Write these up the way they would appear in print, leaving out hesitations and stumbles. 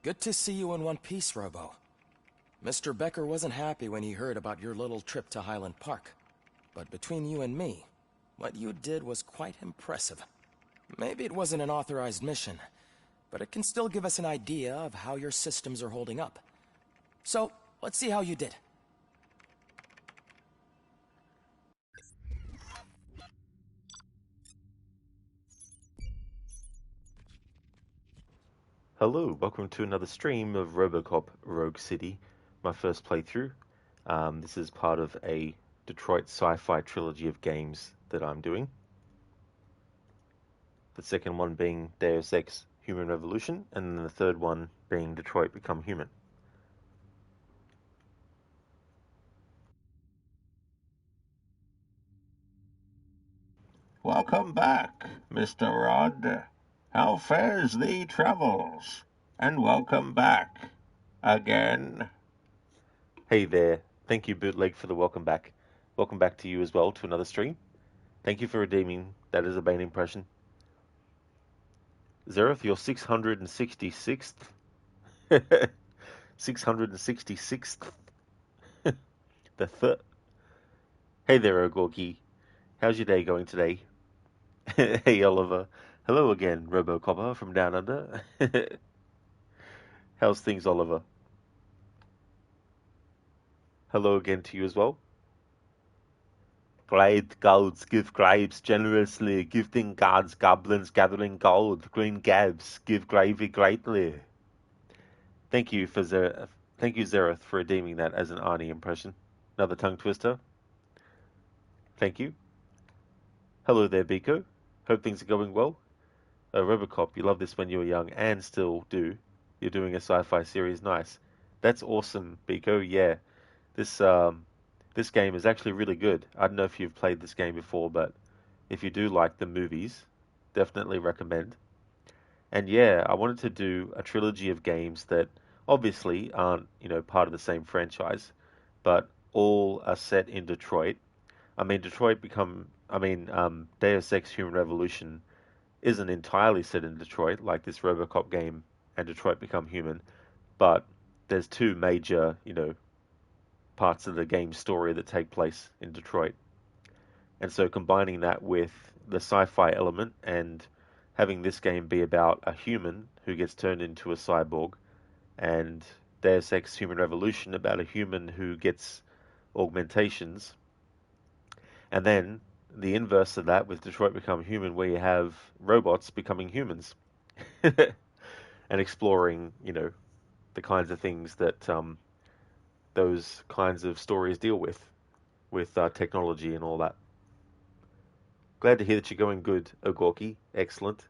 Good to see you in one piece, Robo. Mr. Becker wasn't happy when he heard about your little trip to Highland Park. But between you and me, what you did was quite impressive. Maybe it wasn't an authorized mission, but it can still give us an idea of how your systems are holding up. So, let's see how you did. Hello, welcome to another stream of Robocop Rogue City, my first playthrough. This is part of a Detroit Sci-Fi Trilogy of games that I'm doing. The second one being Deus Ex Human Revolution, and then the third one being Detroit Become Human. Welcome back, Mr. Rod. How fares thee travels? And welcome back again. Hey there, thank you Bootleg for the welcome back. Welcome back to you as well to another stream. Thank you for redeeming that as a Bane impression. Zereth, you're 666th. 666th. The third. Hey there, Ogorki. How's your day going today? Hey, Oliver. Hello again, Robocopper from Down Under. How's things, Oliver? Hello again to you as well. Great gods give graves generously, gifting gods, goblins gathering gold, green gabs give gravy greatly. Thank you for Thank you, Zereth, for redeeming that as an Arnie impression. Another tongue twister. Thank you. Hello there, Biko. Hope things are going well. Robocop, you loved this when you were young and still do. You're doing a sci-fi series, nice. That's awesome, Biko. Yeah, this game is actually really good. I don't know if you've played this game before, but if you do like the movies, definitely recommend. And yeah, I wanted to do a trilogy of games that obviously aren't, part of the same franchise, but all are set in Detroit. I mean, Deus Ex Human Revolution isn't entirely set in Detroit, like this Robocop game and Detroit Become Human, but there's two major, parts of the game story that take place in Detroit. And so combining that with the sci-fi element and having this game be about a human who gets turned into a cyborg, and Deus Ex Human Revolution about a human who gets augmentations, and then the inverse of that with Detroit Become Human, where you have robots becoming humans and exploring, the kinds of things that those kinds of stories deal with technology and all that. Glad to hear that you're going good, Ogorki. Excellent.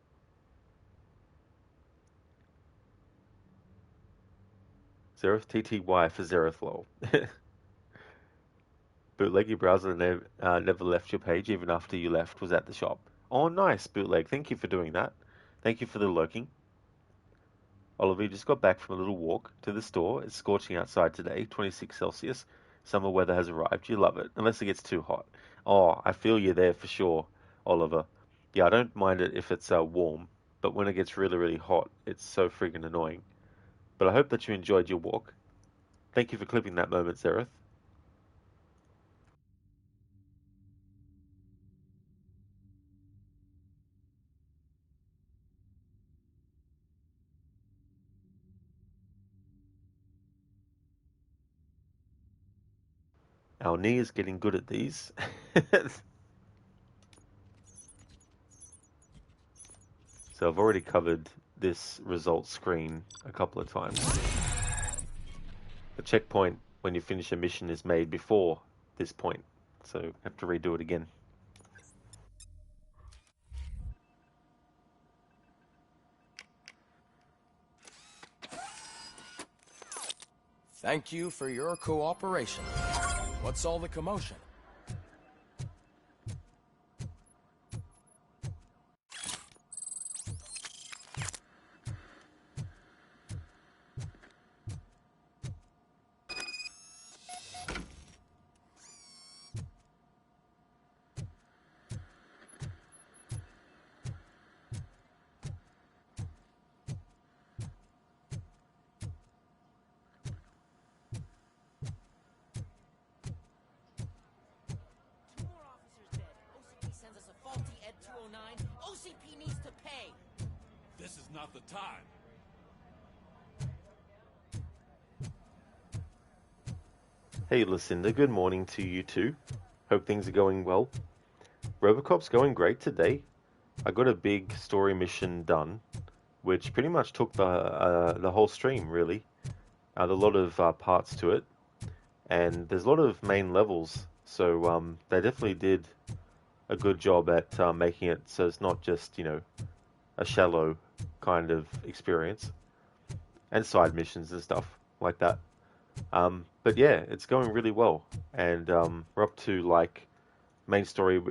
Zereth TTY for Zereth lol. Bootleg, your browser never left your page even after you left was at the shop. Oh, nice, Bootleg. Thank you for doing that. Thank you for the lurking. Oliver, you just got back from a little walk to the store. It's scorching outside today, 26 Celsius. Summer weather has arrived. You love it, unless it gets too hot. Oh, I feel you there for sure, Oliver. Yeah, I don't mind it if it's warm, but when it gets really, really hot, it's so friggin' annoying. But I hope that you enjoyed your walk. Thank you for clipping that moment, Zereth. Our knee is getting good at these. So I've already covered this results screen a couple of times. The checkpoint when you finish a mission is made before this point, so I have to redo it again. Thank you for your cooperation. What's all the commotion? 09. OCP needs to pay. This is not the time. Hey Lucinda, good morning to you too. Hope things are going well. Robocop's going great today. I got a big story mission done, which pretty much took the whole stream really. There's a lot of parts to it, and there's a lot of main levels, so they definitely did a good job at making it so it's not just, you know, a shallow kind of experience, and side missions and stuff like that. But yeah, it's going really well, and we're up to, like, main story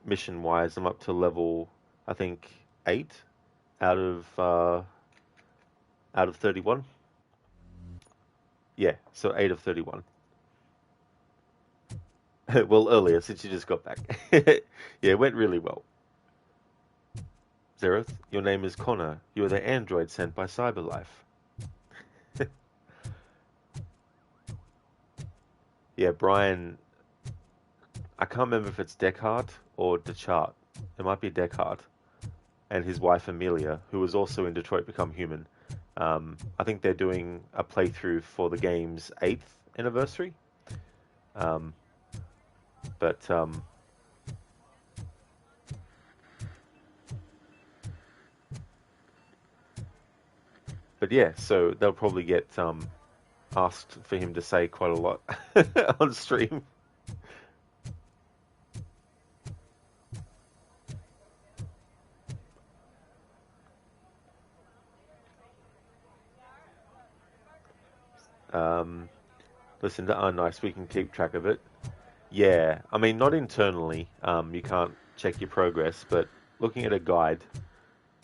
mission wise, I'm up to level, I think, 8 out of 31. Yeah, so 8 of 31. Well, earlier, since you just got back. Yeah, it went really well. Zereth, your name is Connor. You are the android sent by Cyberlife. Yeah, Brian, I can't remember if it's Descartes or Deschart. It might be Descartes. And his wife Amelia, who was also in Detroit Become Human. I think they're doing a playthrough for the game's 8th anniversary. But yeah, so they'll probably get asked for him to say quite a lot on stream. Listen to, oh nice, we can keep track of it. Yeah, I mean, not internally, you can't check your progress, but looking at a guide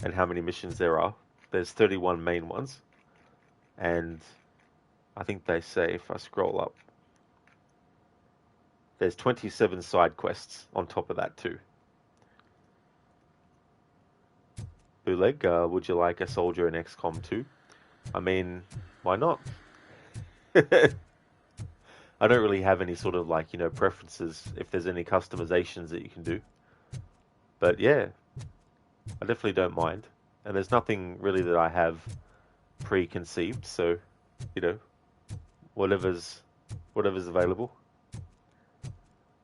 and how many missions there are, there's 31 main ones, and I think they say, if I scroll up, there's 27 side quests on top of that too. Bootleg, would you like a soldier in XCOM 2? I mean, why not? I don't really have any sort of, like, you know, preferences if there's any customizations that you can do. But yeah, I definitely don't mind. And there's nothing really that I have preconceived, so, you know, whatever's available.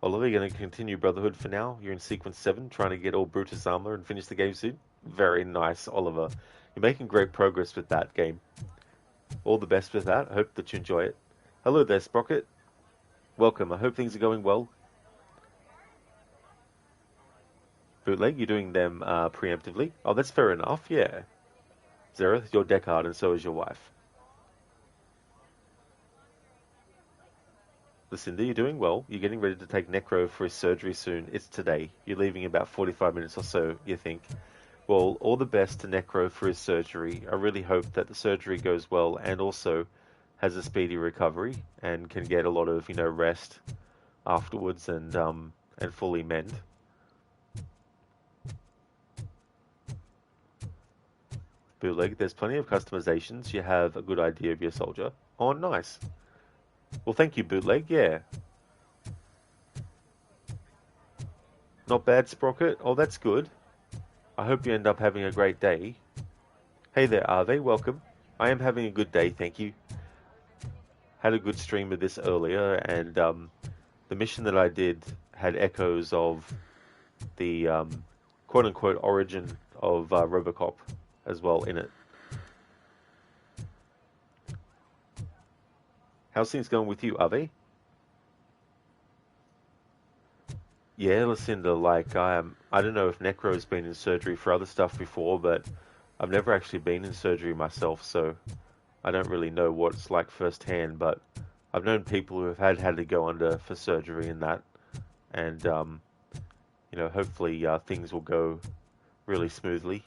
Oliver, you're going to continue Brotherhood for now. You're in Sequence 7, trying to get all Brutus armor and finish the game soon. Very nice, Oliver. You're making great progress with that game. All the best with that. I hope that you enjoy it. Hello there, Sprocket. Welcome. I hope things are going well. Bootleg, you're doing them preemptively. Oh, that's fair enough, yeah. Zereth, you're Descartes, and so is your wife. Lucinda, you're doing well. You're getting ready to take Necro for his surgery soon. It's today. You're leaving in about 45 minutes or so, you think. Well, all the best to Necro for his surgery. I really hope that the surgery goes well and also has a speedy recovery and can get a lot of, you know, rest afterwards and fully mend. Bootleg, there's plenty of customizations. You have a good idea of your soldier. Oh, nice. Well, thank you, Bootleg. Yeah. Not bad, Sprocket. Oh, that's good. I hope you end up having a great day. Hey there, Ave. Welcome. I am having a good day, thank you. Had a good stream of this earlier, and the mission that I did had echoes of the quote-unquote origin of Robocop as well in it. How's things going with you, Ave? Yeah, Lucinda, like, I don't know if Necro's been in surgery for other stuff before, but I've never actually been in surgery myself, so I don't really know what it's like firsthand, but I've known people who have had to go under for surgery and that, and, you know, hopefully things will go really smoothly.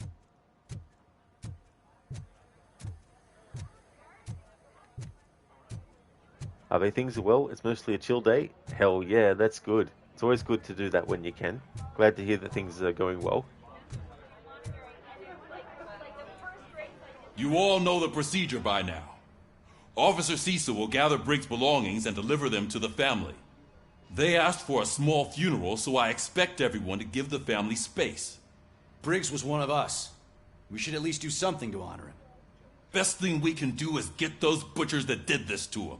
Ave, things are well? It's mostly a chill day? Hell yeah, that's good. It's always good to do that when you can. Glad to hear that things are going well. You all know the procedure by now. Officer Cecil will gather Brigg's belongings and deliver them to the family. They asked for a small funeral, so I expect everyone to give the family space. Briggs was one of us. We should at least do something to honor him. Best thing we can do is get those butchers that did this to him.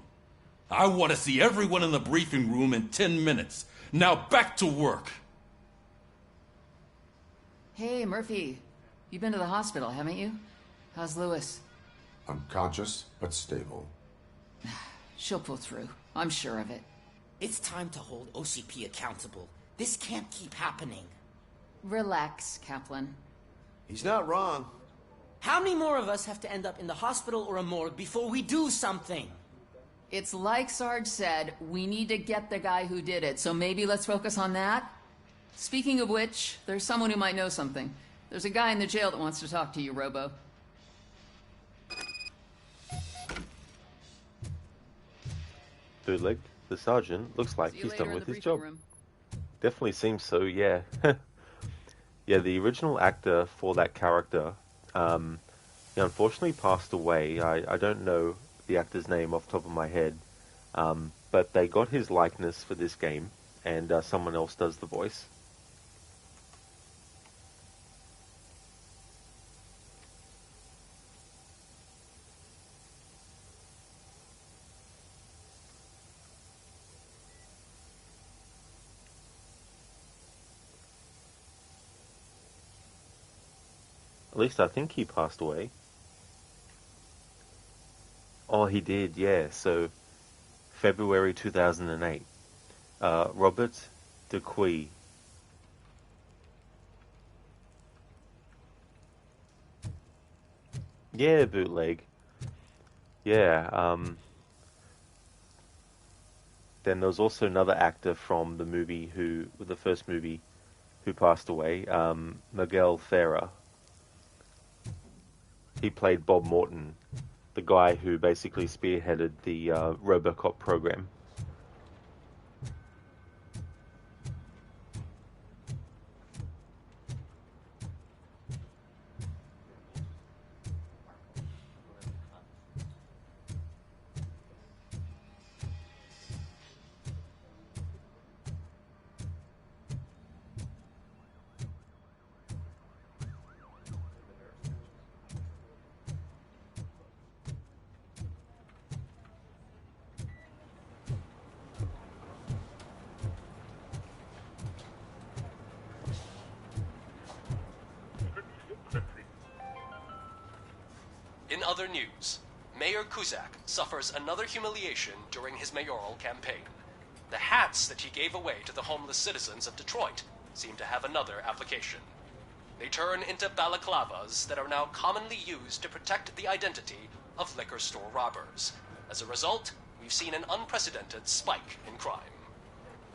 I want to see everyone in the briefing room in 10 minutes. Now back to work. Hey, Murphy. You've been to the hospital, haven't you? How's Lewis? Unconscious, but stable. She'll pull through. I'm sure of it. It's time to hold OCP accountable. This can't keep happening. Relax, Kaplan. He's not wrong. How many more of us have to end up in the hospital or a morgue before we do something? It's like Sarge said, we need to get the guy who did it, so maybe let's focus on that? Speaking of which, there's someone who might know something. There's a guy in the jail that wants to talk to you, Robo. Bootleg, the sergeant, looks like he's done with his job. Room. Definitely seems so, yeah. Yeah, the original actor for that character, he unfortunately passed away. I don't know the actor's name off the top of my head, but they got his likeness for this game, and someone else does the voice. At least I think he passed away. Oh, he did, yeah. So, February 2008. Robert DeQuee. Yeah, Bootleg. Yeah, then there was also another actor from the movie the first movie, who passed away, Miguel Ferrer. He played Bob Morton, the guy who basically spearheaded the Robocop program. In other news, Mayor Kuzak suffers another humiliation during his mayoral campaign. The hats that he gave away to the homeless citizens of Detroit seem to have another application. They turn into balaclavas that are now commonly used to protect the identity of liquor store robbers. As a result, we've seen an unprecedented spike in crime.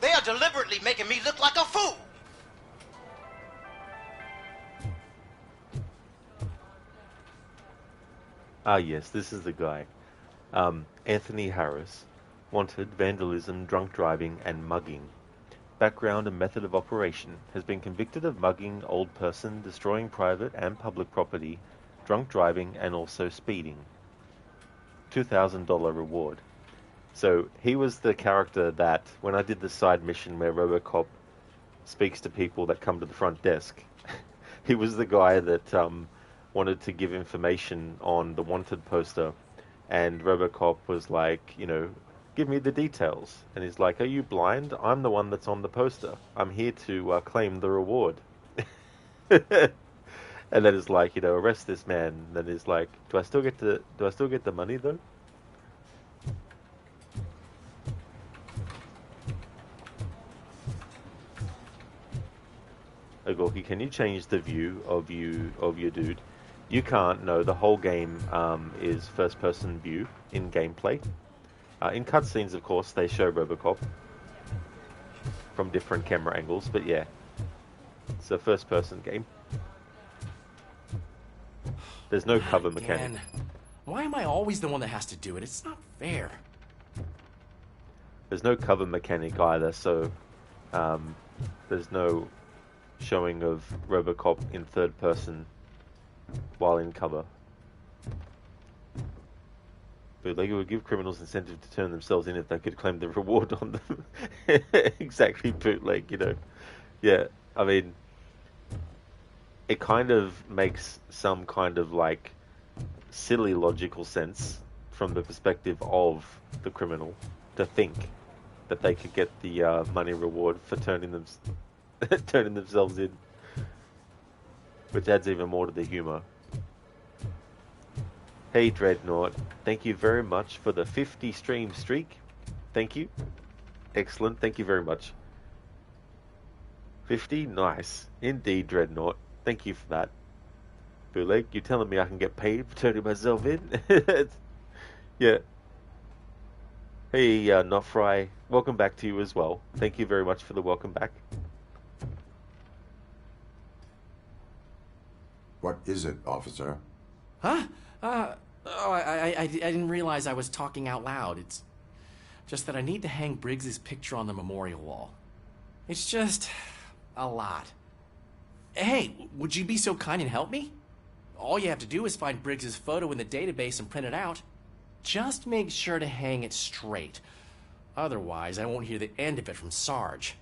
They are deliberately making me look like a fool! Ah, yes, this is the guy. Anthony Harris. Wanted, vandalism, drunk driving, and mugging. Background and method of operation. Has been convicted of mugging old person, destroying private and public property, drunk driving, and also speeding. $2,000 reward. So, he was the character that, when I did the side mission where Robocop speaks to people that come to the front desk, he was the guy that, wanted to give information on the wanted poster, and Robocop was like, give me the details. And he's like, are you blind? I'm the one that's on the poster. I'm here to claim the reward. And then it's like, arrest this man. And then he's like, do I still get the money though? Ogorki, can you change the view of your dude? You can't. No, the whole game is first-person view in gameplay. In cutscenes, of course, they show Robocop from different camera angles, but yeah, it's a first-person game. There's no cover mechanic. Why am I always the one that has to do it? It's not fair. There's no cover mechanic either, so there's no showing of Robocop in third person while in cover. Bootlegger would give criminals incentive to turn themselves in if they could claim the reward on them. Exactly, Bootleg, Yeah, I mean, it kind of makes some kind of like silly logical sense from the perspective of the criminal to think that they could get the money reward for turning themselves in, which adds even more to the humor. Hey Dreadnought, thank you very much for the 50 stream streak. Thank you. Excellent, thank you very much. 50? Nice. Indeed, Dreadnought. Thank you for that. Bootleg, you telling me I can get paid for turning myself in? Yeah. Hey, Not Fry, welcome back to you as well. Thank you very much for the welcome back. What is it, officer? Huh? I didn't realize I was talking out loud. It's just that I need to hang Briggs's picture on the memorial wall. It's just a lot. Hey, would you be so kind and help me? All you have to do is find Briggs's photo in the database and print it out. Just make sure to hang it straight. Otherwise, I won't hear the end of it from Sarge.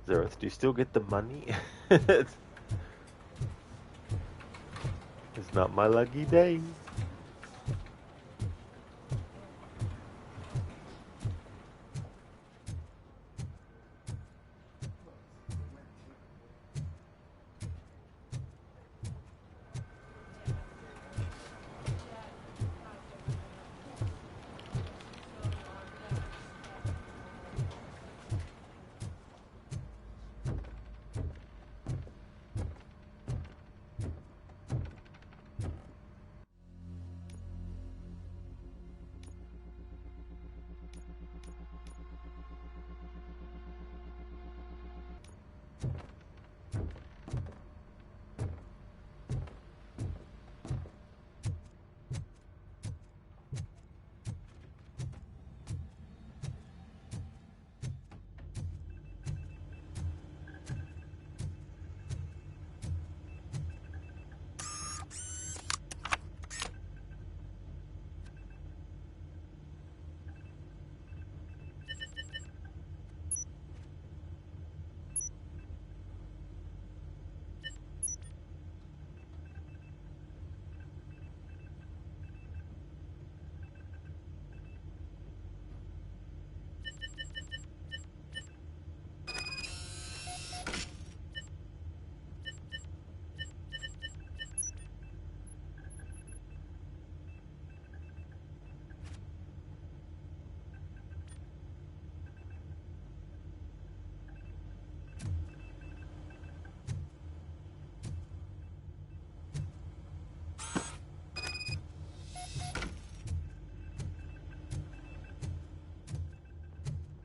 Zereth, do you still get the money? It's not my lucky day.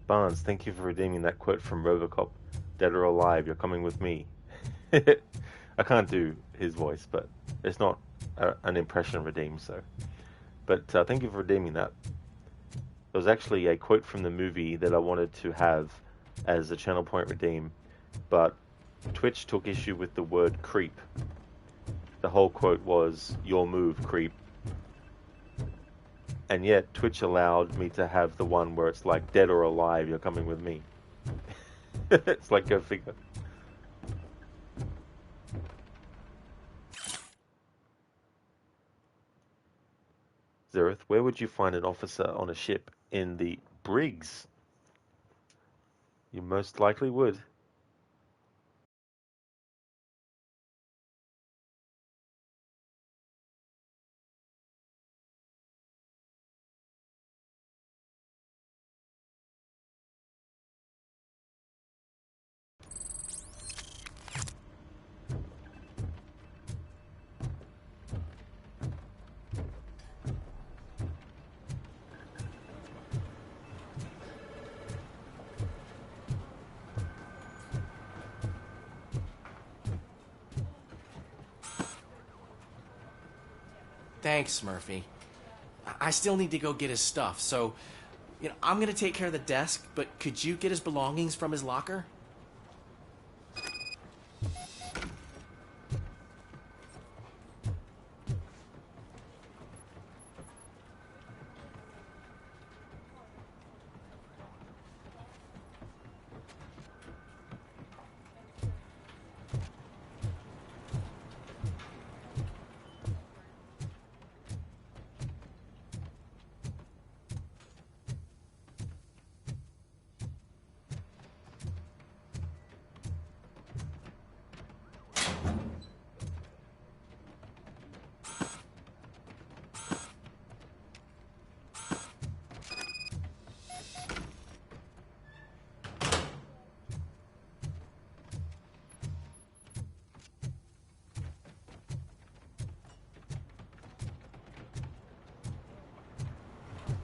Barnes, thank you for redeeming that quote from Robocop. Dead or alive, you're coming with me. I can't do his voice, but it's not an impression redeemed, so. But thank you for redeeming that. There was actually a quote from the movie that I wanted to have as a channel point redeem, but Twitch took issue with the word creep. The whole quote was, "Your move, creep." And yet, Twitch allowed me to have the one where it's like, dead or alive, you're coming with me. It's like, go figure. Zereth, where would you find an officer on a ship? In the Briggs? You most likely would. Thanks, Murphy. I still need to go get his stuff, so I'm gonna take care of the desk, but could you get his belongings from his locker?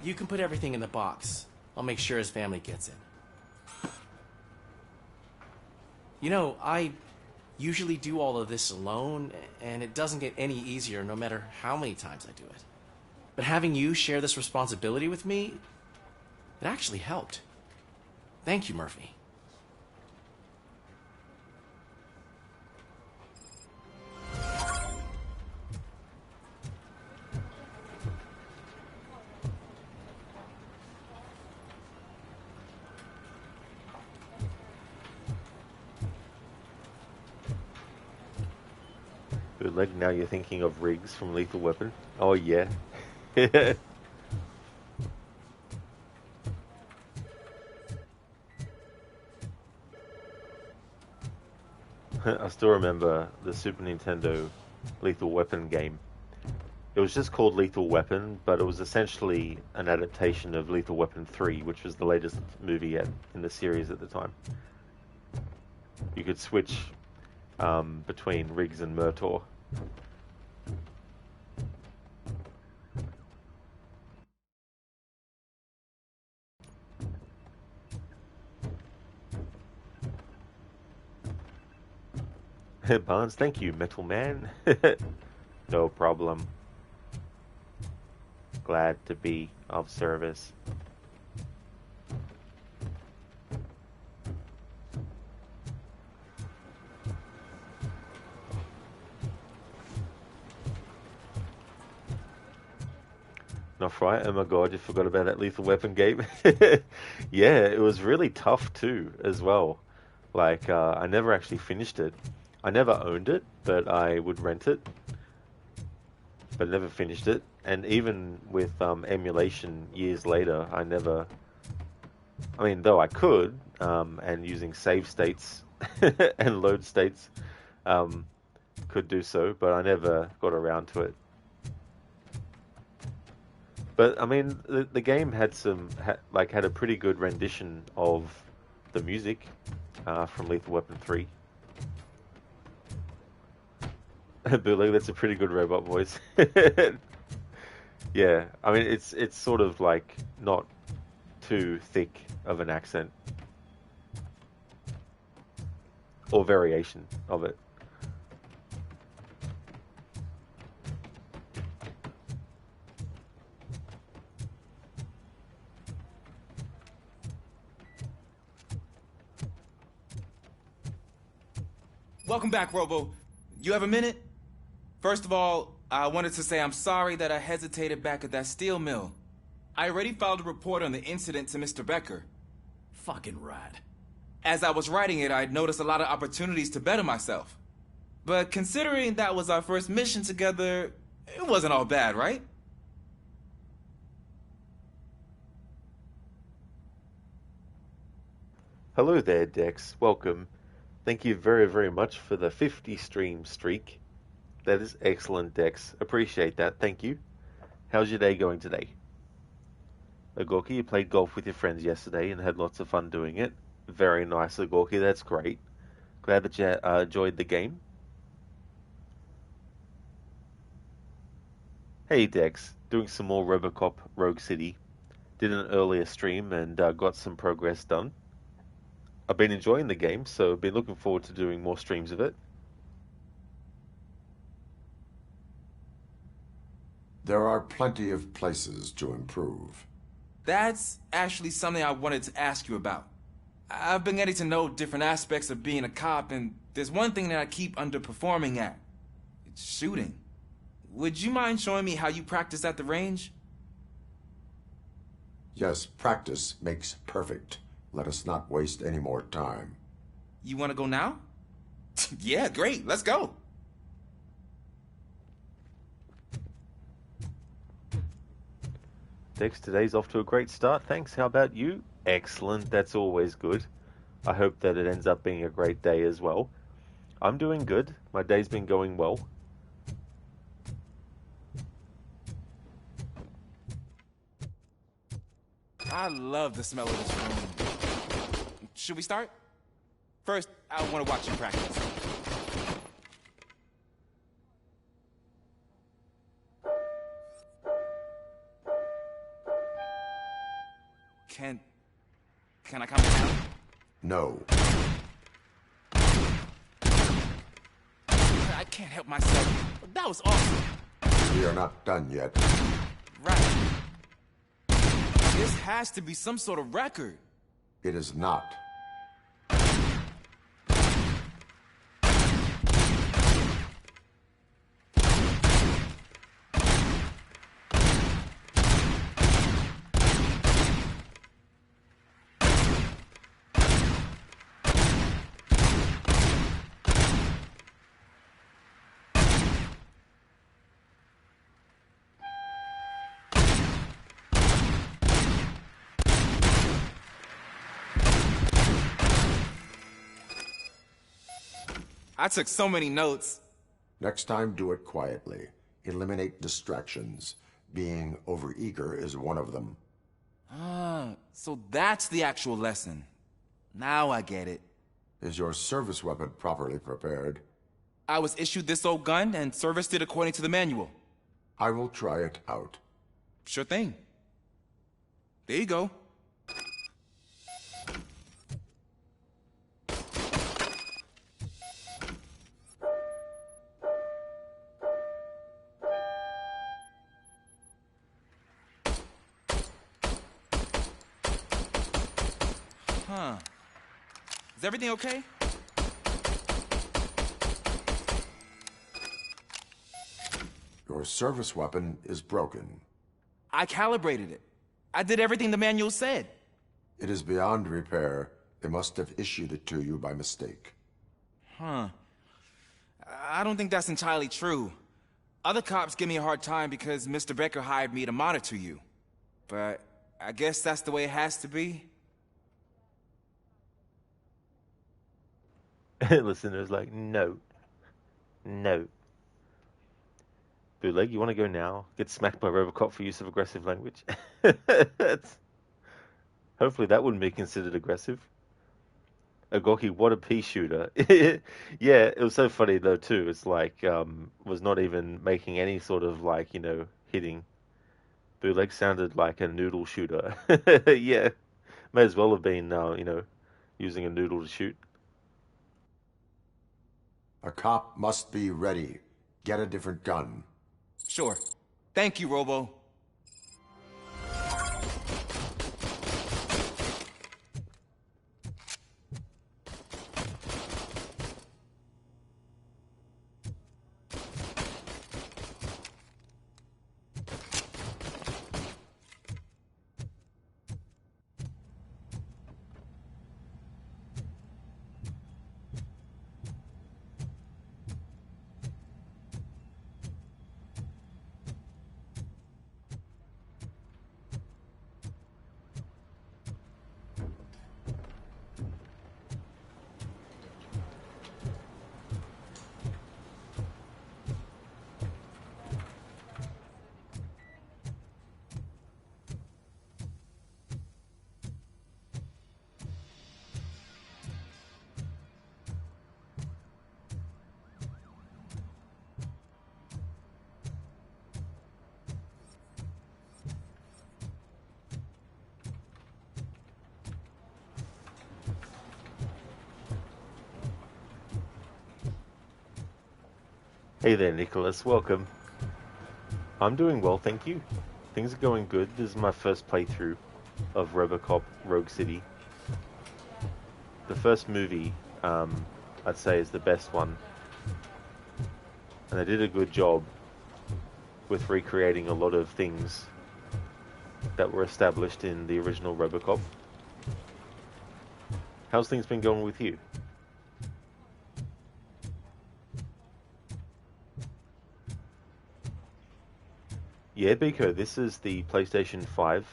You can put everything in the box. I'll make sure his family gets it. You know, I usually do all of this alone, and it doesn't get any easier no matter how many times I do it. But having you share this responsibility with me, it actually helped. Thank you, Murphy. Good luck. Now you're thinking of Riggs from Lethal Weapon. Oh yeah. I still remember the Super Nintendo Lethal Weapon game. It was just called Lethal Weapon, but it was essentially an adaptation of Lethal Weapon 3, which was the latest movie in the series at the time. You could switch between Riggs and Murtaugh. Barnes, thank you, Metal Man. No problem. Glad to be of service. Not right. Oh my god, you forgot about that Lethal Weapon game. Yeah, it was really tough too, as well. Like, I never actually finished it. I never owned it, but I would rent it. But never finished it. And even with emulation years later, I never... I mean, though I could, and using save states and load states, could do so, but I never got around to it. But, I mean, the game had had a pretty good rendition of the music from Lethal Weapon 3. Bootleg, that's a pretty good robot voice. Yeah, I mean, it's sort of like not too thick of an accent. Or variation of it. Welcome back, Robo. You have a minute? First of all, I wanted to say I'm sorry that I hesitated back at that steel mill. I already filed a report on the incident to Mr. Becker. Fucking rad. As I was writing it, I'd noticed a lot of opportunities to better myself. But considering that was our first mission together, it wasn't all bad, right? Hello there, Dex. Welcome. Thank you very, very much for the 50 stream streak. That is excellent, Dex. Appreciate that. Thank you. How's your day going today? Agorki, you played golf with your friends yesterday and had lots of fun doing it. Very nice, Agorki. That's great. Glad that you enjoyed the game. Hey, Dex. Doing some more Robocop Rogue City. Did an earlier stream and got some progress done. I've been enjoying the game, so I've been looking forward to doing more streams of it. There are plenty of places to improve. That's actually something I wanted to ask you about. I've been getting to know different aspects of being a cop, and there's one thing that I keep underperforming at. It's shooting. Would you mind showing me how you practice at the range? Yes, practice makes perfect. Let us not waste any more time. You want to go now? Yeah, great. Let's go. Dex, today's off to a great start. Thanks. How about you? Excellent. That's always good. I hope that it ends up being a great day as well. I'm doing good. My day's been going well. I love the smell of this room. Should we start? First, I want to watch you practice. Can I come down? No. I can't help myself. That was awesome. We are not done yet. Right. This has to be some sort of record. It is not. I took so many notes. Next time, do it quietly. Eliminate distractions. Being overeager is one of them. Ah, so that's the actual lesson. Now I get it. Is your service weapon properly prepared? I was issued this old gun and serviced it according to the manual. I will try it out. Sure thing. There you go. Huh. Is everything okay? Your service weapon is broken. I calibrated it. I did everything the manual said. It is beyond repair. They must have issued it to you by mistake. Huh. I don't think that's entirely true. Other cops give me a hard time because Mr. Becker hired me to monitor you. But I guess that's the way it has to be. Listeners like, no. No. Bootleg, you want to go now? Get smacked by Robocop for use of aggressive language? Hopefully that wouldn't be considered aggressive. Agoki, what a pea shooter. Yeah, it was so funny though too. It's like, was not even making any sort of like, hitting. Bootleg sounded like a noodle shooter. Yeah, may as well have been, using a noodle to shoot. A cop must be ready. Get a different gun. Sure. Thank you, Robo. Hey there, Nicholas. Welcome. I'm doing well, thank you. Things are going good. This is my first playthrough of Robocop Rogue City. The first movie, I'd say, is the best one. And they did a good job with recreating a lot of things that were established in the original Robocop. How's things been going with you? Yeah, Biko, this is the PlayStation 5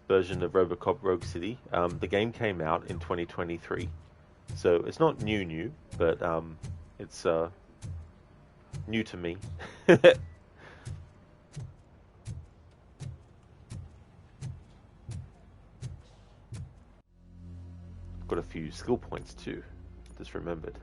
version of Robocop Rogue City. The game came out in 2023, so it's not new, but it's new to me. Got a few skill points too, just remembered.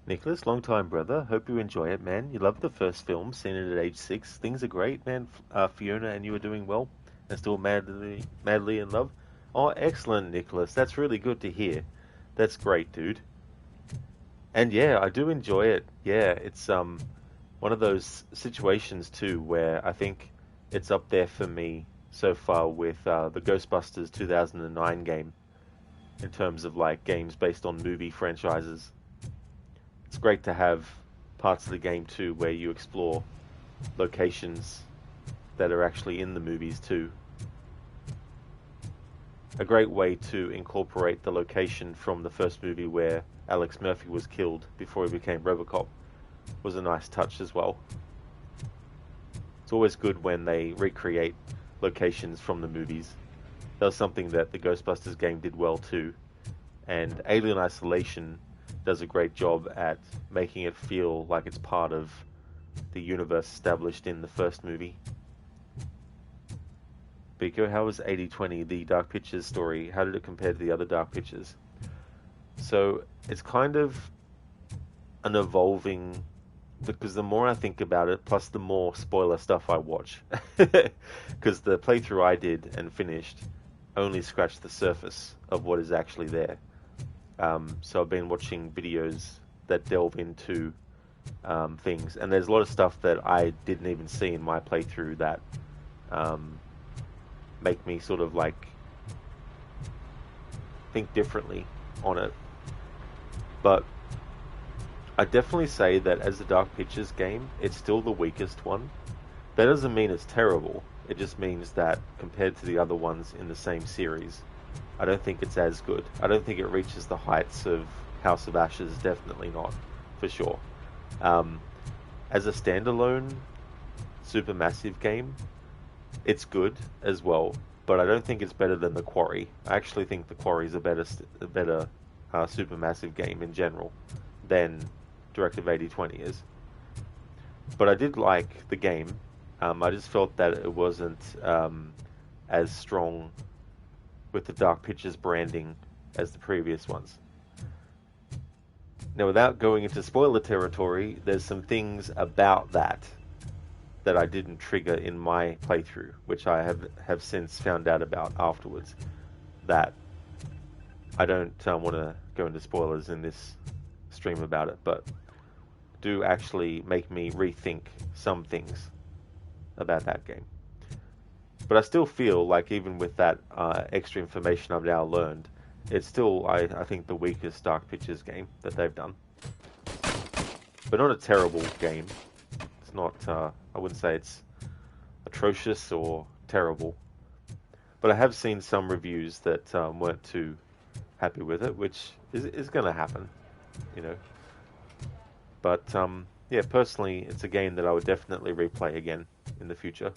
Nicholas, long time brother. Hope you enjoy it, man. You loved the first film, seen it at age 6. Things are great, man. Fiona and you are doing well and still madly in love. Oh, excellent, Nicholas. That's really good to hear. That's great, dude. And yeah, I do enjoy it. Yeah, it's one of those situations too where I think it's up there for me so far with the Ghostbusters 2009 game in terms of like games based on movie franchises. It's great to have parts of the game too where you explore locations that are actually in the movies too. A great way to incorporate the location from the first movie where Alex Murphy was killed before he became Robocop was a nice touch as well. It's always good when they recreate locations from the movies. That was something that the Ghostbusters game did well too. And Alien Isolation does a great job at making it feel like it's part of the universe established in the first movie. Biko, how was 8020, the Dark Pictures story? How did it compare to the other Dark Pictures? So it's kind of an evolving, because the more I think about it, plus the more spoiler stuff I watch, because the playthrough I did and finished only scratched the surface of what is actually there. So I've been watching videos that delve into things, and there's a lot of stuff that I didn't even see in my playthrough that make me sort of like think differently on it. But I definitely say that as a Dark Pictures game, it's still the weakest one. That doesn't mean it's terrible. It just means that compared to the other ones in the same series, I don't think it's as good. I don't think it reaches the heights of House of Ashes, definitely not, for sure. As a standalone supermassive game, it's good as well, but I don't think it's better than The Quarry. I actually think The Quarry is a better supermassive game in general than Directive 8020 is. But I did like the game. I just felt that it wasn't as strong with the Dark Pictures branding as the previous ones. Now, without going into spoiler territory, there's some things about that I didn't trigger in my playthrough, which I have since found out about afterwards, that I don't want to go into spoilers in this stream about it, but do actually make me rethink some things about that game. But I still feel like even with that extra information I've now learned, it's still, I think, the weakest Dark Pictures game that they've done. But not a terrible game. It's not, I wouldn't say it's atrocious or terrible. But I have seen some reviews that weren't too happy with it, which is going to happen, you know. But, yeah, personally, it's a game that I would definitely replay again in the future.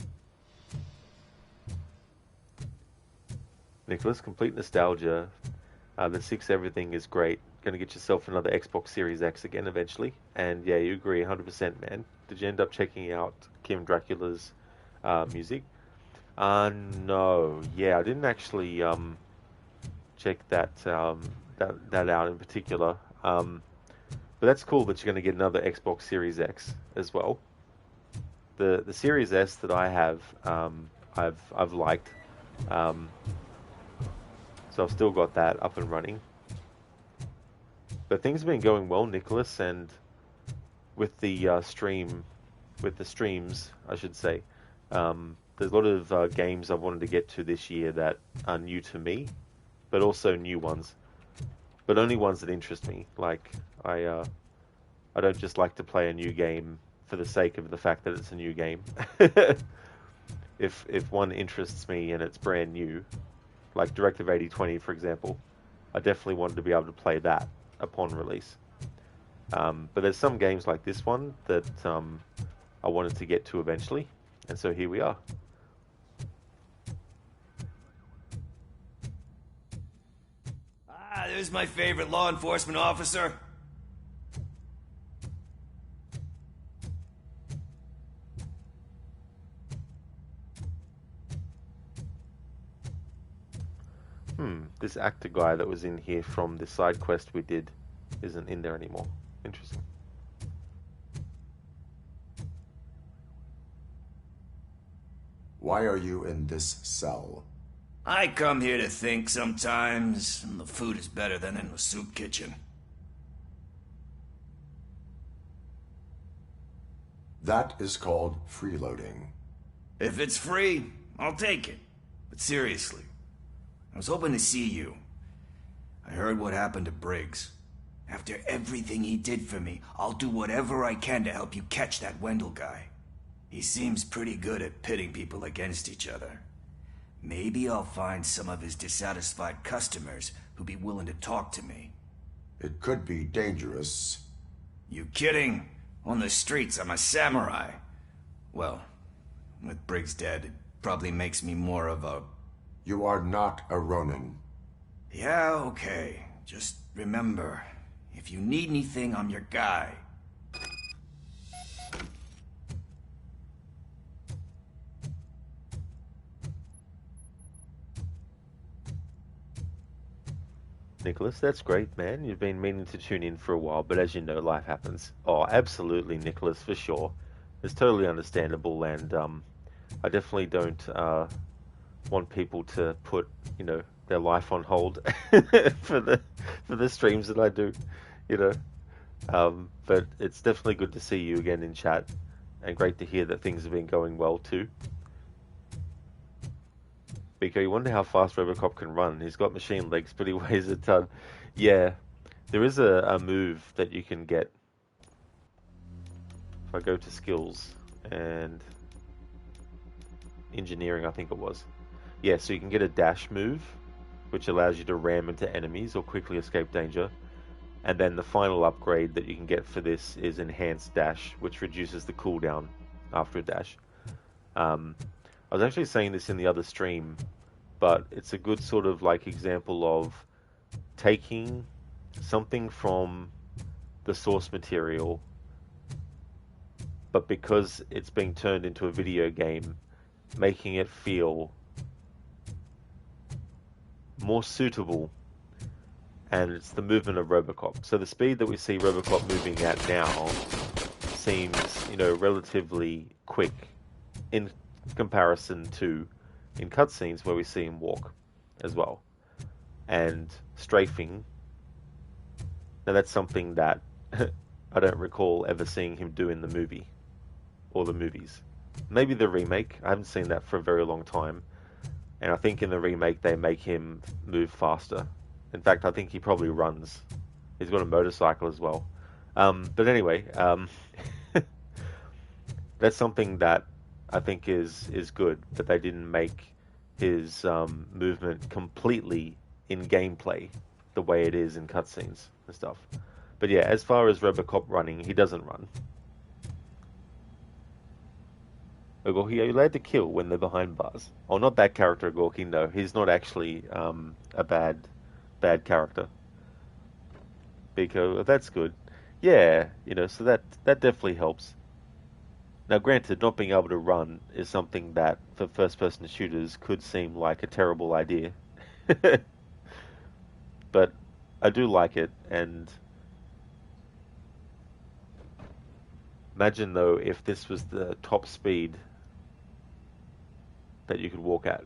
Nicholas, complete nostalgia. The 6 everything is great. Going to get yourself another Xbox Series X again eventually. And yeah, you agree 100%, man. Did you end up checking out Kim Dracula's music? No. Yeah, I didn't actually check that out in particular. But that's cool that you're going to get another Xbox Series X as well. The Series S that I have, I've liked. So I've still got that up and running. But things have been going well, Nicholas, and with the streams, I should say. There's a lot of games I've wanted to get to this year that are new to me, but also new ones. But only ones that interest me. Like, I don't just like to play a new game for the sake of the fact that it's a new game. If one interests me and it's brand new, like Directive 8020, for example, I definitely wanted to be able to play that upon release. But there's some games like this one that I wanted to get to eventually, and so here we are. Ah, there's my favorite law enforcement officer. This actor guy that was in here from the side quest we did isn't in there anymore. Interesting. Why are you in this cell? I come here to think sometimes, and the food is better than in the soup kitchen. That is called freeloading. If it's free, I'll take it. But seriously, I was hoping to see you. I heard what happened to Briggs. After everything he did for me, I'll do whatever I can to help you catch that Wendell guy. He seems pretty good at pitting people against each other. Maybe I'll find some of his dissatisfied customers who'd be willing to talk to me. It could be dangerous. You kidding? On the streets, I'm a samurai. Well, with Briggs dead, it probably makes me more of a... You are not a Ronin. Yeah, okay. Just remember, if you need anything, I'm your guy. Nicholas, that's great, man. You've been meaning to tune in for a while, but as you know, life happens. Oh, absolutely, Nicholas, for sure. It's totally understandable, and I definitely don't want people to put, their life on hold for the streams that I do, But it's definitely good to see you again in chat, and great to hear that things have been going well too. Biko, you wonder how fast Robocop can run. He's got machine legs, but he weighs a ton. Yeah, there is a move that you can get. If I go to skills and engineering, I think it was. Yeah, so you can get a dash move, which allows you to ram into enemies or quickly escape danger. And then the final upgrade that you can get for this is enhanced dash, which reduces the cooldown after a dash. I was actually saying this in the other stream, but it's a good sort of example of taking something from the source material, but because it's being turned into a video game, making it feel more suitable. And it's the movement of Robocop. So the speed that we see Robocop moving at now seems, relatively quick in comparison to in cutscenes where we see him walk as well. And strafing. Now that's something that I don't recall ever seeing him do in the movie or the movies. Maybe the remake. I haven't seen that for a very long time. And I think in the remake they make him move faster. In fact, I think he probably runs. He's got a motorcycle as well. But anyway, that's something that I think is good, that they didn't make his movement completely in gameplay the way it is in cutscenes and stuff. But yeah, as far as Robocop running, he doesn't run. Ogorki, are you allowed to kill when they're behind bars? Oh, not that character, Ogorki, no. He's not actually a bad character. Biko, that's good. Yeah, so that definitely helps. Now, granted, not being able to run is something that, for first-person shooters, could seem like a terrible idea. But I do like it, and imagine, though, if this was the top speed that you could walk at.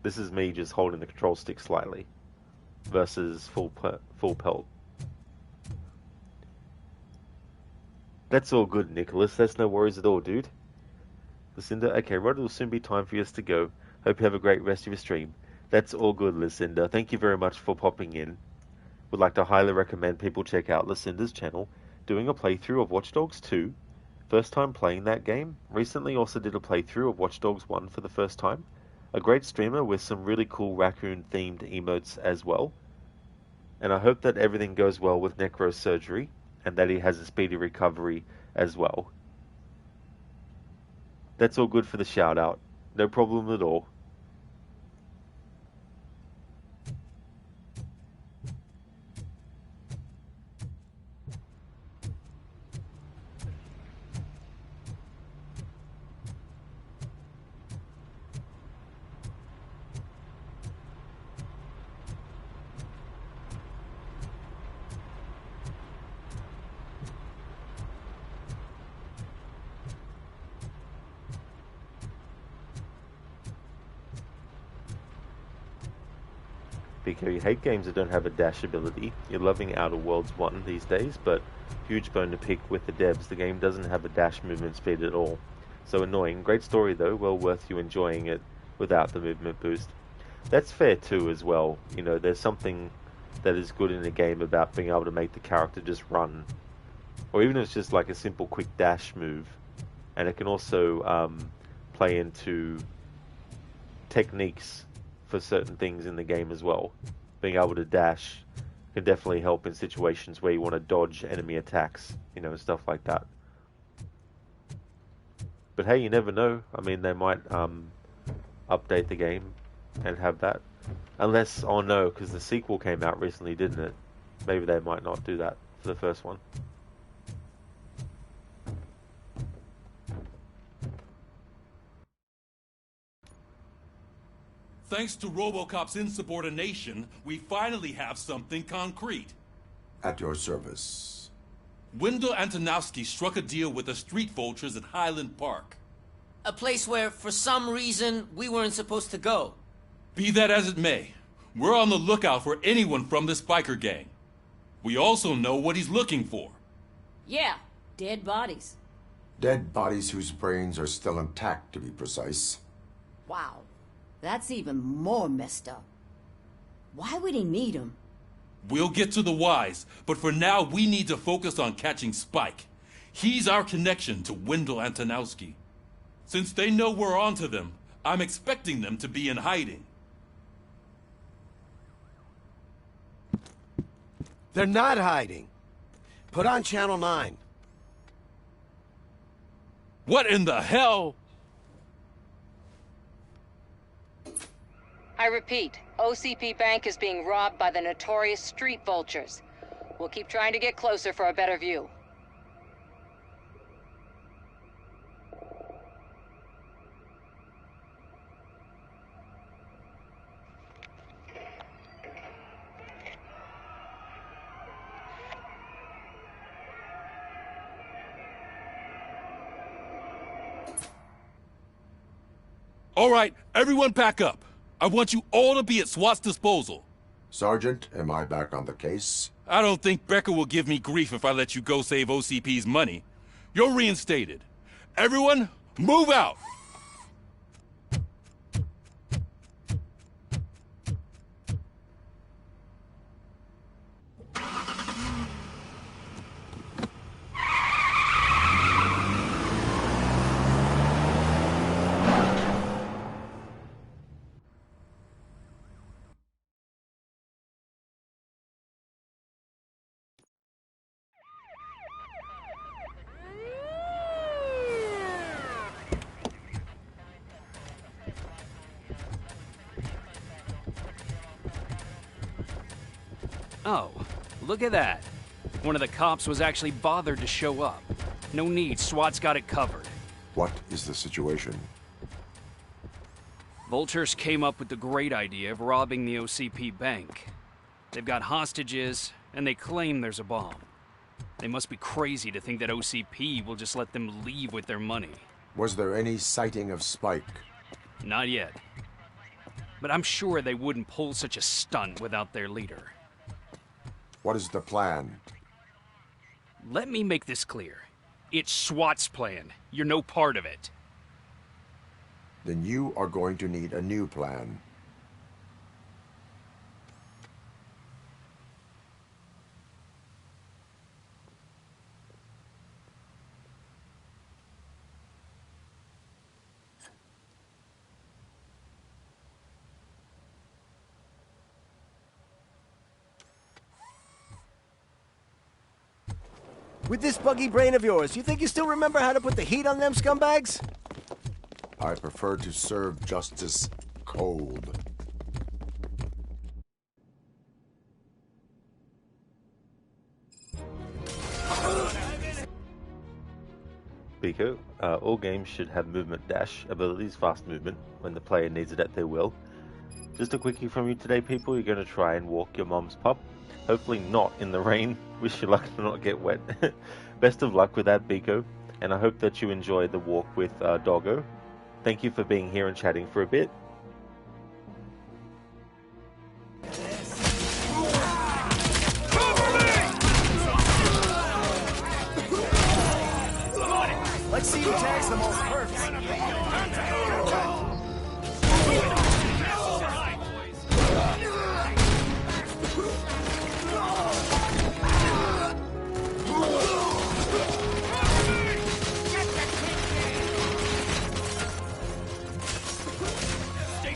This is me just holding the control stick slightly versus full pelt. That's all good, Nicholas. That's no worries at all, dude. Lucinda, okay, right, it'll soon be time for us to go. Hope you have a great rest of your stream. That's all good, Lucinda. Thank you very much for popping in. Would like to highly recommend people check out Lucinda's channel, doing a playthrough of Watch Dogs 2. First time playing that game. Recently also did a playthrough of Watch Dogs 1 for the first time. A great streamer with some really cool raccoon-themed emotes as well. And I hope that everything goes well with Necro's surgery, and that he has a speedy recovery as well. That's all good for the shout-out. No problem at all. Because you hate games that don't have a dash ability. You're loving Outer Worlds 1 these days, but huge bone to pick with the devs. The game doesn't have a dash movement speed at all. So annoying. Great story though, well worth you enjoying it without the movement boost. That's fair too as well. You know, there's something that is good in the game about being able to make the character just run. Or even if it's just like a simple quick dash move. And it can also play into techniques for certain things in the game as well. Being able to dash can definitely help in situations where you want to dodge enemy attacks, you know, stuff like that. But hey, you never know. I mean, they might update the game and have that. Unless, oh no, because the sequel came out recently, didn't it? Maybe they might not do that for the first one. Thanks to Robocop's insubordination, we finally have something concrete. At your service. Wendell Antonowski struck a deal with the street vultures at Highland Park. A place where, for some reason, we weren't supposed to go. Be that as it may, we're on the lookout for anyone from this biker gang. We also know what he's looking for. Yeah, dead bodies. Dead bodies whose brains are still intact, to be precise. Wow, that's even more messed up. Why would he need them? We'll get to the whys, but for now we need to focus on catching Spike. He's our connection to Wendell Antonowski. Since they know we're onto them, I'm expecting them to be in hiding. They're not hiding. Put on Channel 9. What in the hell? I repeat, OCP Bank is being robbed by the notorious street vultures. We'll keep trying to get closer for a better view. All right, everyone pack up. I want you all to be at SWAT's disposal. Sergeant, am I back on the case? I don't think Becker will give me grief if I let you go save OCP's money. You're reinstated. Everyone, move out! Oh, look at that. One of the cops was actually bothered to show up. No need, SWAT's got it covered. What is the situation? Vultures came up with the great idea of robbing the OCP bank. They've got hostages, and they claim there's a bomb. They must be crazy to think that OCP will just let them leave with their money. Was there any sighting of Spike? Not yet. But I'm sure they wouldn't pull such a stunt without their leader. What is the plan? Let me make this clear. It's SWAT's plan. You're no part of it. Then you are going to need a new plan. With this buggy brain of yours, you think you still remember how to put the heat on them scumbags? I prefer to serve justice cold. Pico, all games should have movement dash abilities, fast movement, when the player needs it at their will. Just a quickie from you today, people. You're going to try and walk your mom's pup. Hopefully not in the rain. Wish you luck to not get wet. Best of luck with that, Biko. And I hope that you enjoyed the walk with Doggo. Thank you for being here and chatting for a bit.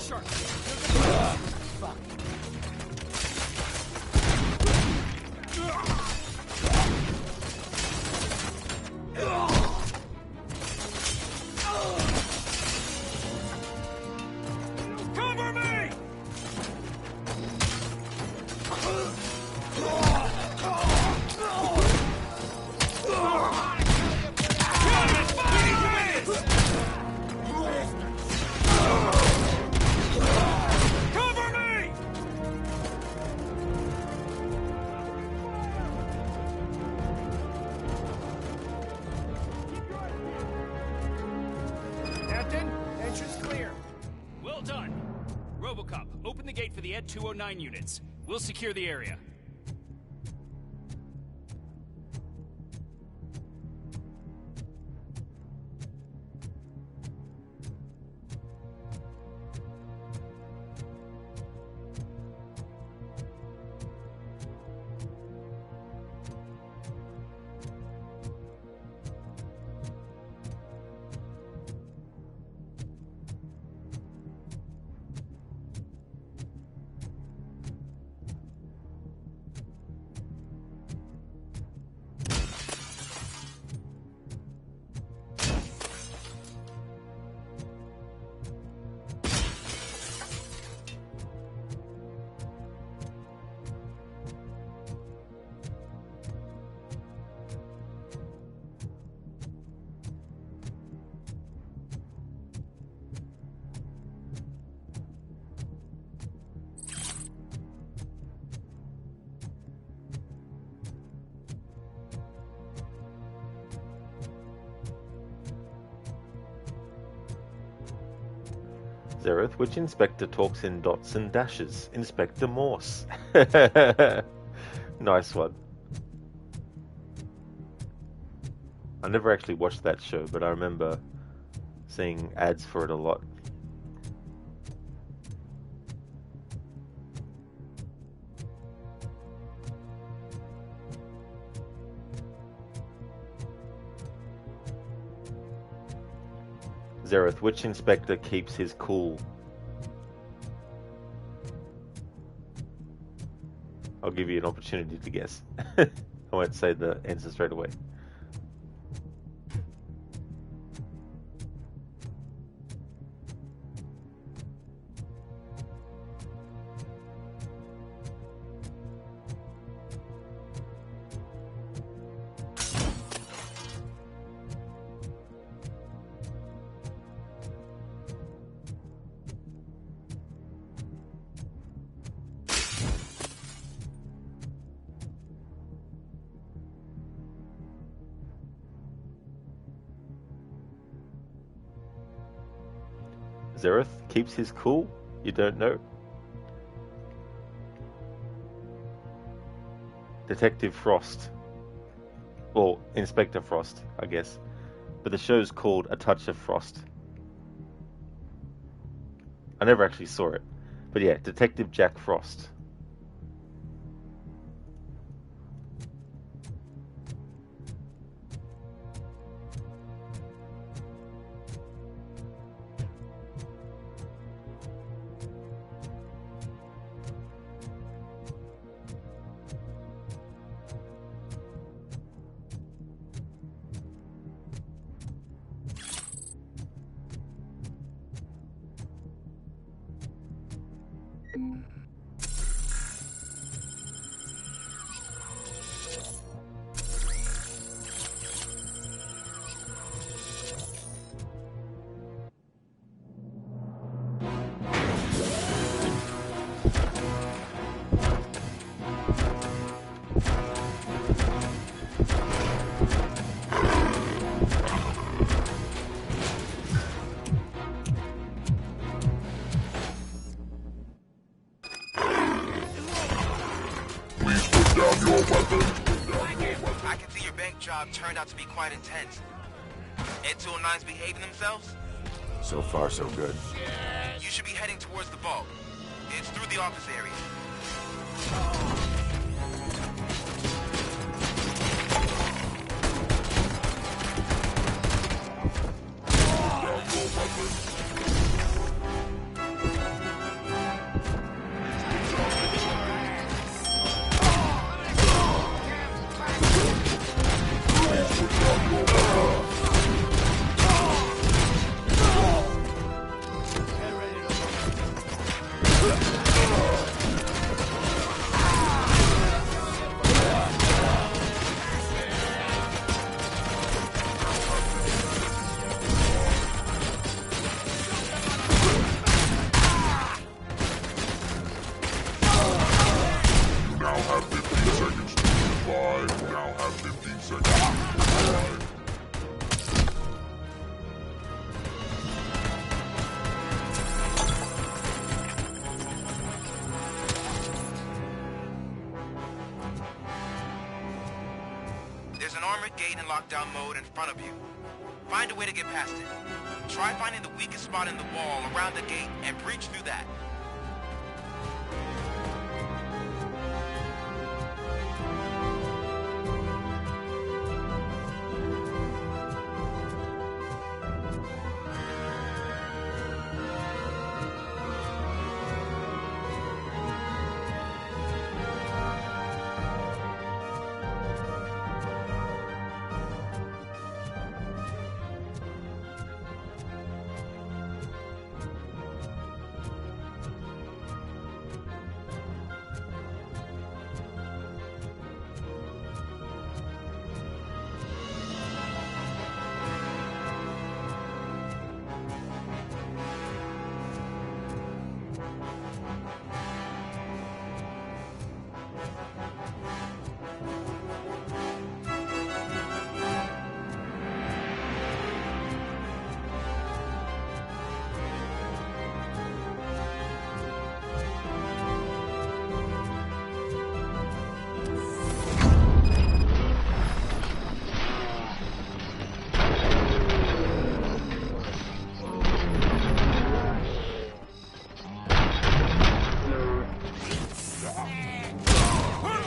shark. Fuck. Cover me! Cover me! Captain, entrance clear. Well done. Robocop, open the gate for the Ed 209 units. We'll secure the area. Zereth, which inspector talks in dots and dashes? Inspector Morse. Nice one. I never actually watched that show, but I remember seeing ads for it a lot. Zereth, which inspector keeps his cool? I'll give you an opportunity to guess. I won't say the answer straight away. Zereth keeps his cool? You don't know? Detective Frost. Well, Inspector Frost, I guess. But the show's called A Touch of Frost. I never actually saw it. But yeah, Detective Jack Frost. I can see your bank job turned out to be quite intense. Ed 209's behaving themselves? So far, so good. You should be heading towards the vault. It's through the office area. There's an armored gate in lockdown mode in front of you. Find a way to get past it. Try finding the weakest spot in the wall around the gate and breach through that.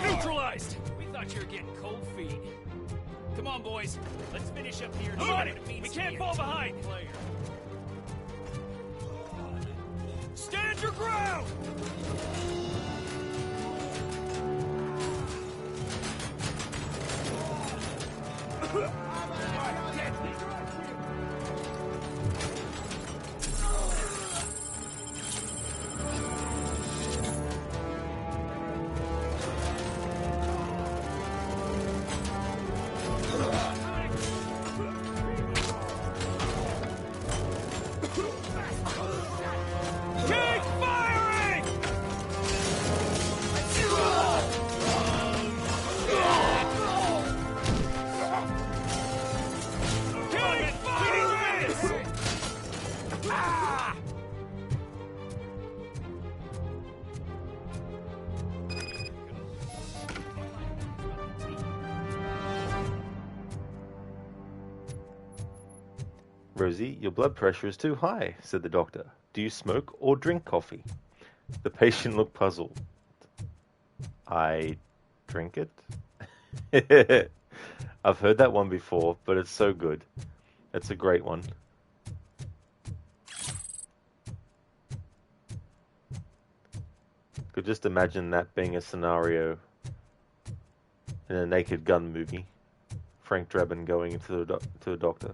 Neutralized! We thought you were getting cold feet. Come on, boys. Let's finish up here. On it! We can't fall behind! Stand your ground! Keep firing! Keep firing! Ah! Rosie, your blood pressure is too high, said the doctor. Do you smoke or drink coffee? The patient looked puzzled. I drink it? I've heard that one before, but it's so good. It's a great one. Could just imagine that being a scenario in a Naked Gun movie. Frank Drebin going into to a doctor.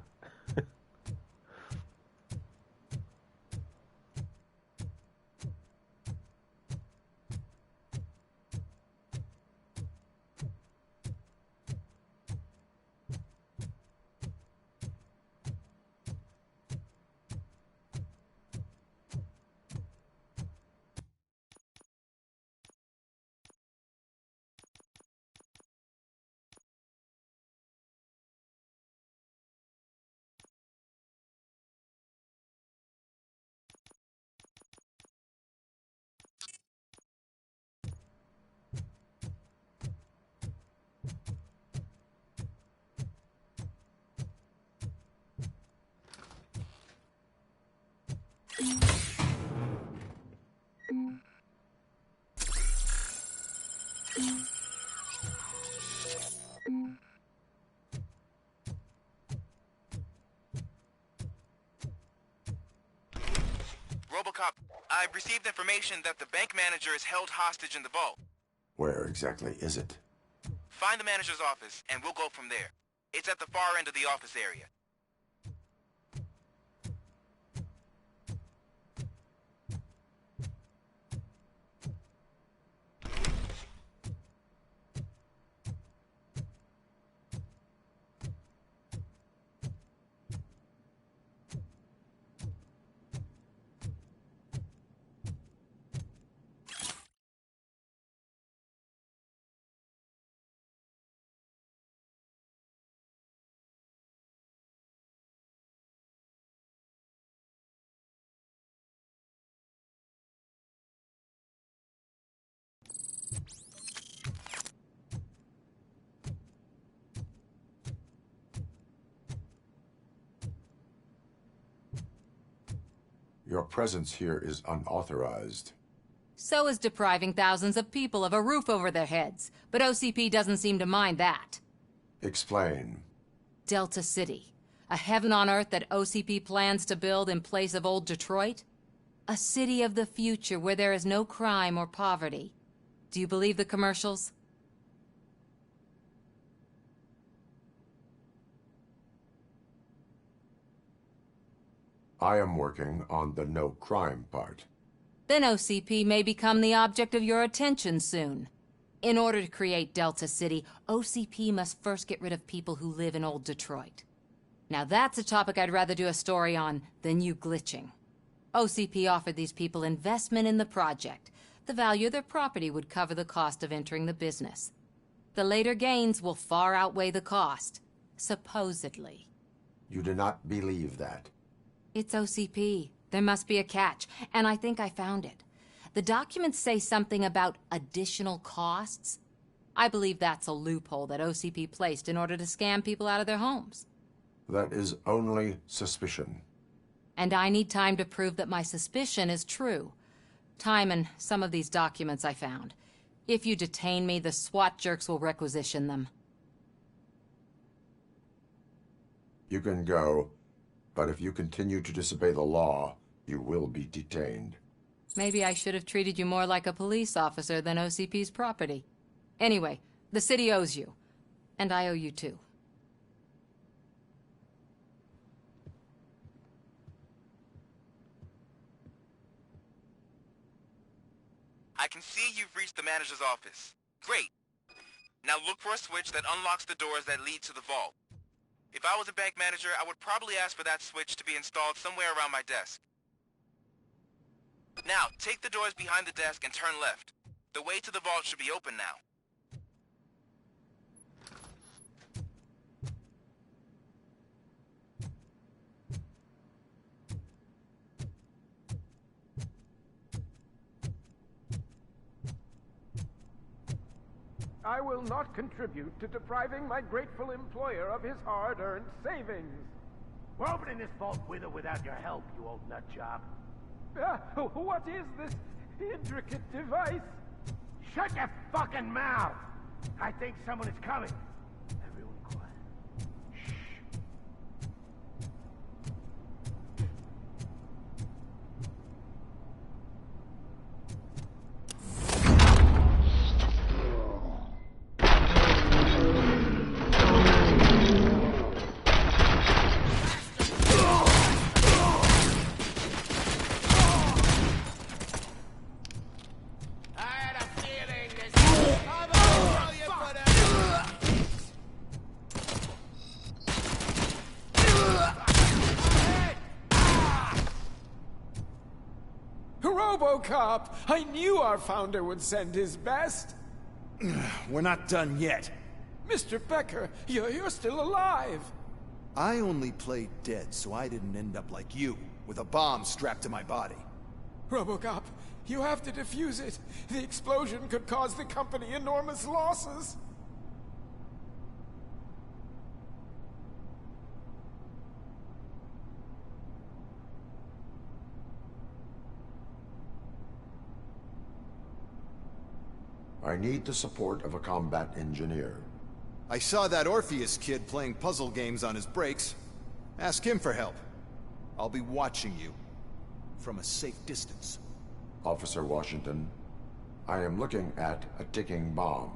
Robocop, I've received information that the bank manager is held hostage in the vault. Where exactly is it? Find the manager's office, and we'll go from there. It's at the far end of the office area. Your presence here is unauthorized. So is depriving thousands of people of a roof over their heads. But OCP doesn't seem to mind that. Explain. Delta City. A heaven on earth that OCP plans to build in place of old Detroit? A city of the future where there is no crime or poverty. Do you believe the commercials? I am working on the no crime part. Then OCP may become the object of your attention soon. In order to create Delta City, OCP must first get rid of people who live in old Detroit. Now that's a topic I'd rather do a story on than you glitching. OCP offered these people investment in the project. The value of their property would cover the cost of entering the business. The later gains will far outweigh the cost, supposedly. You do not believe that. It's OCP. There must be a catch, and I think I found it. The documents say something about additional costs. I believe that's a loophole that OCP placed in order to scam people out of their homes. That is only suspicion. And I need time to prove that my suspicion is true. Time and some of these documents I found. If you detain me, the SWAT jerks will requisition them. You can go, but if you continue to disobey the law, you will be detained. Maybe I should have treated you more like a police officer than OCP's property. Anyway, the city owes you. And I owe you too. I can see you've reached the manager's office. Great. Now look for a switch that unlocks the doors that lead to the vault. If I was a bank manager, I would probably ask for that switch to be installed somewhere around my desk. Now, take the doors behind the desk and turn left. The way to the vault should be open now. I will not contribute to depriving my grateful employer of his hard-earned savings. We're opening this vault with or without your help, you old nutjob. What is this intricate device? Shut your fucking mouth! I think someone is coming. Everyone quiet. Shh. Robocop! I knew our founder would send his best! We're not done yet. Mr. Becker, you're still alive! I only played dead so I didn't end up like you, with a bomb strapped to my body. Robocop, you have to defuse it. The explosion could cause the company enormous losses. I need the support of a combat engineer. I saw that Orpheus kid playing puzzle games on his breaks. Ask him for help. I'll be watching you. From a safe distance. Officer Washington, I am looking at a ticking bomb.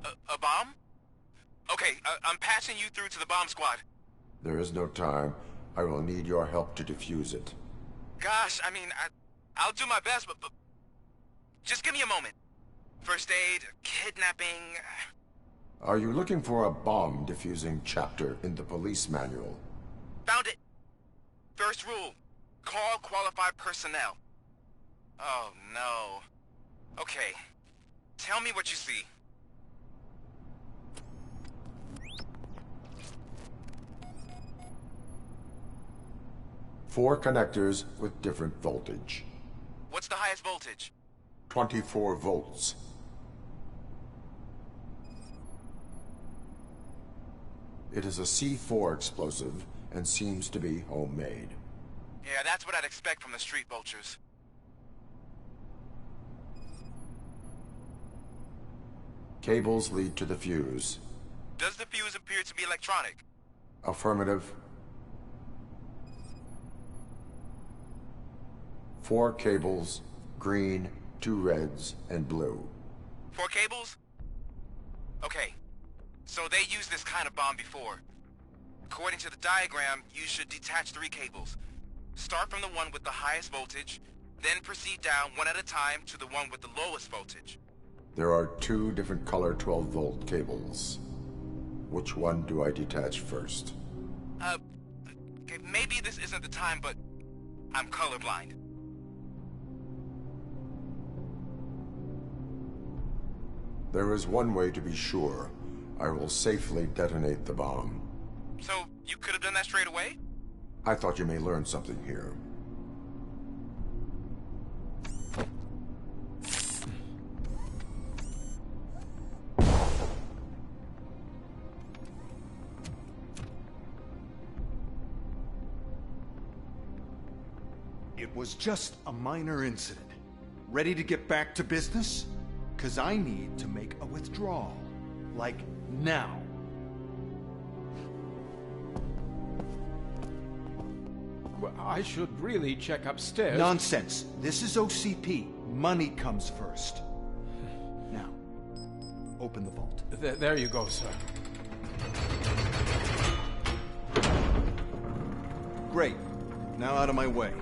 A bomb? Okay, I'm passing you through to the bomb squad. There is no time. I will need your help to defuse it. Gosh, I mean, I'll do my best, but just give me a moment. First aid, kidnapping... Are you looking for a bomb defusing chapter in the police manual? Found it! First rule, call qualified personnel. Oh no. Okay, tell me what you see. Four connectors with different voltage. What's the highest voltage? 24 volts. It is a C4 explosive and seems to be homemade. Yeah, that's what I'd expect from the street vultures. Cables lead to the fuse. Does the fuse appear to be electronic? Affirmative. 4 cables, green, 2 reds, and blue. 4 cables? Okay, so they used this kind of bomb before. According to the diagram, you should detach 3 cables. Start from the one with the highest voltage, then proceed down one at a time to the one with the lowest voltage. There are 2 different color 12-volt cables. Which one do I detach first? Okay, maybe this isn't the time, but I'm colorblind. There is one way to be sure. I will safely detonate the bomb. So, you could have done that straight away? I thought you may learn something here. It was just a minor incident. Ready to get back to business? 'Cause I need to make a withdrawal. Like, now. Well, I should really check upstairs. Nonsense. This is OCP. Money comes first. Now, open the vault. There you go, sir. Great. Now out of my way.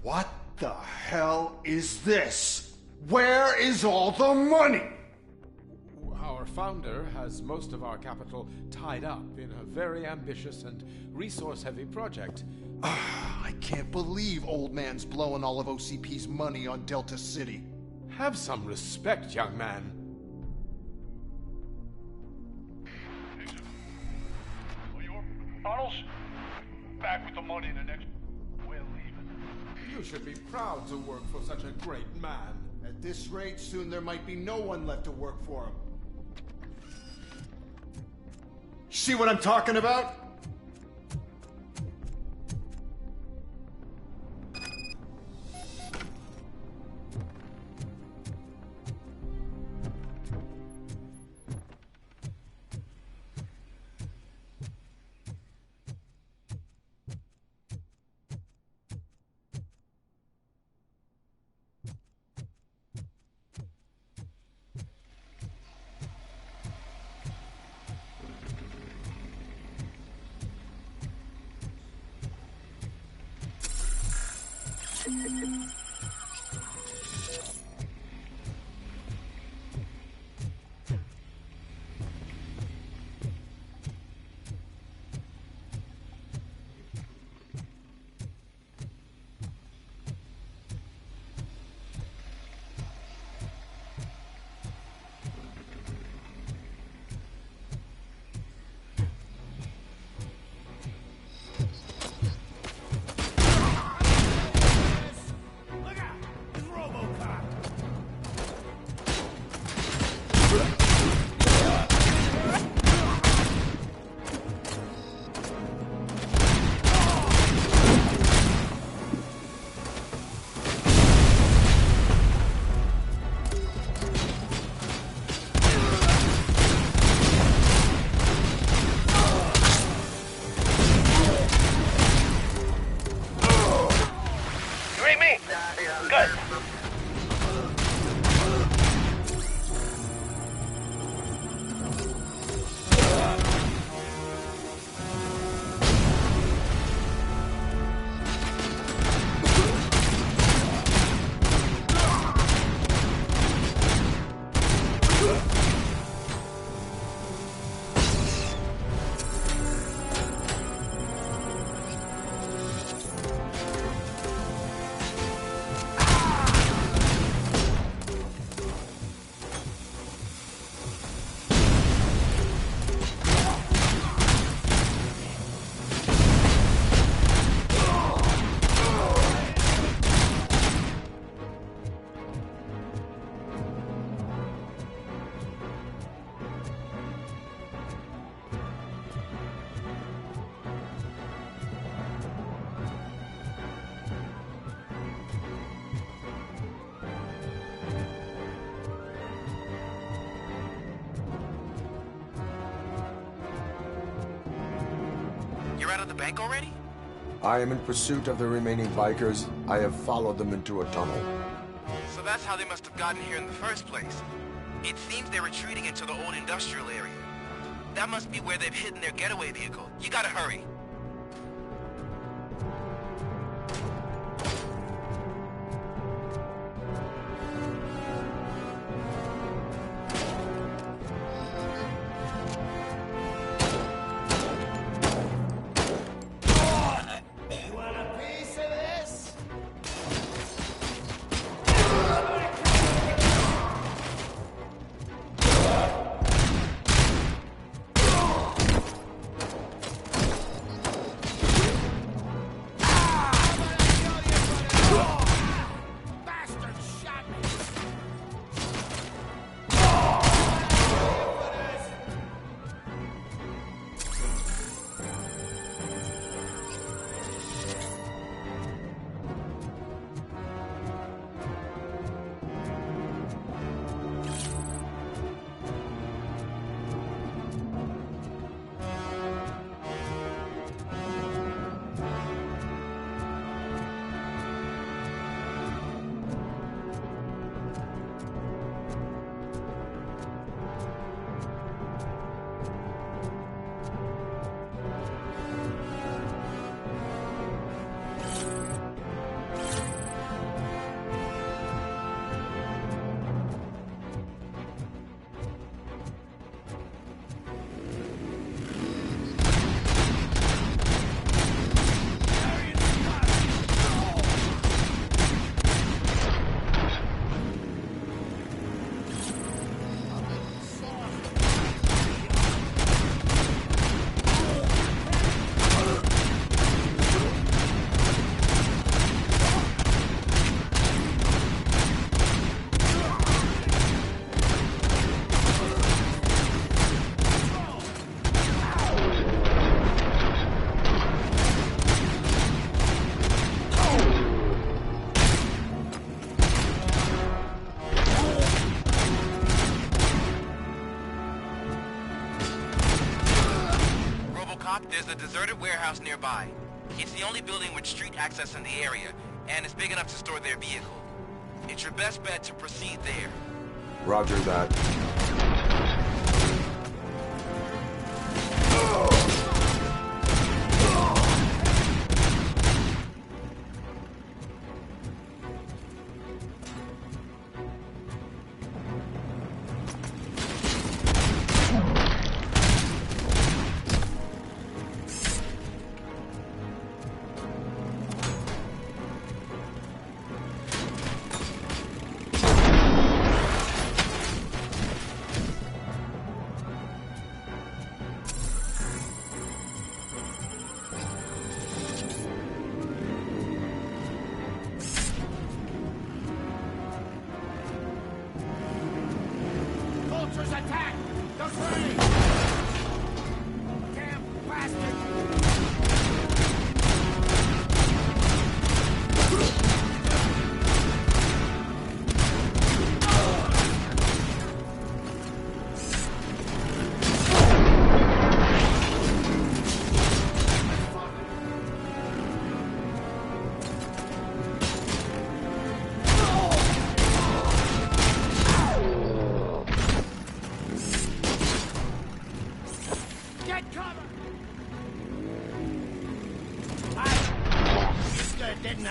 What the hell is this? Where is all the money? Our founder has most of our capital tied up in a very ambitious and resource-heavy project. I can't believe old man's blowing all of OCP's money on Delta City. Have some respect, young man. Tunnels? Back with the money in the next... We're leaving. You should be proud to work for such a great man. At this rate, soon there might be no one left to work for him. See what I'm talking about? Look out! It's Robocop! You read me? Good. the bank already? I am in pursuit of the remaining bikers. I have followed them into a tunnel. So that's how they must have gotten here in the first place. It seems they're retreating into the old industrial area. That must be where they've hidden their getaway vehicle. You gotta hurry. You want a piece of this? Bastard shot me! Robocop, there's a deserted warehouse nearby. It's the only building with street access in the area, and it's big enough to store their vehicle. It's your best bet to proceed there. Roger that. Vultures attack! The train! Damn bastard! Get cover! I did good, didn't I?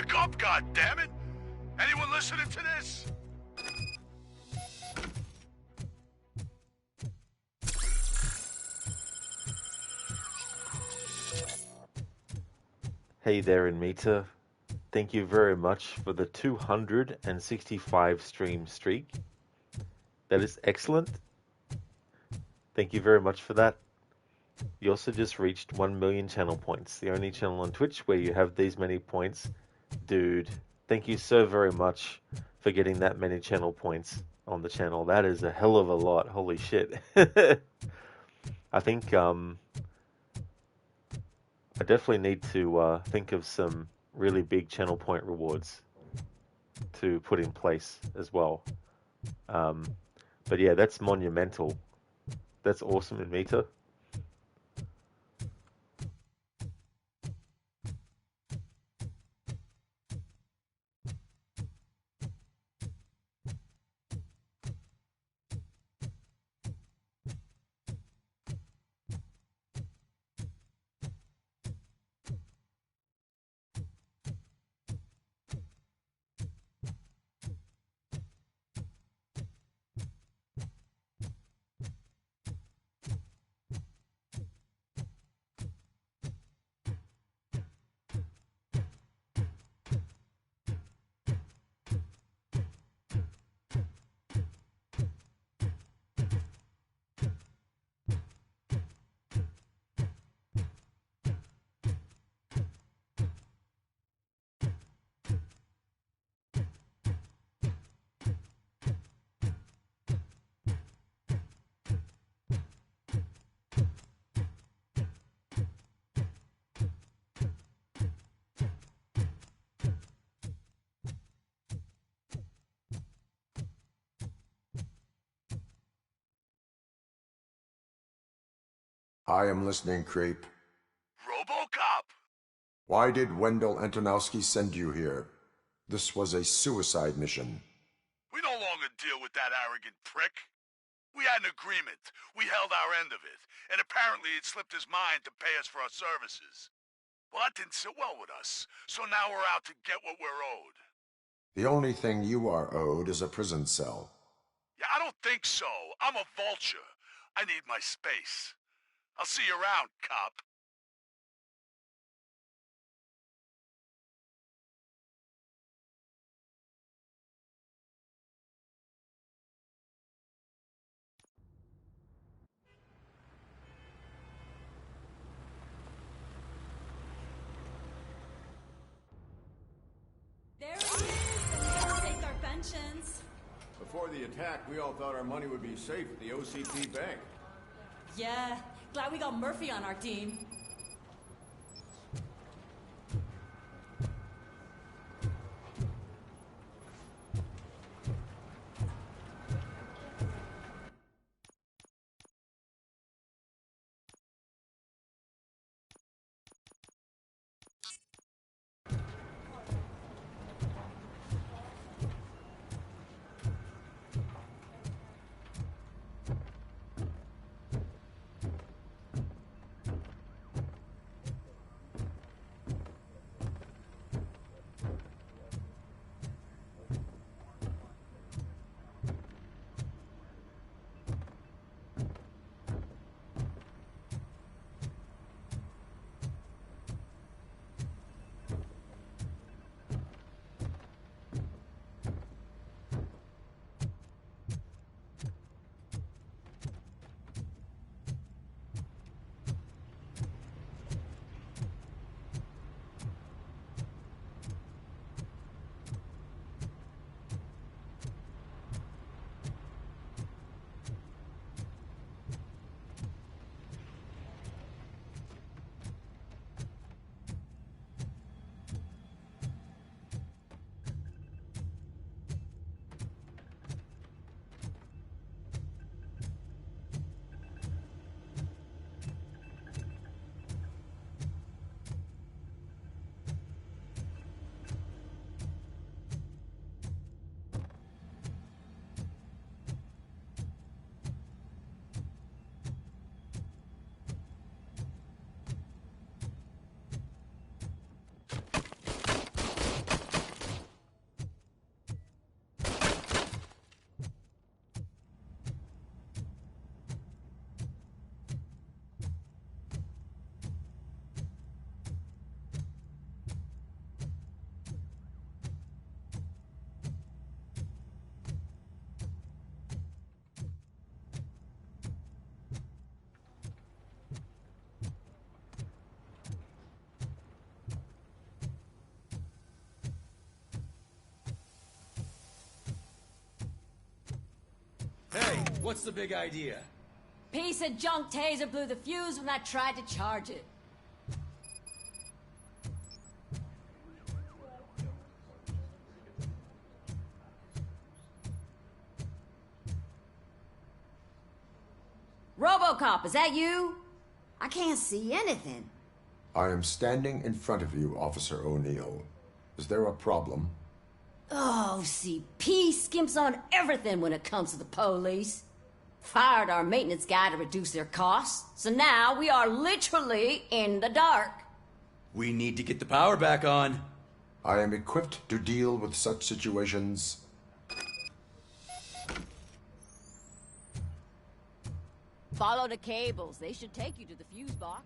Wake up, goddammit! Anyone listening to this? Hey there, Inmita. Thank you very much for the 265 stream streak. That is excellent. Thank you very much for that. You also just reached 1 million channel points. The only channel on Twitch where you have these many points. Dude, thank you so very much for getting that many channel points on the channel. That is a hell of a lot. Holy shit. I think I definitely need to think of some really big channel point rewards to put in place as well. But yeah, that's monumental. That's awesome, Inmita. I am listening, Creep. Robocop! Why did Wendell Antonowski send you here? This was a suicide mission. We no longer deal with that arrogant prick. We had an agreement. We held our end of it, and apparently it slipped his mind to pay us for our services. Well, that didn't sit well with us, so now we're out to get what we're owed. The only thing you are owed is a prison cell. Yeah, I don't think so. I'm a vulture. I need my space. I'll see you around, cop. There it is, and we'll take our pensions. Before the attack, we all thought our money would be safe at the OCP bank. Yeah, glad we got Murphy on our team. What's the big idea? Piece of junk taser blew the fuse when I tried to charge it. Robocop, is that you? I can't see anything. I am standing in front of you, Officer O'Neill. Is there a problem? Oh, OCP skimps on everything when it comes to the police. Fired our maintenance guy to reduce their costs, so now we are literally in the dark. We need to get the power back on. I am equipped to deal with such situations. Follow the cables. They should take you to the fuse box.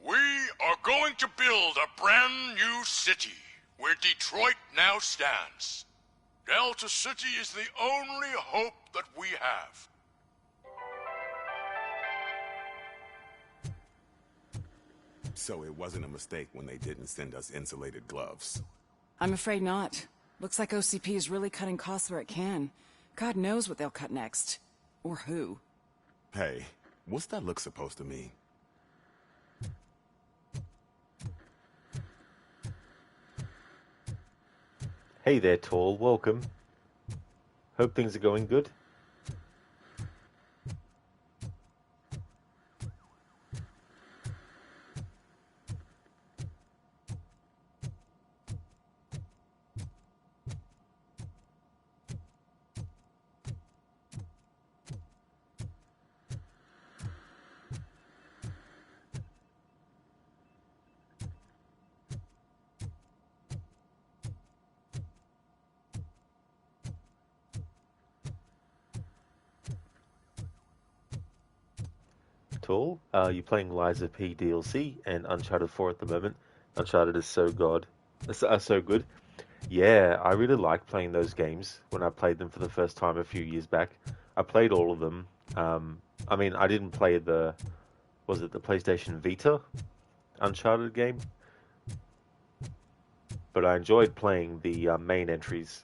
We are going to build a brand new city where Detroit now stands. Delta City is the only hope that we have. So it wasn't a mistake when they didn't send us insulated gloves. I'm afraid not. Looks like OCP is really cutting costs where it can. God knows what they'll cut next. Or who. Hey, what's that look supposed to mean? Hey there, Tall. Welcome. Hope things are going good. Tall, you're playing Liza P DLC and Uncharted 4 at the moment. Uncharted is so good. Yeah, I really like playing those games when I played them for the first time a few years back. I played all of them. I mean, I didn't play the PlayStation Vita Uncharted game? But I enjoyed playing the main entries.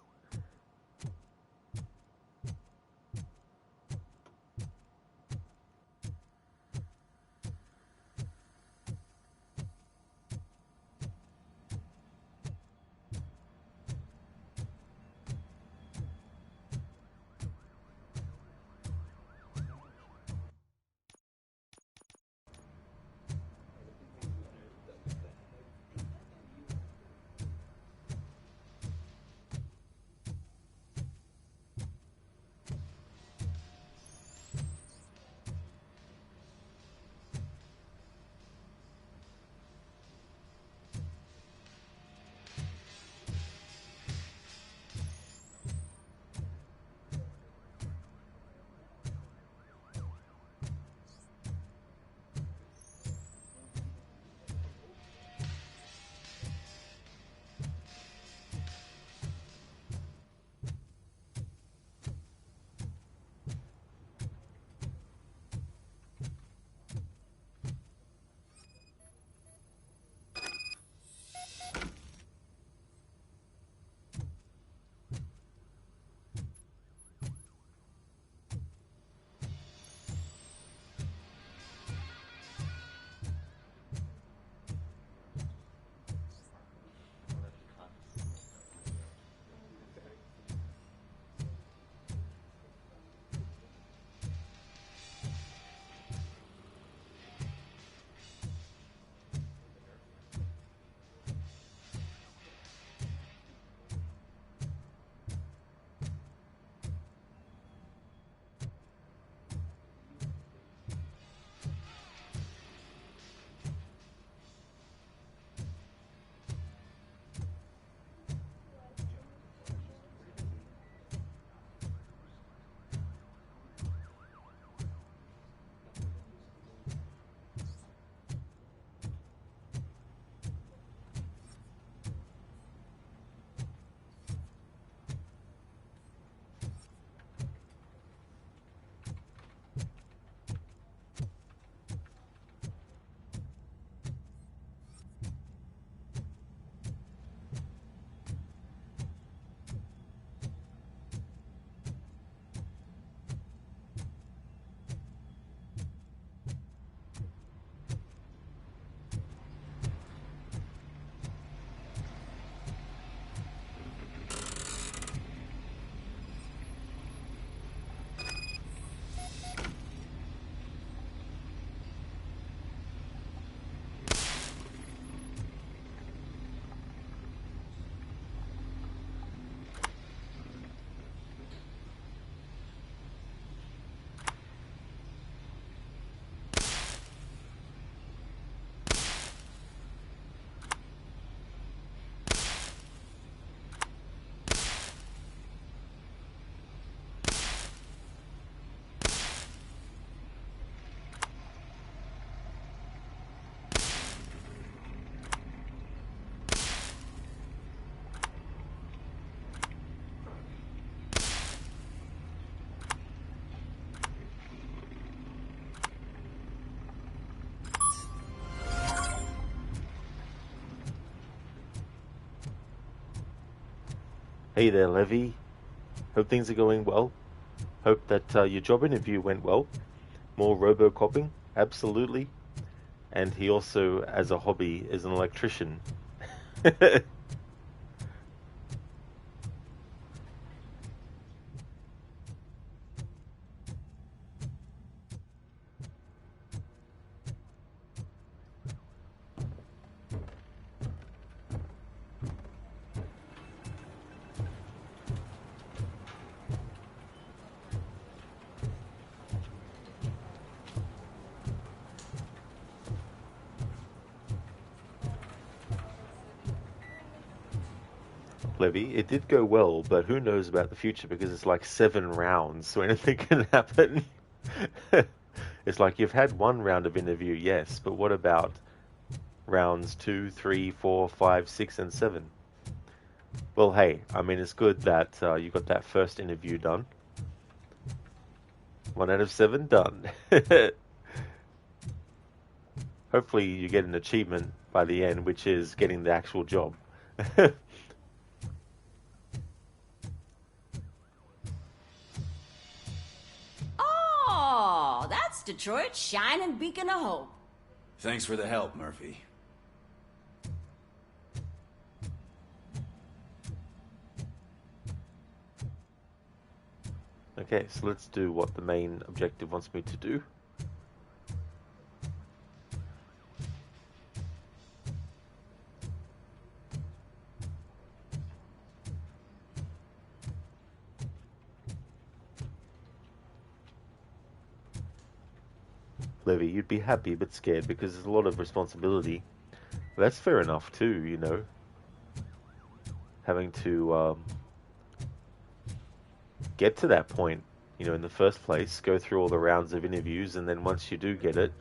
Hey there, Levy. Hope things are going well. Hope that your job interview went well. More robocopping? Absolutely. And he also, as a hobby, is an electrician. Levy, it did go well, but who knows about the future because it's like 7 rounds, so anything can happen. It's like you've had one round of interview, yes, but what about rounds 2, 3, 4, 5, 6, and 7? Well, hey, I mean, it's good that you got that first interview done. 1 out of 7 done. Hopefully you get an achievement by the end, which is getting the actual job. Oh, that's Detroit's shining beacon of hope. Thanks for the help, Murphy. Okay, so let's do what the main objective wants me to do. Levy, you'd be happy but scared because there's a lot of responsibility. But that's fair enough too, you know. Having to get to that point, you know, in the first place, go through all the rounds of interviews, and then once you do get it,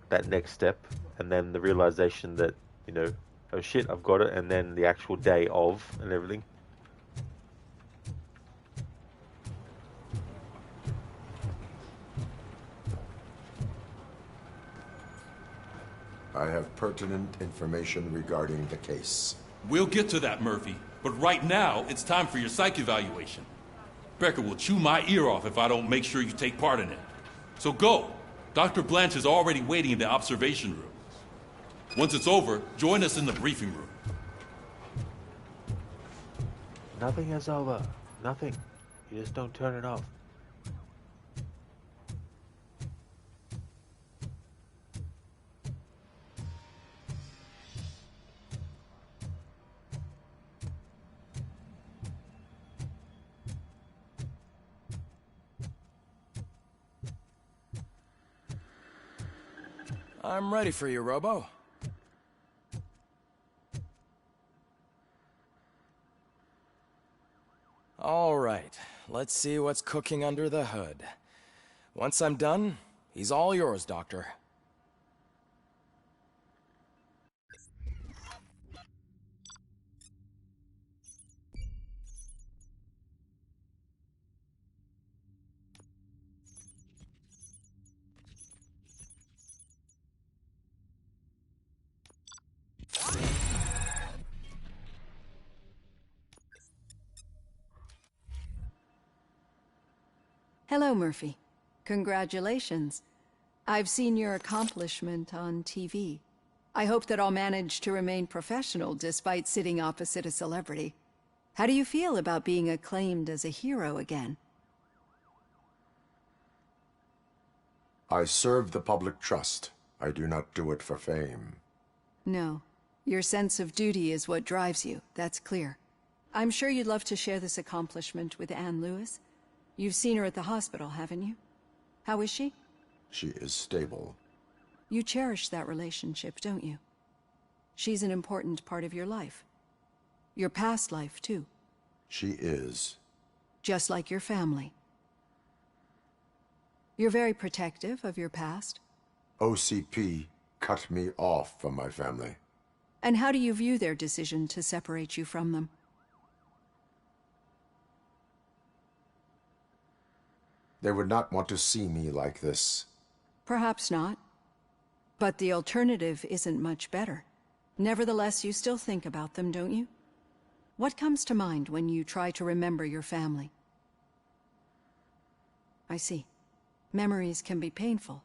that next step, and then the realization that, you know, oh shit, I've got it, and then the actual day of and everything. I have pertinent information regarding the case. We'll get to that, Murphy. But right now, it's time for your psych evaluation. Becker will chew my ear off if I don't make sure you take part in it. So go. Dr. Blanche is already waiting in the observation room. Once it's over, join us in the briefing room. Nothing is over. Nothing. You just don't turn it off. I'm ready for you, Robo. All right, let's see what's cooking under the hood. Once I'm done, he's all yours, Doctor. Hello, Murphy. Congratulations. I've seen your accomplishment on TV. I hope that I'll manage to remain professional despite sitting opposite a celebrity. How do you feel about being acclaimed as a hero again? I serve the public trust. I do not do it for fame. No. Your sense of duty is what drives you, that's clear. I'm sure you'd love to share this accomplishment with Anne Lewis. You've seen her at the hospital, haven't you? How is she? She is stable. You cherish that relationship, don't you? She's an important part of your life. Your past life, too. She is. Just like your family. You're very protective of your past. OCP cut me off from my family. And how do you view their decision to separate you from them? They would not want to see me like this. Perhaps not. But the alternative isn't much better. Nevertheless, you still think about them, don't you? What comes to mind when you try to remember your family? I see. Memories can be painful,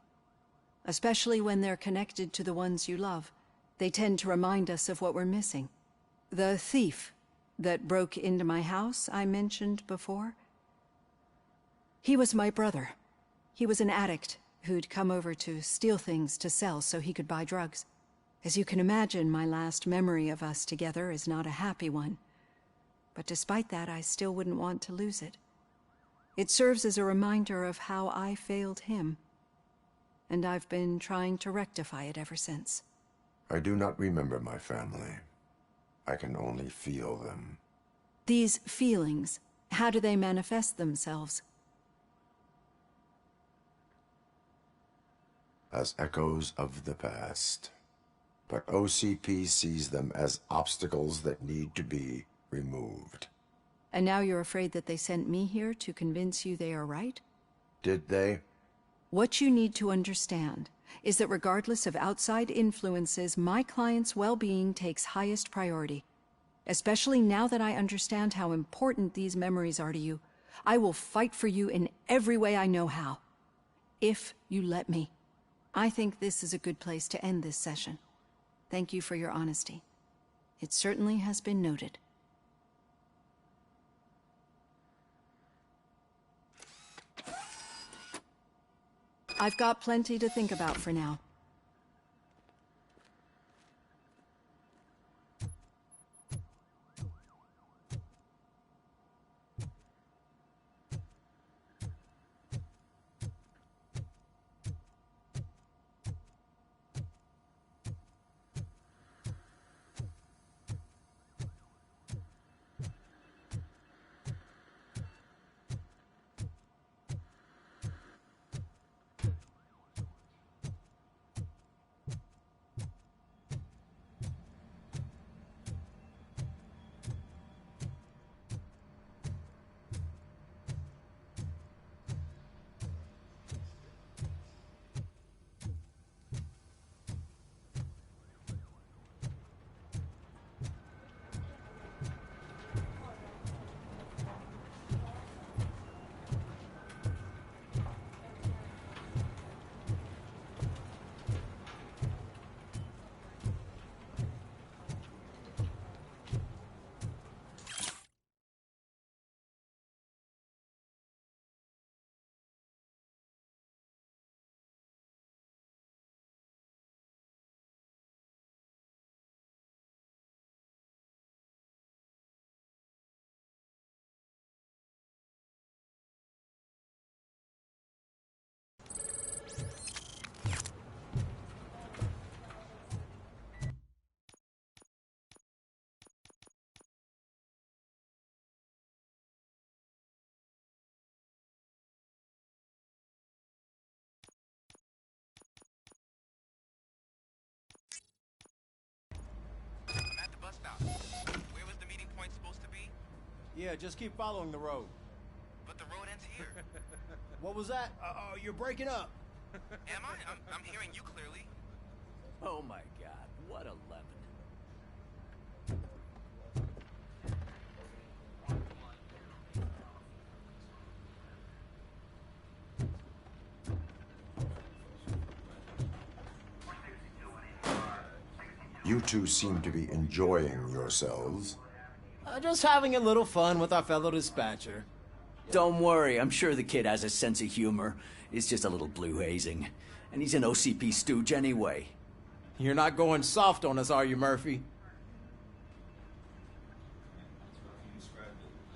especially when they're connected to the ones you love. They tend to remind us of what we're missing. The thief that broke into my house I mentioned before, he was my brother. He was an addict who'd come over to steal things to sell so he could buy drugs. As you can imagine, my last memory of us together is not a happy one. But despite that, I still wouldn't want to lose it. It serves as a reminder of how I failed him, and I've been trying to rectify it ever since. I do not remember my family. I can only feel them. These feelings, how do they manifest themselves? As echoes of the past. But OCP sees them as obstacles that need to be removed. And now you're afraid that they sent me here to convince you they are right? Did they? What you need to understand is that regardless of outside influences, my client's well-being takes highest priority. Especially now that I understand how important these memories are to you, I will fight for you in every way I know how. If you let me. I think this is a good place to end this session. Thank you for your honesty. It certainly has been noted. I've got plenty to think about for now. I'm at the bus stop. Where was the meeting point supposed to be? Yeah, just keep following the road. But the road ends here. What was that? You're breaking up. Am I? I'm hearing you clearly. Oh my god, what a lemon. You two seem to be enjoying yourselves. Just having a little fun with our fellow dispatcher. Don't worry, I'm sure the kid has a sense of humor. It's just a little blue hazing. And he's an OCP stooge anyway. You're not going soft on us, are you, Murphy?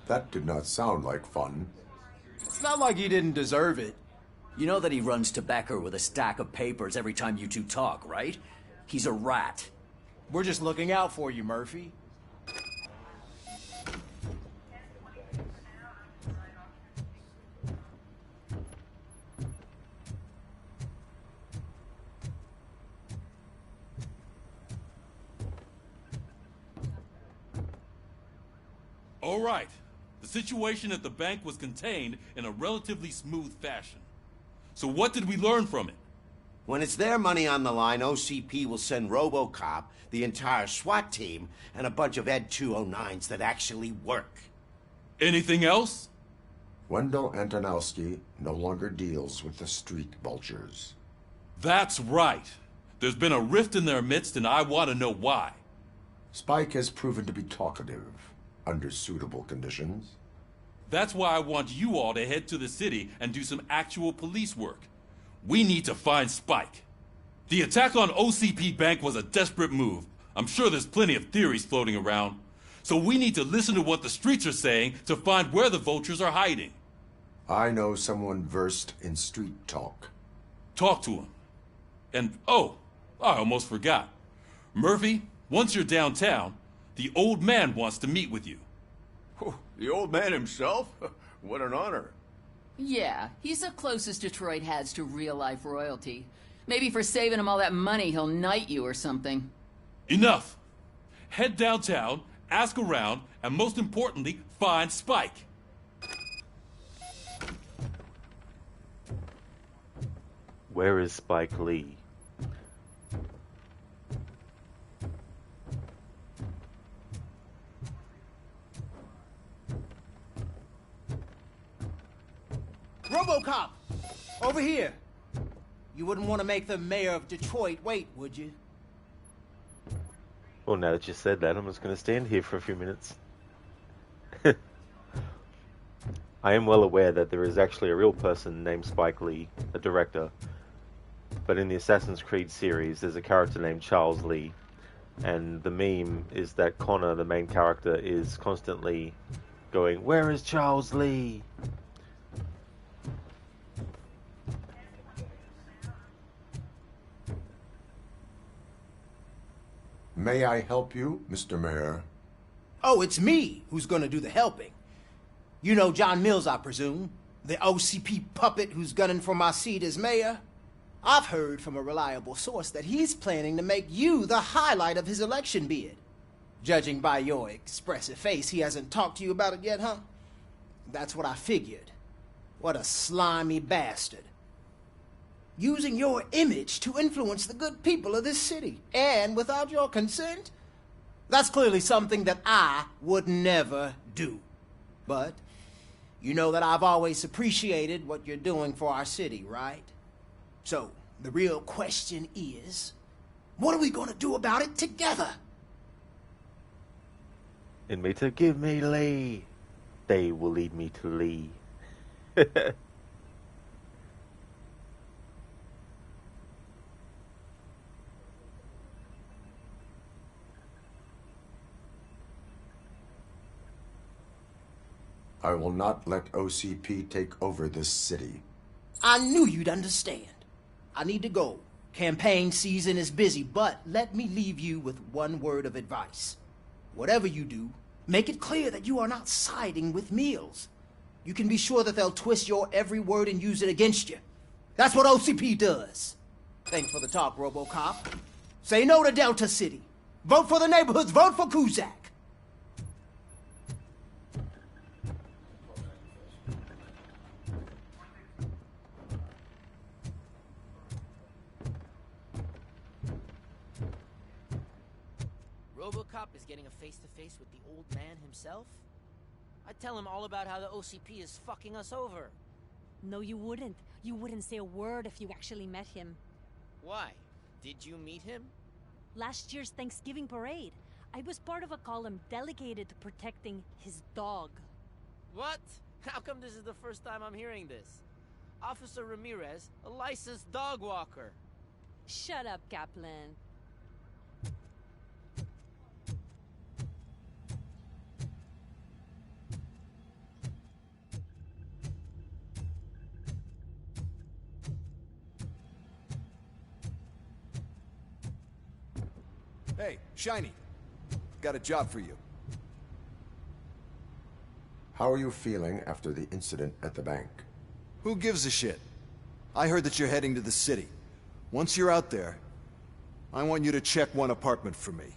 That did not sound like fun. It's not like he didn't deserve it. You know that he runs to Becker with a stack of papers every time you two talk, right? He's a rat. We're just looking out for you, Murphy. All right. The situation at the bank was contained in a relatively smooth fashion. So what did we learn from it? When it's their money on the line, OCP will send Robocop, the entire SWAT team, and a bunch of Ed 209s that actually work. Anything else? Wendell Antonowski no longer deals with the street vultures. That's right. There's been a rift in their midst, and I want to know why. Spike has proven to be talkative, under suitable conditions. That's why I want you all to head to the city and do some actual police work. We need to find Spike. The attack on OCP Bank was a desperate move. I'm sure there's plenty of theories floating around. So we need to listen to what the streets are saying to find where the vultures are hiding. I know someone versed in street talk. Talk to him. And, oh, I almost forgot. Murphy, once you're downtown, the old man wants to meet with you. Oh, the old man himself? What an honor. Yeah, he's the closest Detroit has to real-life royalty. Maybe for saving him all that money, he'll knight you or something. Enough! Head downtown, ask around, and most importantly, find Spike. Where is Spike Lee? Robocop! Over here! You wouldn't want to make the mayor of Detroit wait, would you? Well, now that you said that, I'm just going to stand here for a few minutes. I am well aware that there is actually a real person named Spike Lee, a director. But in the Assassin's Creed series, there's a character named Charles Lee. And the meme is that Connor, the main character, is constantly going, "Where is Charles Lee?" May I help you, Mr. Mayor? Oh, it's me who's gonna do the helping. You know John Mills, I presume? The OCP puppet who's gunning for my seat as mayor? I've heard from a reliable source that he's planning to make you the highlight of his election bid. Judging by your expressive face, he hasn't talked to you about it yet, huh? That's what I figured. What a slimy bastard. Using your image to influence the good people of this city, and without your consent? That's clearly something that I would never do. But you know that I've always appreciated what you're doing for our city, right? So, the real question is, what are we gonna do about it together? In me to give me Lee, they will lead me to Lee. I will not let OCP take over this city. I knew you'd understand. I need to go. Campaign season is busy, but let me leave you with one word of advice. Whatever you do, make it clear that you are not siding with Mills. You can be sure that they'll twist your every word and use it against you. That's what OCP does. Thanks for the talk, Robocop. Say no to Delta City. Vote for the neighborhoods. Vote for Kuzak. Robocop is getting a face-to-face with the old man himself? I'd tell him all about how the OCP is fucking us over. No, you wouldn't. You wouldn't say a word if you actually met him. Why? Did you meet him? Last year's Thanksgiving parade, I was part of a column delegated to protecting his dog. What? How come this is the first time I'm hearing this? Officer Ramirez, a licensed dog walker. Shut up, Kaplan. Hey, Shiny. Got a job for you. How are you feeling after the incident at the bank? Who gives a shit? I heard that you're heading to the city. Once you're out there, I want you to check one apartment for me.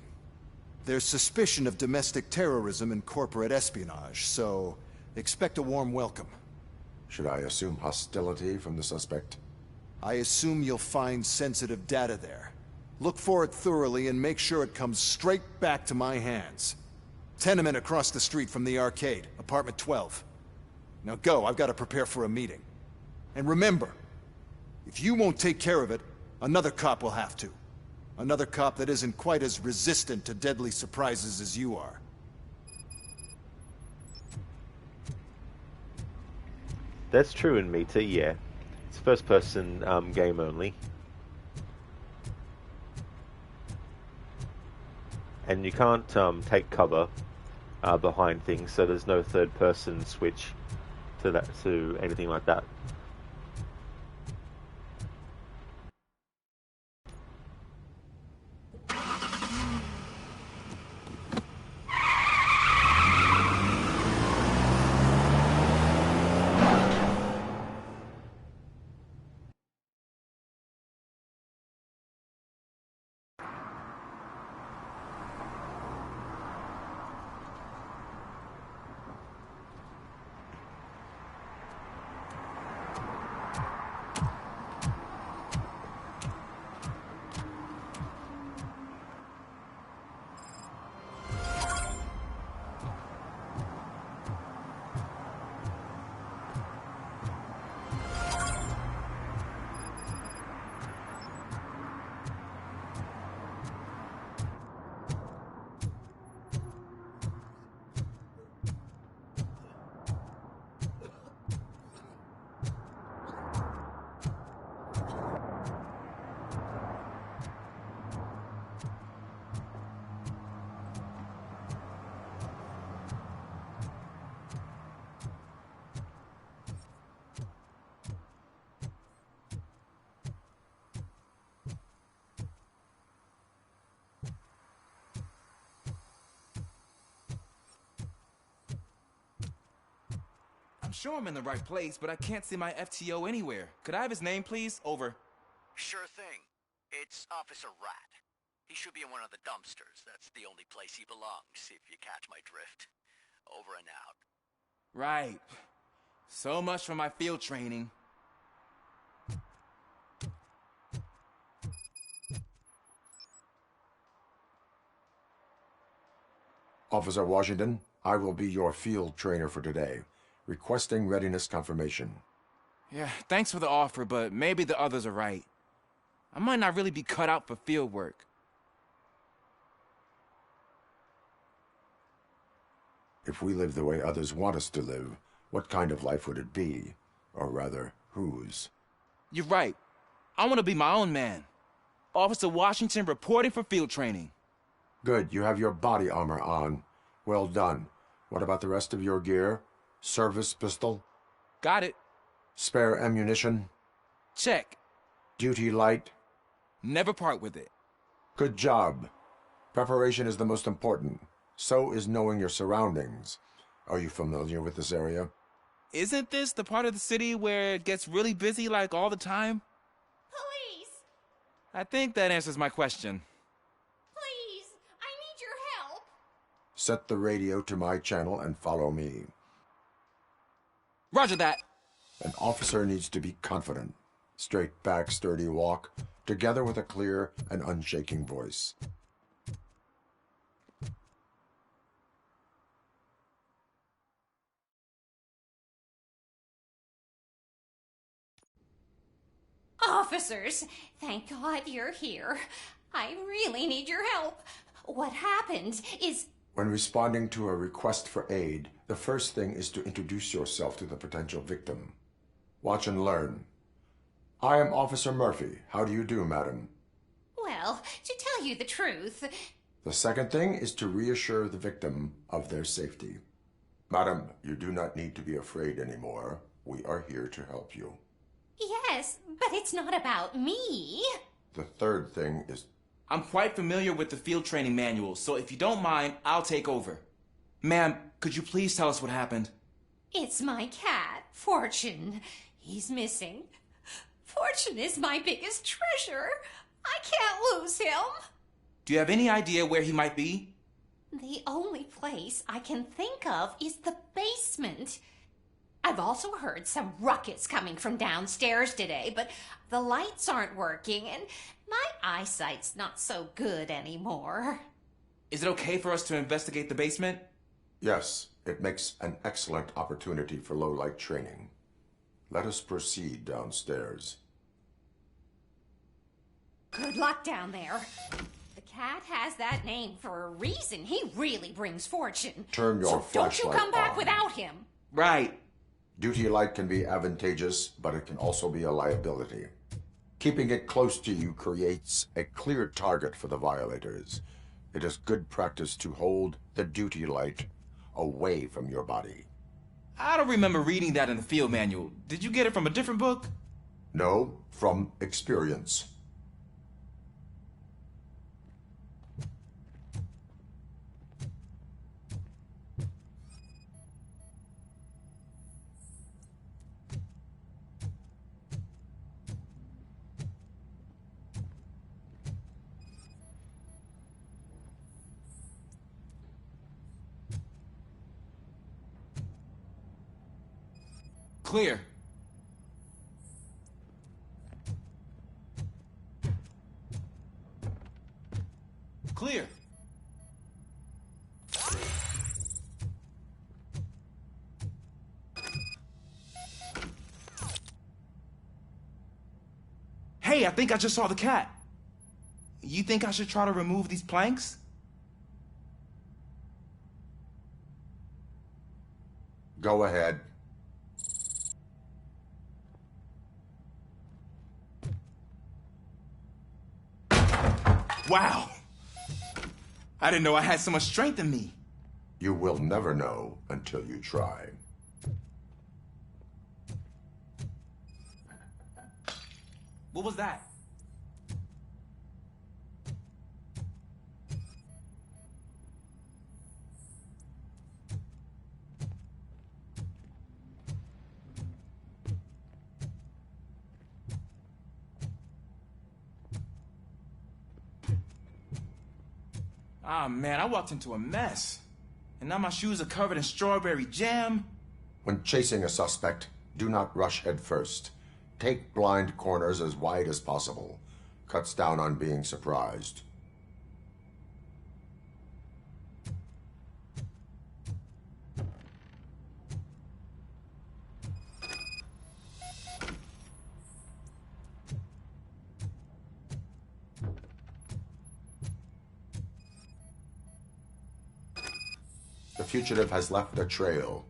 There's suspicion of domestic terrorism and corporate espionage, so expect a warm welcome. Should I assume hostility from the suspect? I assume you'll find sensitive data there. Look for it thoroughly and make sure it comes straight back to my hands. Tenement across the street from the arcade, apartment 12. Now go, I've got to prepare for a meeting. And remember, if you won't take care of it, another cop will have to. Another cop that isn't quite as resistant to deadly surprises as you are. That's true in Meta, yeah. It's first-person game only. And you can't take cover behind things, so there's no third-person switch to anything like that. I'm sure I'm in the right place, but I can't see my FTO anywhere. Could I have his name, please? Over. Sure thing. It's Officer Rat. He should be in one of the dumpsters. That's the only place he belongs, if you catch my drift. Over and out. Right. So much for my field training. Officer Washington, I will be your field trainer for today. Requesting readiness confirmation. Yeah, thanks for the offer, but maybe the others are right. I might not really be cut out for field work. If we live the way others want us to live, what kind of life would it be? Or rather, whose? You're right. I want to be my own man. Officer Washington reporting for field training. Good, you have your body armor on. Well done. What about the rest of your gear? Service pistol? Got it. Spare ammunition? Check. Duty light? Never part with it. Good job. Preparation is the most important. So is knowing your surroundings. Are you familiar with this area? Isn't this the part of the city where it gets really busy like all the time? Police! I think that answers my question. Please! I need your help! Set the radio to my channel and follow me. Roger that. An officer needs to be confident. Straight back, sturdy walk, together with a clear and unshaking voice. Officers, thank God you're here. I really need your help. What happened is... When responding to a request for aid, the first thing is to introduce yourself to the potential victim. Watch and learn. I am Officer Murphy. How do you do, madam? Well, to tell you the truth... The second thing is to reassure the victim of their safety. Madam, you do not need to be afraid anymore. We are here to help you. Yes, but it's not about me. The third thing is... I'm quite familiar with the field training manual, so if you don't mind, I'll take over. Ma'am, could you please tell us what happened? It's my cat, Fortune. He's missing. Fortune is my biggest treasure. I can't lose him. Do you have any idea where he might be? The only place I can think of is the basement. I've also heard some ruckus coming from downstairs today, but the lights aren't working, and my eyesight's not so good anymore. Is it okay for us to investigate the basement? Yes, it makes an excellent opportunity for low-light training. Let us proceed downstairs. Good luck down there. The cat has that name for a reason. He really brings fortune. Turn your so flashlight don't you come back on. without him. Right. Duty light can be advantageous, but it can also be a liability. Keeping it close to you creates a clear target for the violators. It is good practice to hold the duty light away from your body. I don't remember reading that in the field manual. Did you get it from a different book? No, from experience. Clear. Clear. Hey, I think I just saw the cat. You think I should try to remove these planks? Go ahead. Wow! I didn't know I had so much strength in me. You will never know until you try. What was that? Ah, man, I walked into a mess. And now my shoes are covered in strawberry jam. When chasing a suspect, do not rush head first. Take blind corners as wide as possible. Cuts down on being surprised. The fugitive has left a trail.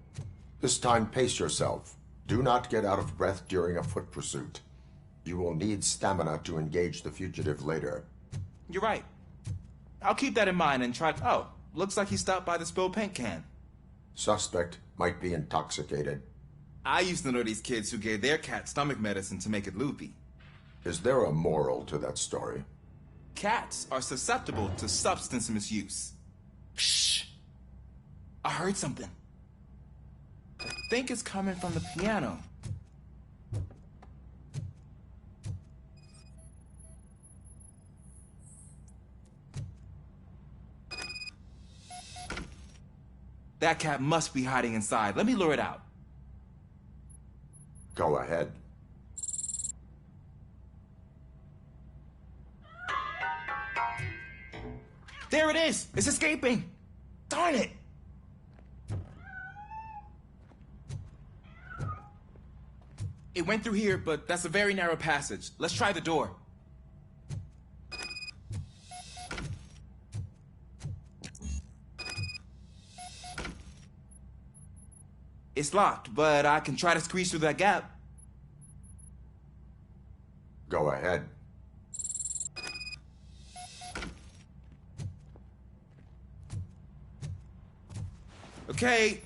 This time, pace yourself. Do not get out of breath during a foot pursuit. You will need stamina to engage the fugitive later. You're right. I'll keep that in mind and try... Oh, looks like he stopped by the spilled paint can. Suspect might be intoxicated. I used to know these kids who gave their cat stomach medicine to make it loopy. Is there a moral to that story? Cats are susceptible to substance misuse. Shh! I heard something. I think it's coming from the piano. That cat must be hiding inside. Let me lure it out. Go ahead. There it is! It's escaping! Darn it! It went through here, but that's a very narrow passage. Let's try the door. It's locked, but I can try to squeeze through that gap. Go ahead. Okay,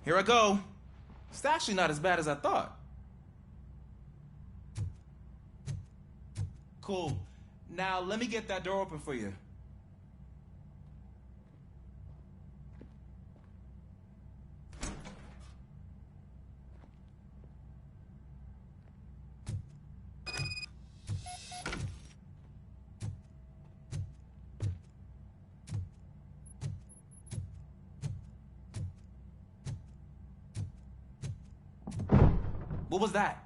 here I go. It's actually not as bad as I thought. Cool. Now let me get that door open for you. What was that?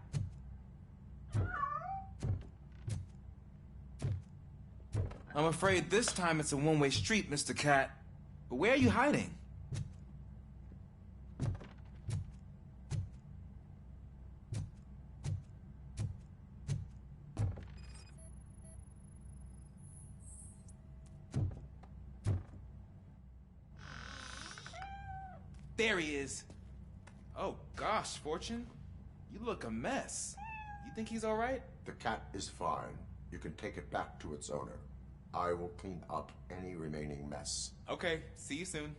I'm afraid this time it's a one-way street, Mr. Cat. But where are you hiding? There he is. Oh gosh, Fortune. You look a mess. You think he's all right? The cat is fine. You can take it back to its owner. I will clean up any remaining mess. Okay, see you soon.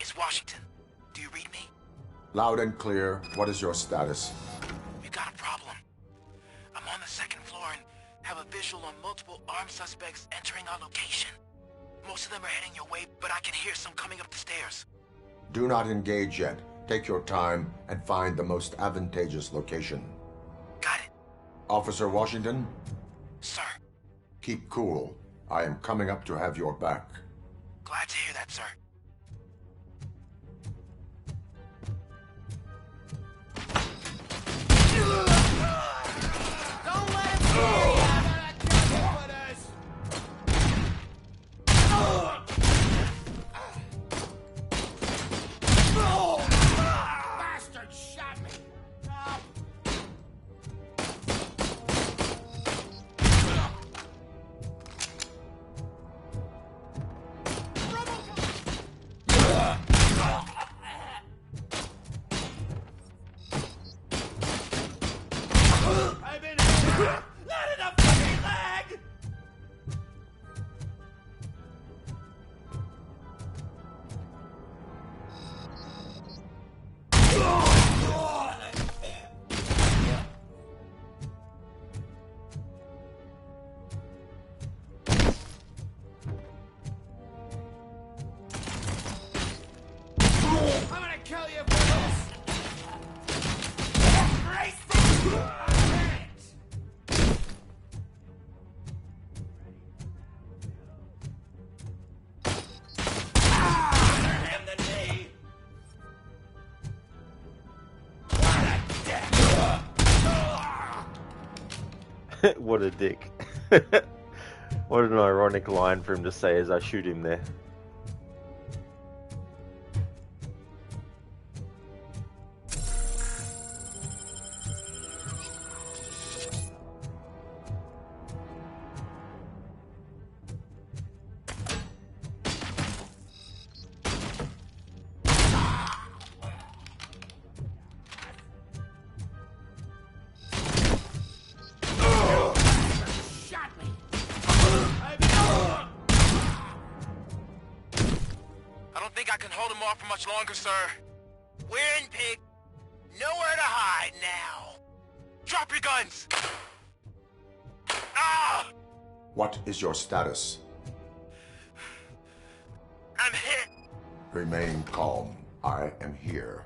It's Washington. Do you read me? Loud and clear. What is your status? We got a problem. I'm on the second floor and have a visual on multiple armed suspects entering our location. Most of them are heading your way, but I can hear some coming up the stairs. Do not engage yet. Take your time and find the most advantageous location. Got it. Officer Washington? Sir. Keep cool. I am coming up to have your back. Glad to hear that, sir. Don't let him carry out of the headquarters! Bastard shot me! I've been not in the fucking leg! I'm gonna kill you for this! What a dick. What an ironic line for him to say as I shoot him there. hold him off for much longer, sir. We're in, pig. Nowhere to hide now. Drop your guns! Ah! What is your status? I'm hit! Remain calm. I am here.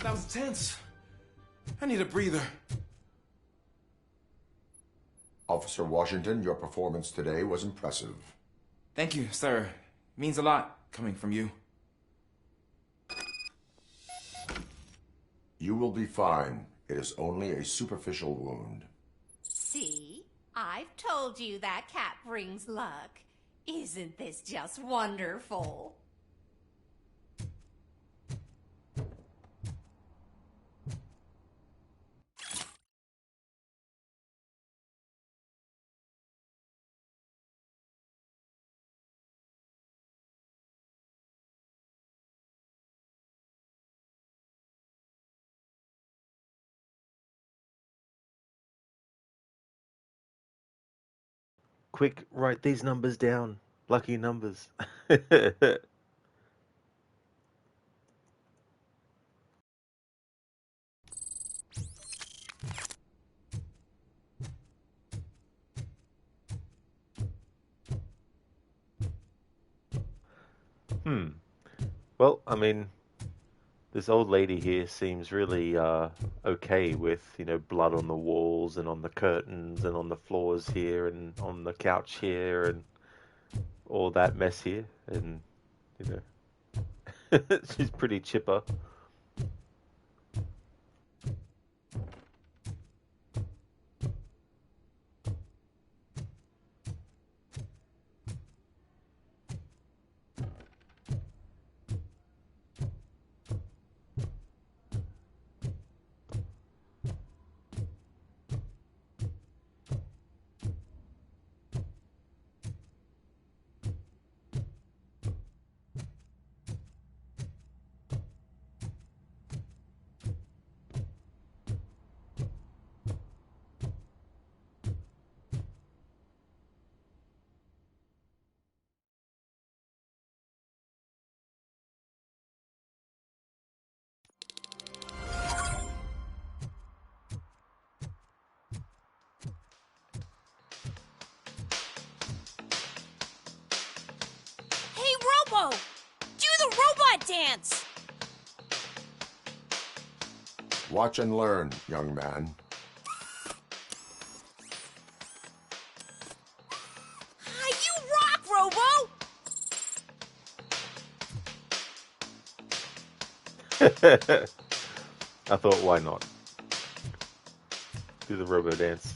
That was tense. I need a breather. Officer Washington, your performance today was impressive. Thank you, sir. Means a lot coming from you. You will be fine. It is only a superficial wound. See? I've told you that cat brings luck. Isn't this just wonderful? Quick, write these numbers down. Lucky numbers. Well, I mean, this old lady here seems really okay with, blood on the walls and on the curtains and on the floors here and on the couch here and all that mess here. And, she's pretty chipper. Robo! Do the robot dance! Watch and learn, young man. You rock, Robo! I thought, why not? Do the robo dance.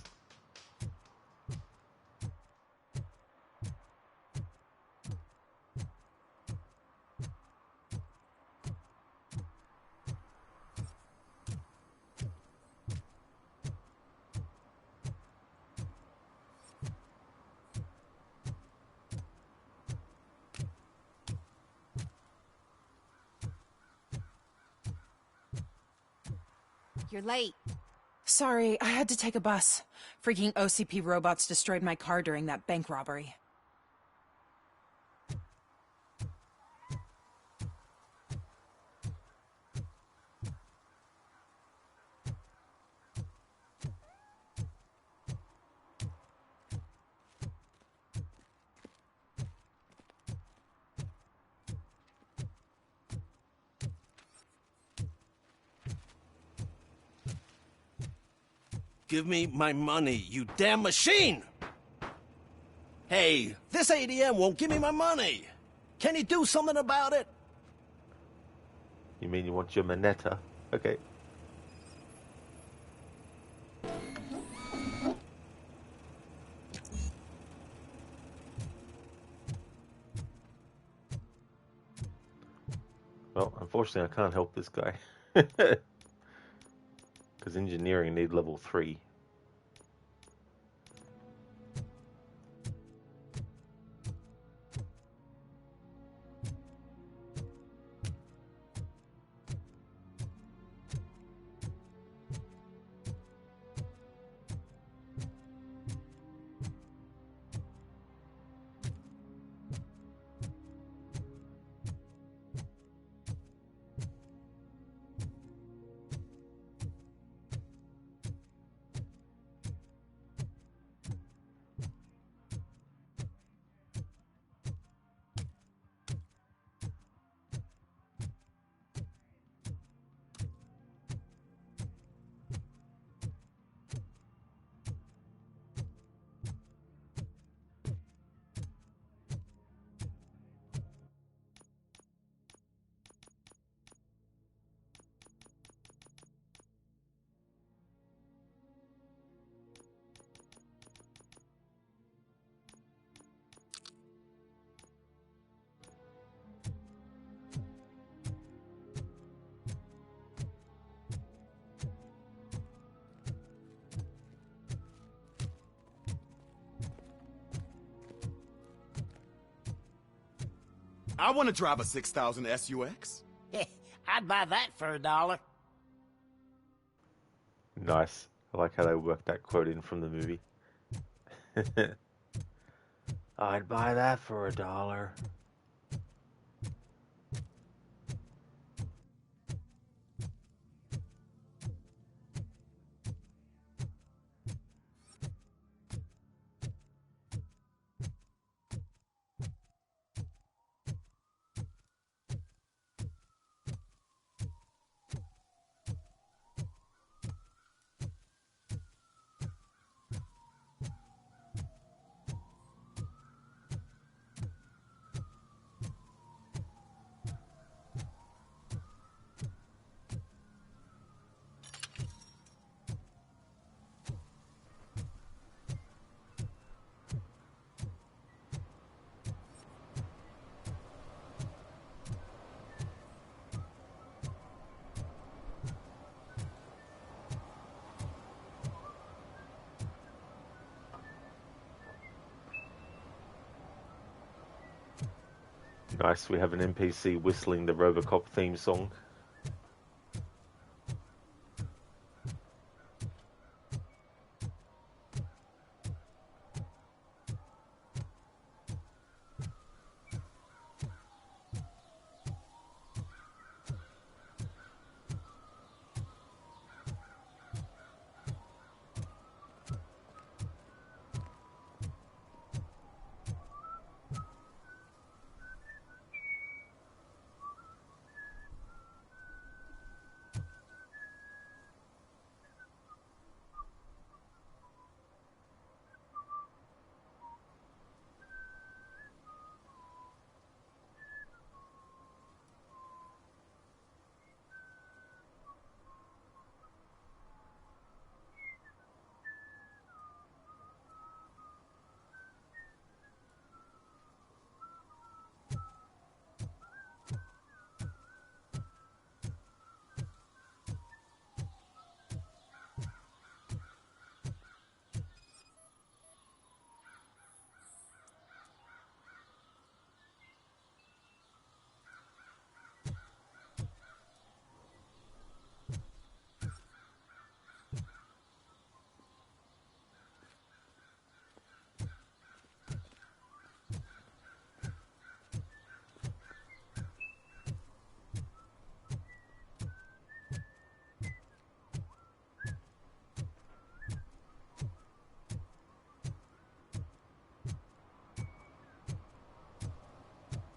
You're late. Sorry, I had to take a bus. Freaking OCP robots destroyed my car during that bank robbery. Give me my money, you damn machine! Hey, this ADM won't give me my money! Can you do something about it? You mean you want your manetta? Okay. Well, unfortunately I can't help this guy. Because engineering need level 3. I want to drive a 6000 SUX. I'd buy that for $1. Nice. I like how they worked that quote in from the movie. I'd buy that for $1. Nice, we have an NPC whistling the Robocop theme song.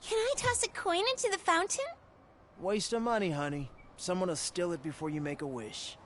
Can I toss a coin into the fountain? Waste of money, honey. Someone will steal it before you make a wish.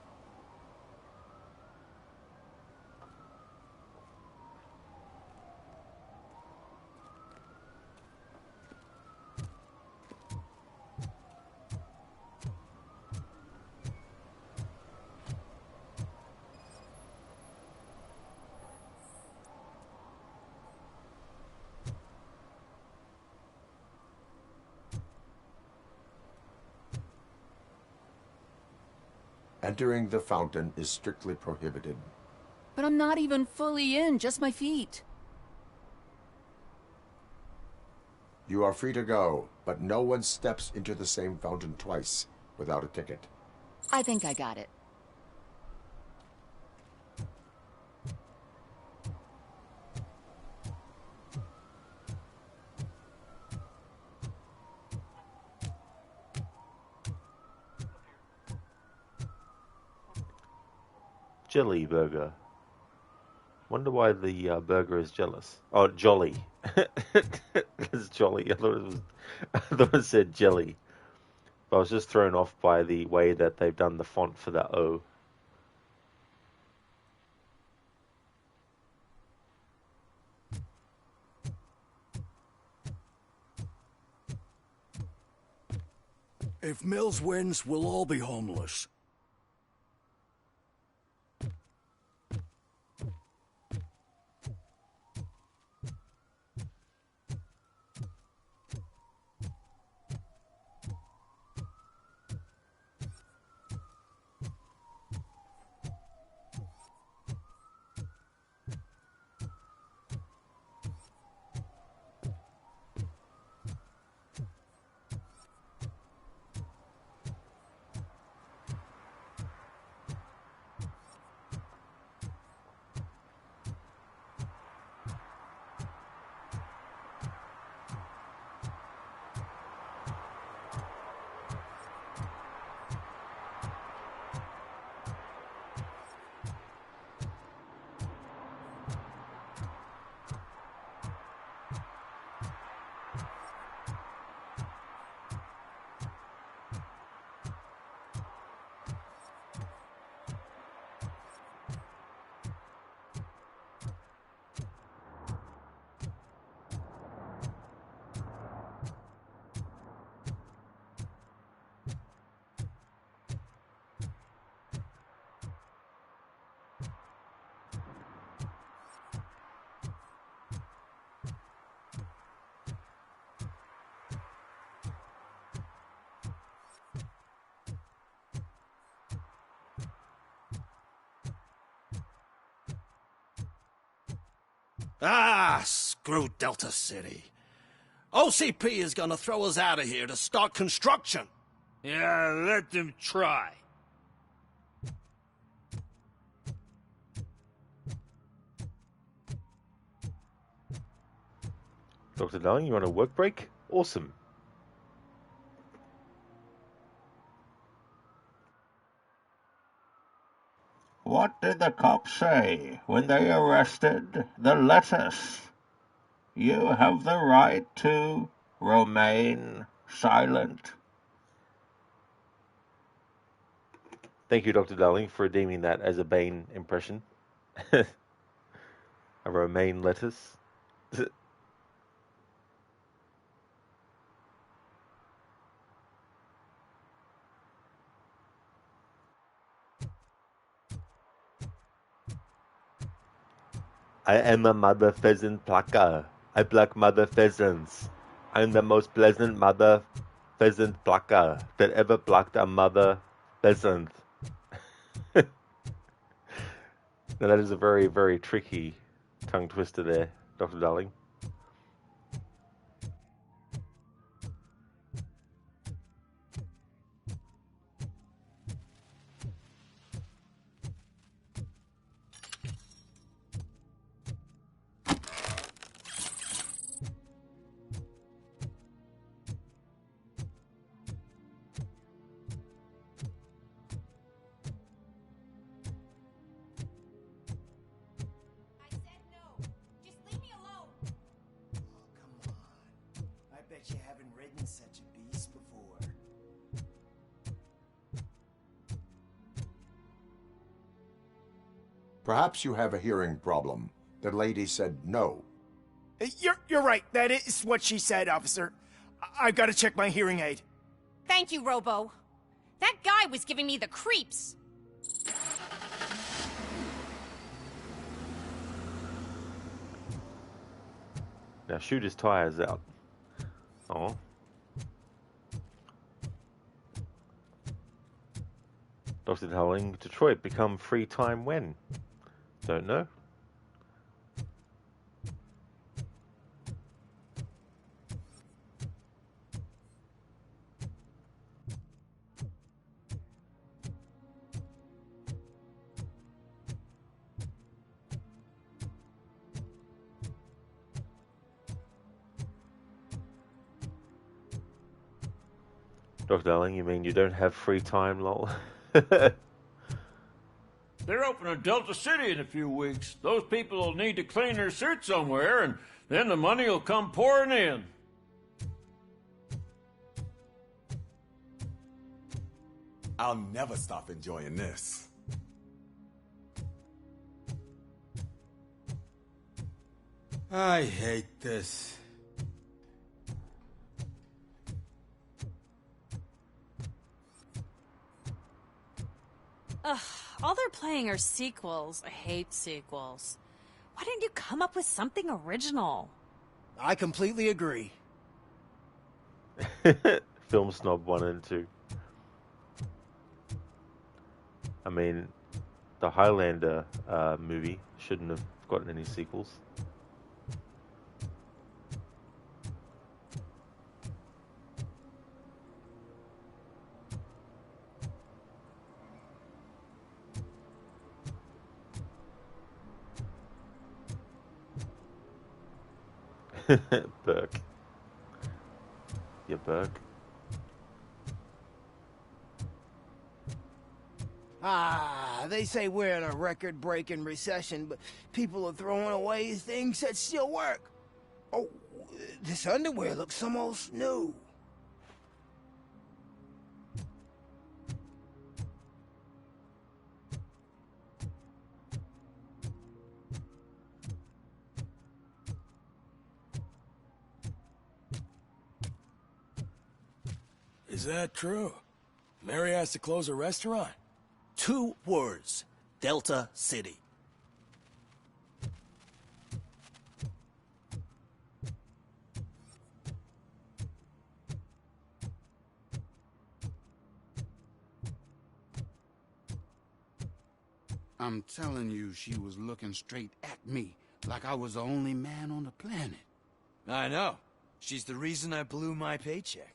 Entering the fountain is strictly prohibited. But I'm not even fully in, just my feet. You are free to go, but no one steps into the same fountain twice without a ticket. I think I got it. Jelly burger. Wonder why the burger is jealous. Oh, jolly. It's jolly. I thought it said jelly. But I was just thrown off by the way that they've done the font for that O. If Mills wins, we'll all be homeless. Ah, screw Delta City. OCP is gonna throw us out of here to start construction. Yeah, let them try. Dr. Darling, you on a work break? Awesome. What did the cops say when they arrested the lettuce? You have the right to remain silent. Thank you, Dr. Darling, for deeming that as a Bane impression. A romaine lettuce. I am a mother pheasant plucker. I pluck mother pheasants. I'm the most pleasant mother pheasant plucker that ever plucked a mother pheasant. Now that is a very, very tricky tongue twister there, Dr. Darling. I bet you haven't ridden such a beast before. Perhaps you have a hearing problem. The lady said no. You're right. That is what she said, officer. I've got to check my hearing aid. Thank you, Robo. That guy was giving me the creeps. Now shoot his tires out. Oh. Dr. Darling, Detroit become free time when? Don't know. Dr. Darling, you mean you don't have free time, lol? They're opening Delta City in a few weeks. Those people will need to clean their suits somewhere, and then the money will come pouring in. I'll never stop enjoying this. I hate this. Ugh, all they're playing are sequels. I hate sequels. Why didn't you come up with something original? I completely agree. Film Snob 1 and 2. I mean, the Highlander movie shouldn't have gotten any sequels. Burke. Yeah, Burke. They say we're in a record-breaking recession, but people are throwing away things that still work. Oh, this underwear looks almost new. Is that true? Mary has to close a restaurant? 2 words. Delta City. I'm telling you, she was looking straight at me Like I was the only man on the planet. I know. She's the reason I blew my paycheck.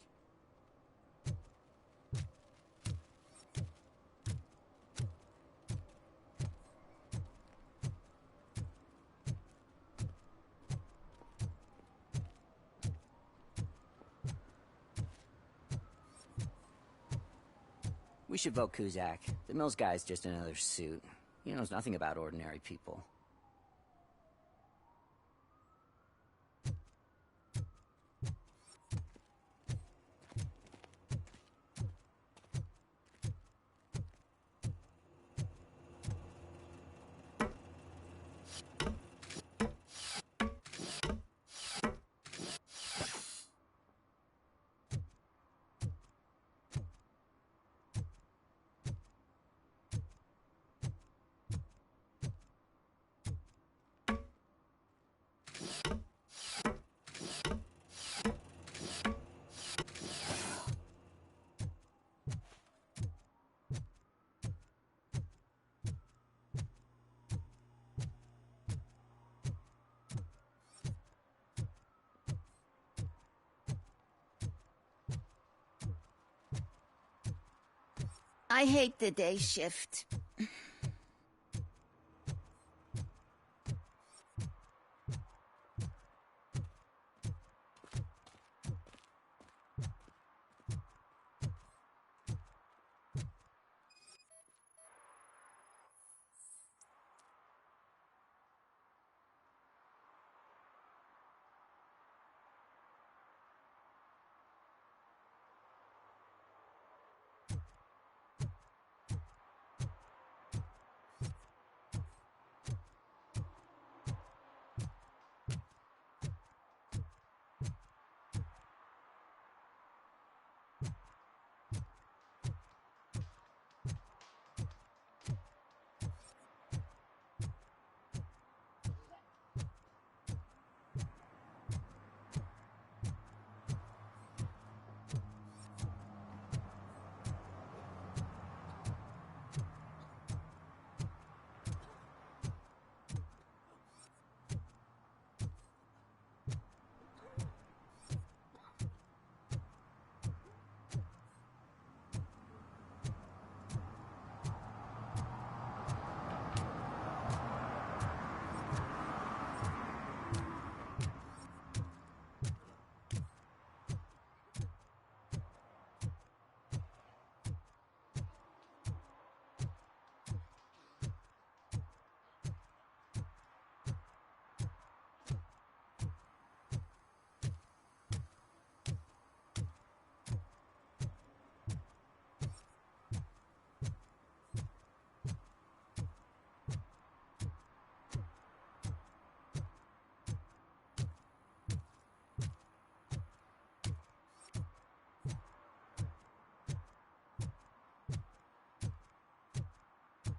We should vote Kuzak. The Mills guy's just another suit. He knows nothing about ordinary people. I hate the day shift.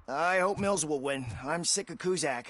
I hope Mills will win. I'm sick of Kuzak.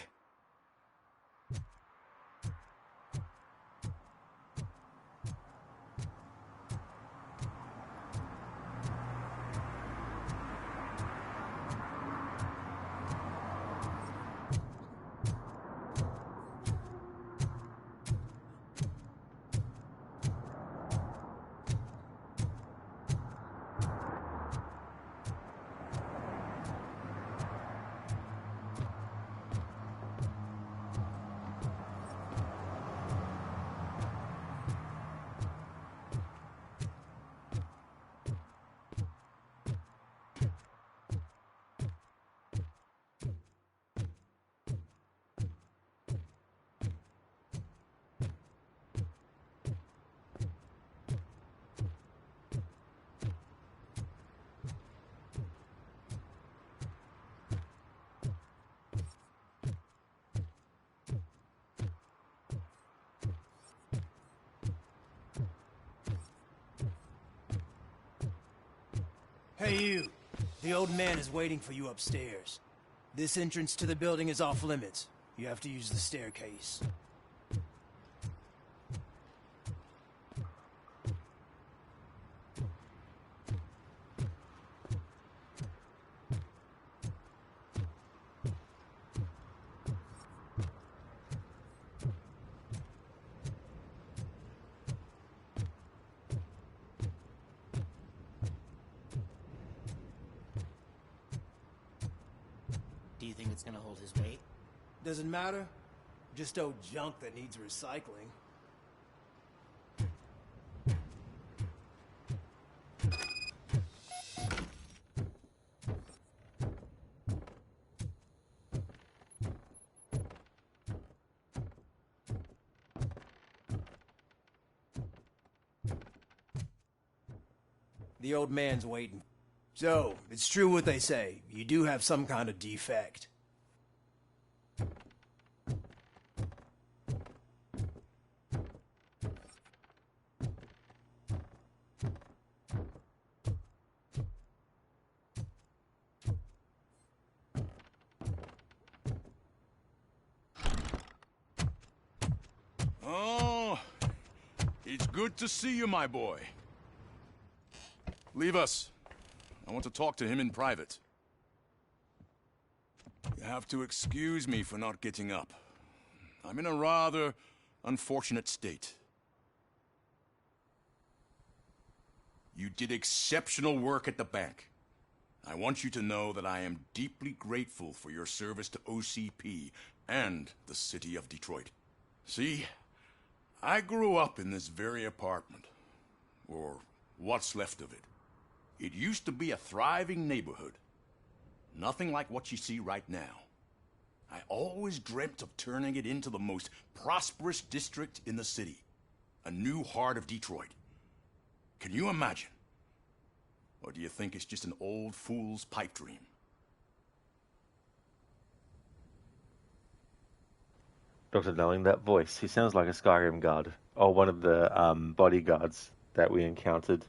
Hey you, the old man is waiting for you upstairs. This entrance to the building is off limits. You have to use the staircase. it's gonna hold his weight. Doesn't matter. Just old junk that needs recycling. The old man's waiting. So, it's true what they say. You do have some kind of defect. Oh, it's good to see you, my boy. Leave us. I want to talk to him in private. You have to excuse me for not getting up. I'm in a rather unfortunate state. You did exceptional work at the bank. I want you to know that I am deeply grateful for your service to OCP and the city of Detroit. See, I grew up in this very apartment, or what's left of it. It used to be a thriving neighborhood. Nothing like what you see right now. I always dreamt of turning it into the most prosperous district in the city. A new heart of Detroit. Can you imagine? Or do you think it's just an old fool's pipe dream? Dr. Darling, that voice, he sounds like a Skyrim guard. Or one of the bodyguards that we encountered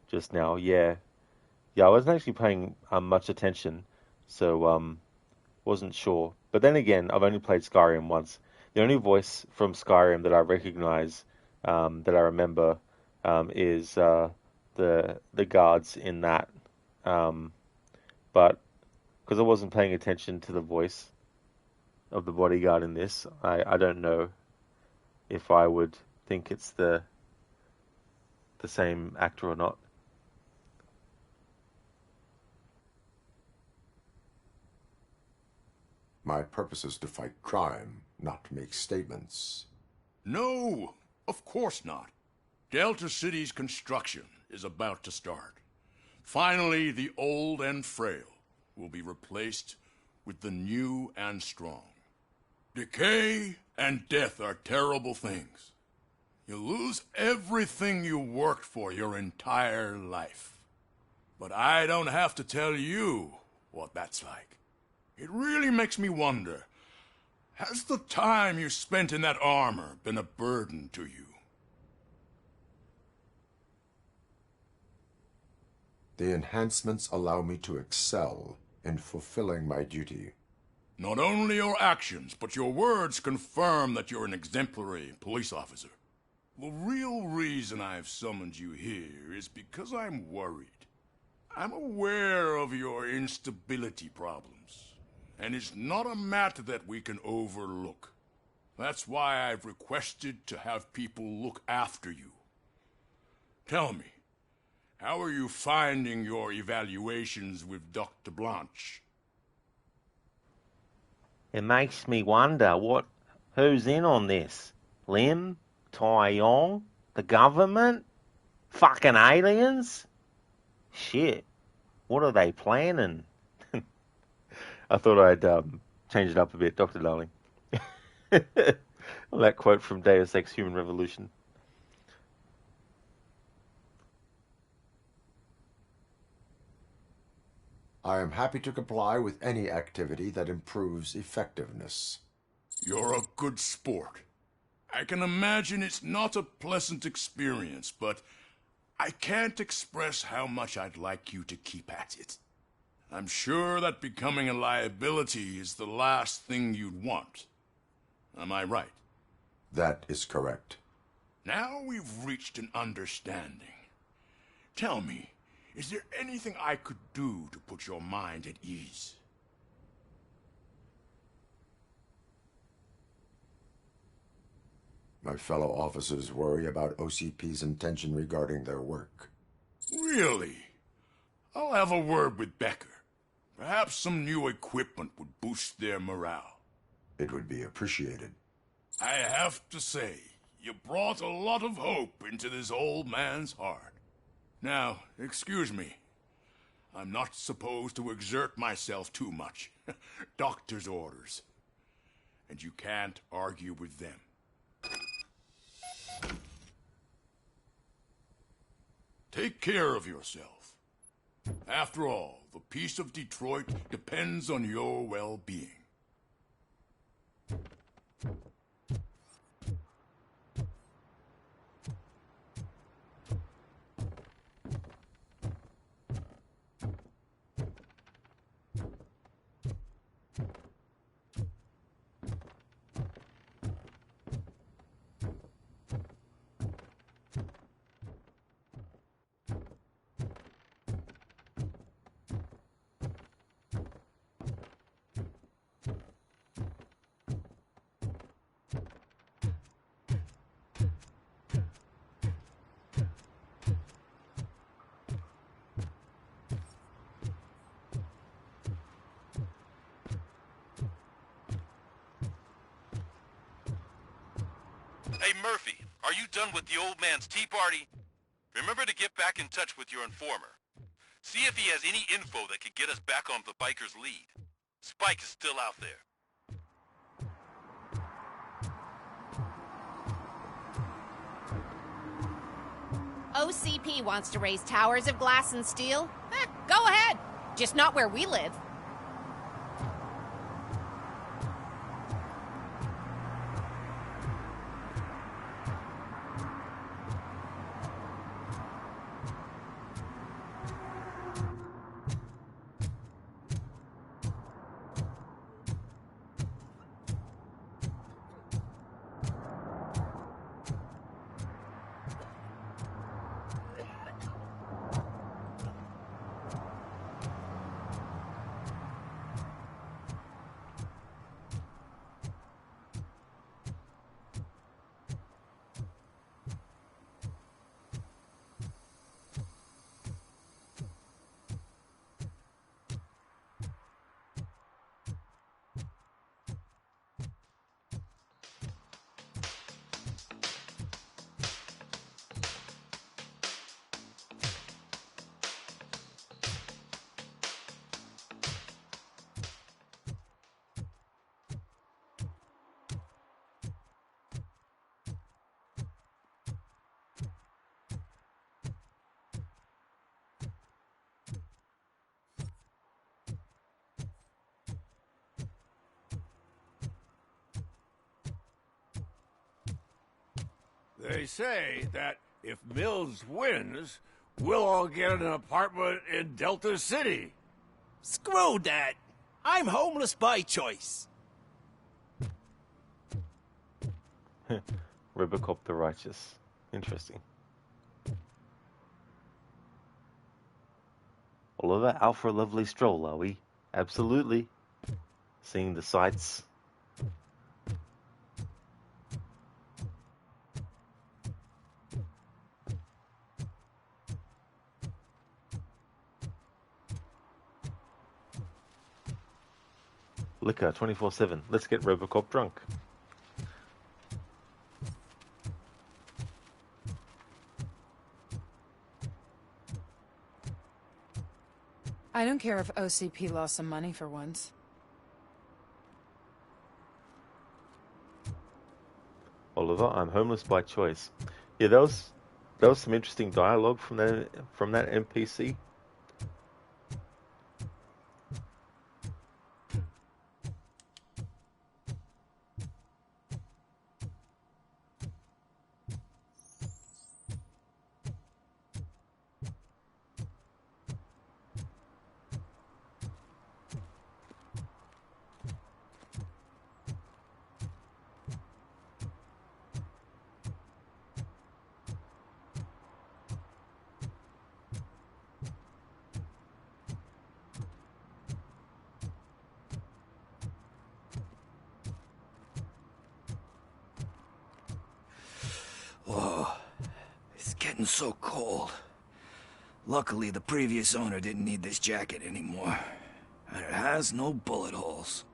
just now. Yeah, I wasn't actually paying much attention, so wasn't sure. But then again, I've only played Skyrim once. The only voice from Skyrim that I recognize, that I remember, is the guards in that. But because I wasn't paying attention to the voice of the bodyguard in this, I don't know if I would think it's the same actor or not. My purpose is to fight crime, not to make statements. No, of course not. Delta City's construction is about to start. Finally, the old and frail will be replaced with the new and strong. Decay and death are terrible things. You lose everything you worked for your entire life. But I don't have to tell you what that's like. It really makes me wonder, has the time you spent in that armor been a burden to you? The enhancements allow me to excel in fulfilling my duty. Not only your actions, but your words confirm that you're an exemplary police officer. The real reason I've summoned you here is because I'm worried. I'm aware of your instability problems, and it's not a matter that we can overlook. That's why I've requested to have people look after you. Tell me, how are you finding your evaluations with Dr. Blanche? It makes me wonder who's in on this? Lim? Tai Yong? The government? Fucking aliens? Shit. What are they planning? I thought I'd change it up a bit, Dr. Darling. That quote from Deus Ex Human Revolution. I am happy to comply with any activity that improves effectiveness. You're a good sport. I can imagine it's not a pleasant experience, but I can't express how much I'd like you to keep at it. I'm sure that becoming a liability is the last thing you'd want. Am I right? That is correct. Now we've reached an understanding. Tell me, is there anything I could do to put your mind at ease? My fellow officers worry about OCP's intention regarding their work. Really? I'll have a word with Becker. Perhaps some new equipment would boost their morale. It would be appreciated. I have to say, you brought a lot of hope into this old man's heart. Now, excuse me. I'm not supposed to exert myself too much. Doctor's orders. And you can't argue with them. Take care of yourself. After all, the peace of Detroit depends on your well-being. Hey, Murphy, are you done with the old man's tea party? Remember to get back in touch with your informer. See if he has any info that could get us back on the biker's lead. Spike is still out there. OCP wants to raise towers of glass and steel? Go ahead. Just not where we live. They say that if Mills wins, we'll all get an apartment in Delta City. Screw that! I'm homeless by choice. Robocop the Righteous. Interesting. Oliver, out for a lovely stroll, are we? Absolutely. Seeing the sights. Liquor 24/7. Let's get Robocop drunk. I don't care if OCP lost some money for once. Oliver, I'm homeless by choice. Yeah, that was some interesting dialogue from that NPC. Whoa, it's getting so cold. Luckily, the previous owner didn't need this jacket anymore. and it has no bullet holes.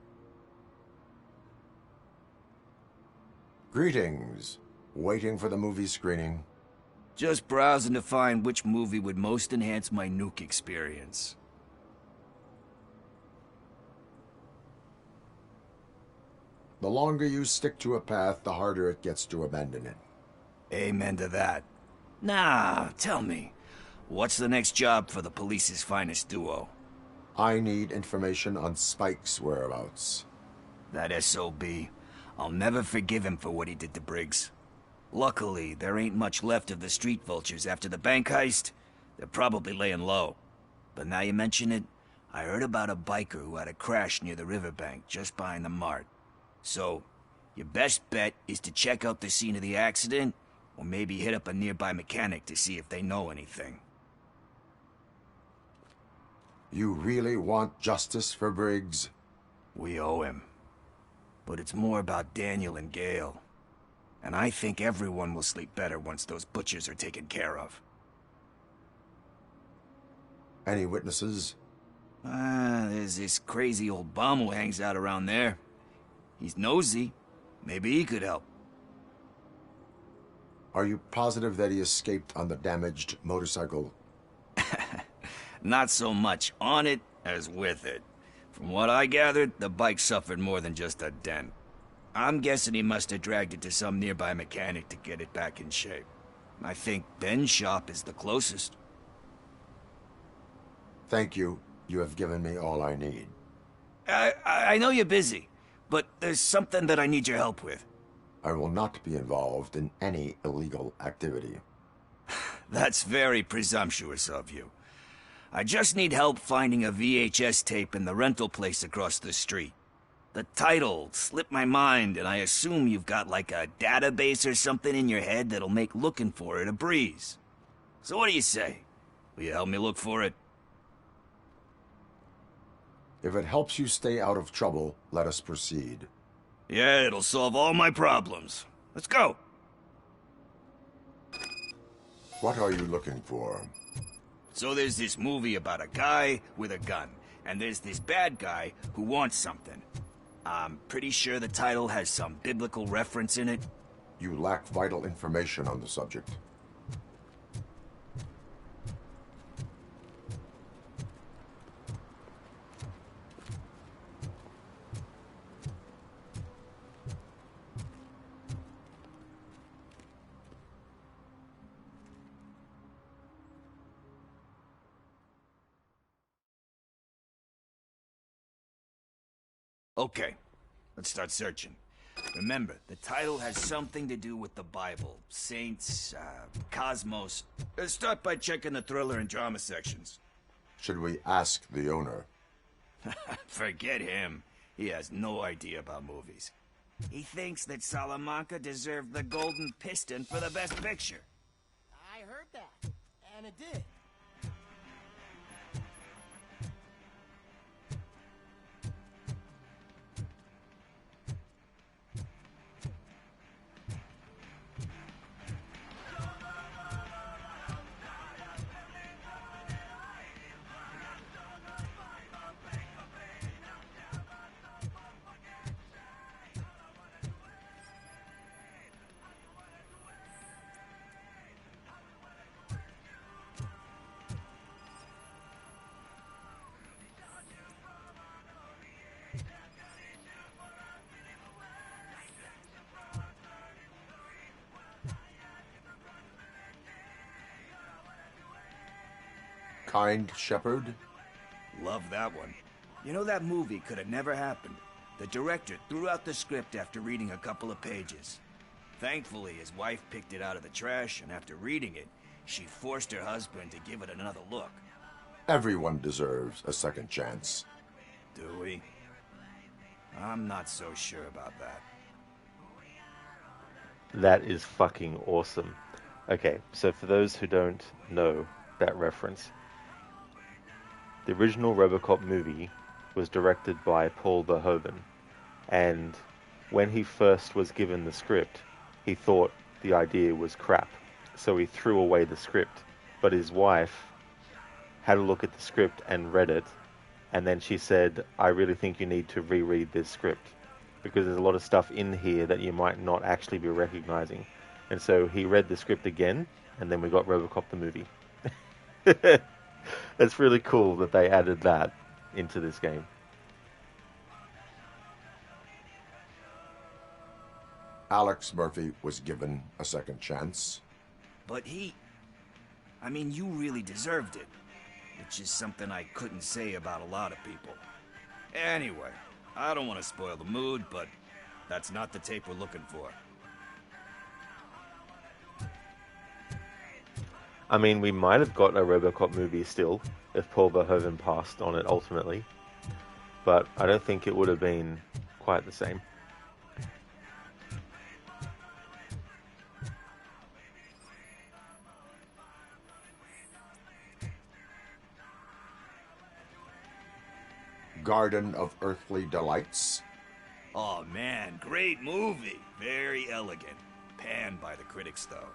Greetings. Waiting for the movie screening. Just browsing to find which movie would most enhance my nuke experience. The longer you stick to a path, the harder it gets to abandon it. Amen to that. Now, tell me, what's the next job for the police's finest duo? I need information on Spike's whereabouts. That SOB. I'll never forgive him for what he did to Briggs. Luckily, there ain't much left of the street vultures after the bank heist. They're probably laying low. But now you mention it, I heard about a biker who had a crash near the riverbank just behind the mart. So, your best bet is to check out the scene of the accident, or maybe hit up a nearby mechanic to see if they know anything. You really want justice for Briggs? We owe him. But it's more about Daniel and Gale. And I think everyone will sleep better once those butchers are taken care of. Any witnesses? There's this crazy old bum who hangs out around there. He's nosy. Maybe he could help. Are you positive that he escaped on the damaged motorcycle? Not so much on it as with it. From what I gathered, the bike suffered more than just a dent. I'm guessing he must have dragged it to some nearby mechanic to get it back in shape. I think Ben's shop is the closest. Thank you. You have given me all I need. I know you're busy, but there's something that I need your help with. I will not be involved in any illegal activity. That's very presumptuous of you. I just need help finding a VHS tape in the rental place across the street. The title slipped my mind, and I assume you've got like a database or something in your head that'll make looking for it a breeze. So what do you say? Will you help me look for it? If it helps you stay out of trouble, let us proceed. Yeah, it'll solve all my problems. Let's go. What are you looking for? So there's this movie about a guy with a gun, and there's this bad guy who wants something. I'm pretty sure the title has some biblical reference in it. You lack vital information on the subject. Okay, let's start searching. Remember, the title has something to do with the Bible, saints, cosmos. Start by checking the thriller and drama sections. Should we ask the owner? Forget him. He has no idea about movies. He thinks that Salamanca deserved the Golden Piston for the Best Picture. I heard that, and it did. Kind Shepherd? Love that one. You know, that movie could have never happened. The director threw out the script after reading a couple of pages. Thankfully, his wife picked it out of the trash, and after reading it, she forced her husband to give it another look. Everyone deserves a second chance. Do we? I'm not so sure about that. That is fucking awesome. Okay, so for those who don't know that reference, the original Robocop movie was directed by Paul Verhoeven, and when he first was given the script, he thought the idea was crap, so he threw away the script. But his wife had a look at the script and read it, And then she said, I really think you need to reread this script because there's a lot of stuff in here that you might not actually be recognizing. And so he read the script again, and then we got Robocop the movie. It's really cool that they added that into this game. Alex Murphy was given a second chance. But I mean, you really deserved it. Which is something I couldn't say about a lot of people. Anyway, I don't want to spoil the mood, but that's not the tape we're looking for. I mean, we might have gotten a Robocop movie still, if Paul Verhoeven passed on it ultimately. But I don't think it would have been quite the same. Garden of Earthly Delights. Oh man, great movie. Very elegant. Panned by the critics though.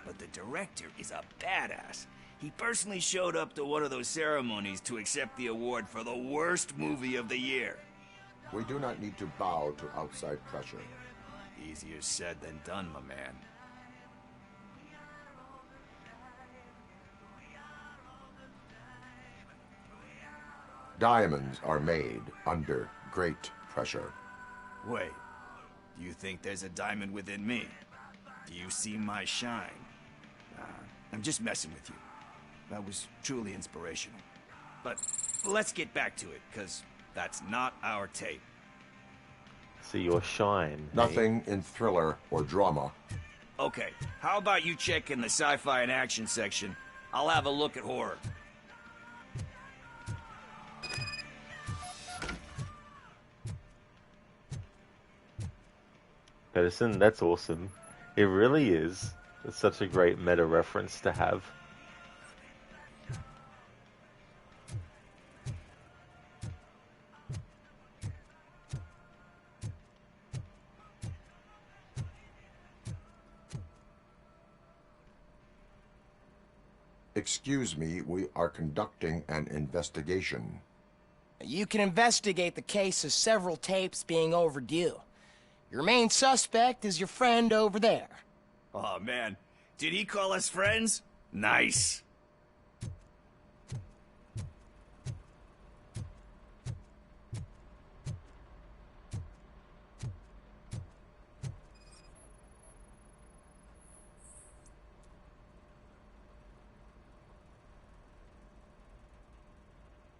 But the director is a badass. He personally showed up to one of those ceremonies to accept the award for the worst movie of the year. We do not need to bow to outside pressure. Easier said than done, my man. Diamonds are made under great pressure. Wait, do you think there's a diamond within me? Do you see my shine? I'm just messing with you. That was truly inspirational. But let's get back to it, because that's not our tape. See your shine. Nothing in thriller or drama. Okay, how about you check in the sci-fi and action section? I'll have a look at horror. Edison, that's awesome. It really is. It's such a great meta reference to have. Excuse me, we are conducting an investigation. You can investigate the case of several tapes being overdue. Your main suspect is your friend over there. Oh man, did he call us friends? Nice.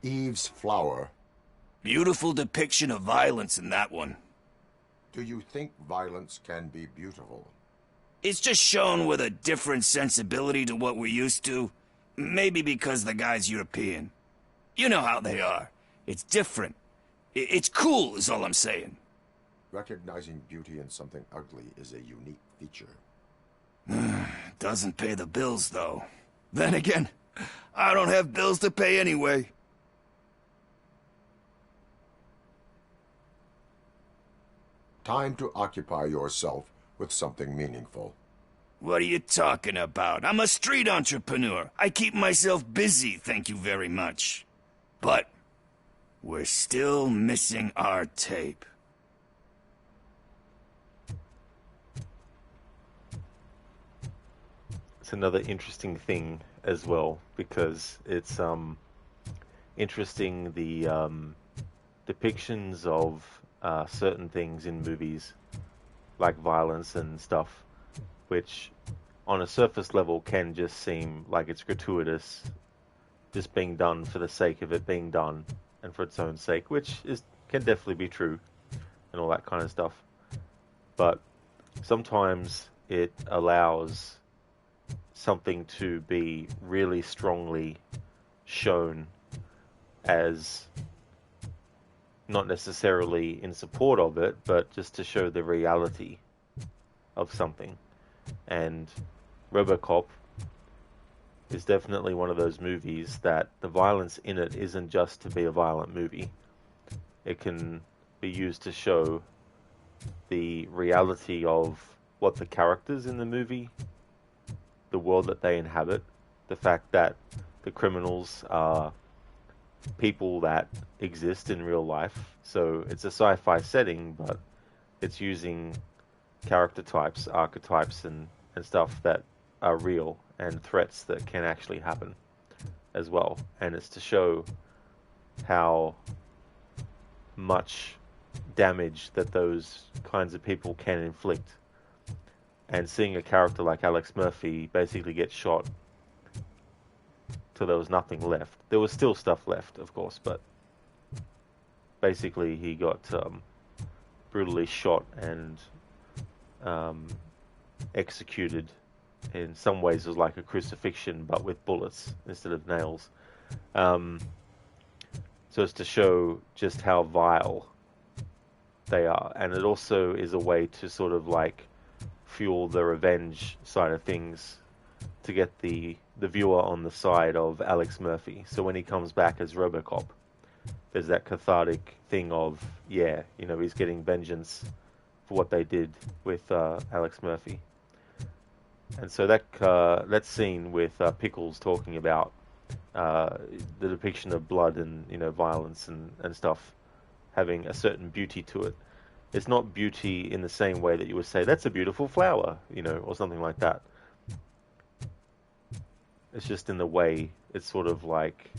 Eve's Flower. Beautiful depiction of violence in that one. Do you think violence can be beautiful? It's just shown with a different sensibility to what we're used to. Maybe because the guy's European. You know how they are. It's different. It's cool, is all I'm saying. Recognizing beauty in something ugly is a unique feature. Doesn't pay the bills, though. Then again, I don't have bills to pay anyway. Time to occupy yourself with something meaningful. What are you talking about? I'm a street entrepreneur. I keep myself busy, thank you very much. But we're still missing our tape. It's another interesting thing as well, because it's interesting the depictions of certain things in movies, like violence and stuff, which on a surface level can just seem like it's gratuitous, just being done for the sake of it being done and for its own sake, which can definitely be true and all that kind of stuff. But sometimes it allows something to be really strongly shown as not necessarily in support of it, but just to show the reality of something. And Robocop is definitely one of those movies that the violence in it isn't just to be a violent movie. It can be used to show the reality of what the characters in the movie, the world that they inhabit, the fact that the criminals are people that exist in real life. So it's a sci-fi setting, but it's using character types, archetypes, and stuff that are real and threats that can actually happen as well. And it's to show how much damage that those kinds of people can inflict. And seeing a character like Alex Murphy basically get shot till there was nothing left. There was still stuff left, of course, but basically he got brutally shot and executed. In some ways it was like a crucifixion, but with bullets instead of nails. So it's to show just how vile they are. And it also is a way to sort of like fuel the revenge side of things, to get the viewer on the side of Alex Murphy. So when he comes back as Robocop, there's that cathartic thing of, yeah, you know, he's getting vengeance for what they did with Alex Murphy. And so that scene with Pickles talking about the depiction of blood and, you know, violence and stuff having a certain beauty to it. It's not beauty in the same way that you would say, that's a beautiful flower, you know, or something like that. It's just in the way it's sort of like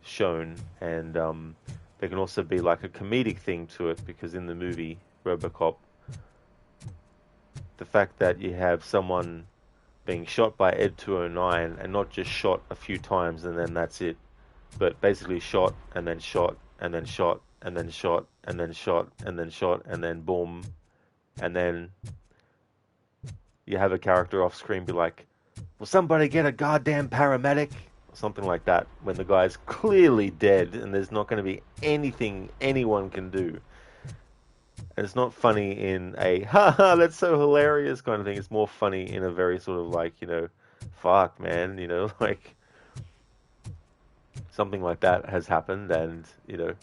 shown. And there can also be like a comedic thing to it, because in the movie Robocop, the fact that you have someone being shot by Ed 209, and not just shot a few times and then that's it, but basically shot and then shot and then shot and then shot and then shot and then shot and then boom, and then you have a character off screen be like, will somebody get a goddamn paramedic? Or something like that, when the guy's clearly dead and there's not going to be anything anyone can do. And it's not funny in a, haha, that's so hilarious kind of thing. It's more funny in a very sort of like, you know, fuck, man, you know, like something like that has happened, and, you know,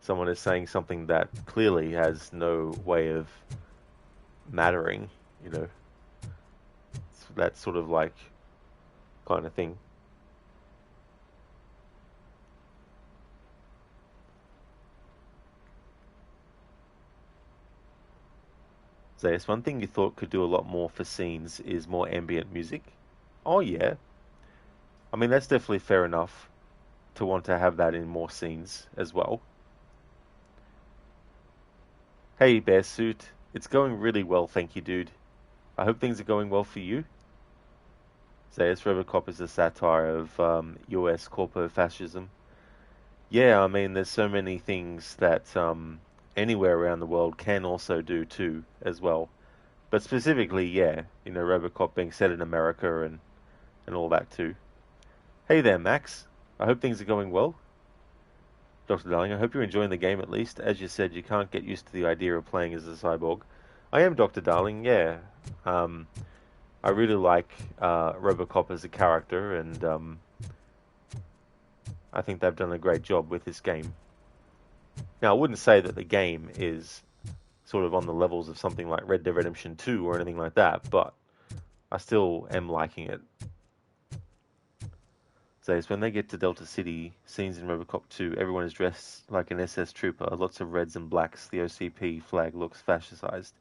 someone is saying something that clearly has no way of mattering, you know. It's that sort of like kind of thing. So yes, one thing you thought could do a lot more for scenes is more ambient music. Oh yeah. I mean, that's definitely fair enough to want to have that in more scenes as well. Hey, Bear Suit. It's going really well, thank you, dude. I hope things are going well for you. Zayas Robocop is a satire of US corpo-fascism. Yeah, I mean, there's so many things that anywhere around the world can also do too, as well. But specifically, yeah, you know, Robocop being set in America and all that too. Hey there, Max. I hope things are going well. Dr. Darling, I hope you're enjoying the game at least. As you said, you can't get used to the idea of playing as a cyborg. I am Dr. Darling, yeah. I really like Robocop as a character, and I think they've done a great job with this game. Now, I wouldn't say that the game is sort of on the levels of something like Red Dead Redemption 2 or anything like that, but I still am liking it. So when they get to Delta City, scenes in Robocop 2, everyone is dressed like an SS trooper, lots of reds and blacks, the OCP flag looks fascized.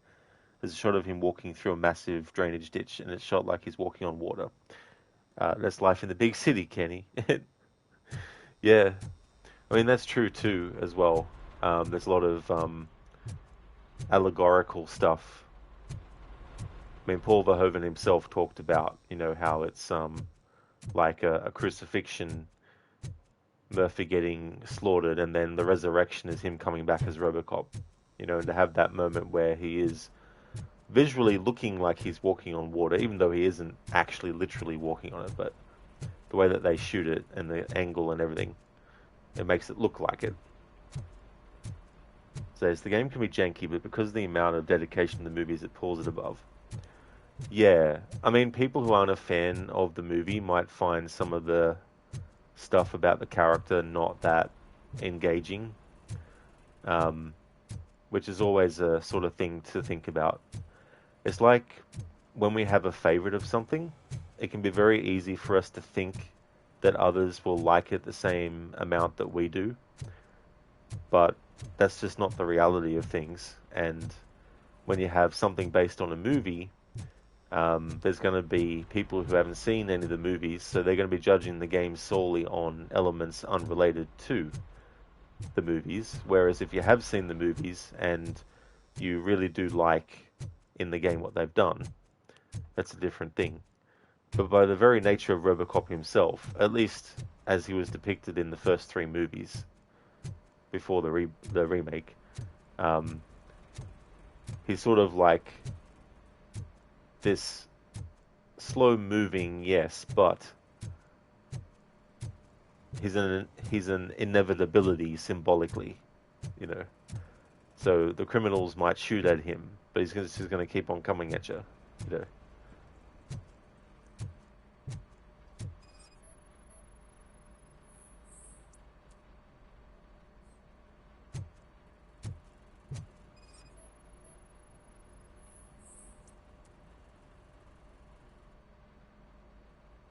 There's a shot of him walking through a massive drainage ditch, and it's shot like he's walking on water. That's life in the big city, Kenny. Yeah. I mean, that's true too, as well. There's a lot of allegorical stuff. I mean, Paul Verhoeven himself talked about, you know, how it's like a crucifixion, Murphy getting slaughtered, and then the resurrection is him coming back as Robocop. You know, and to have that moment where he is visually looking like he's walking on water, even though he isn't actually literally walking on it, but the way that they shoot it and the angle and everything, it makes it look like it. So the game can be janky, but because of the amount of dedication to the movies, it pulls it above. Yeah, I mean, people who aren't a fan of the movie might find some of the stuff about the character not that engaging, which is always a sort of thing to think about. It's like when we have a favorite of something, it can be very easy for us to think that others will like it the same amount that we do. But that's just not the reality of things. And when you have something based on a movie, there's going to be people who haven't seen any of the movies, so they're going to be judging the game solely on elements unrelated to the movies. Whereas if you have seen the movies and you really do like in the game what they've done, that's a different thing. But by the very nature of Robocop himself, at least as he was depicted in the first 3 movies before the remake, he's sort of like this slow-moving, yes, but he's an inevitability symbolically, you know. So the criminals might shoot at him, but he's just going to keep on coming at you, you know.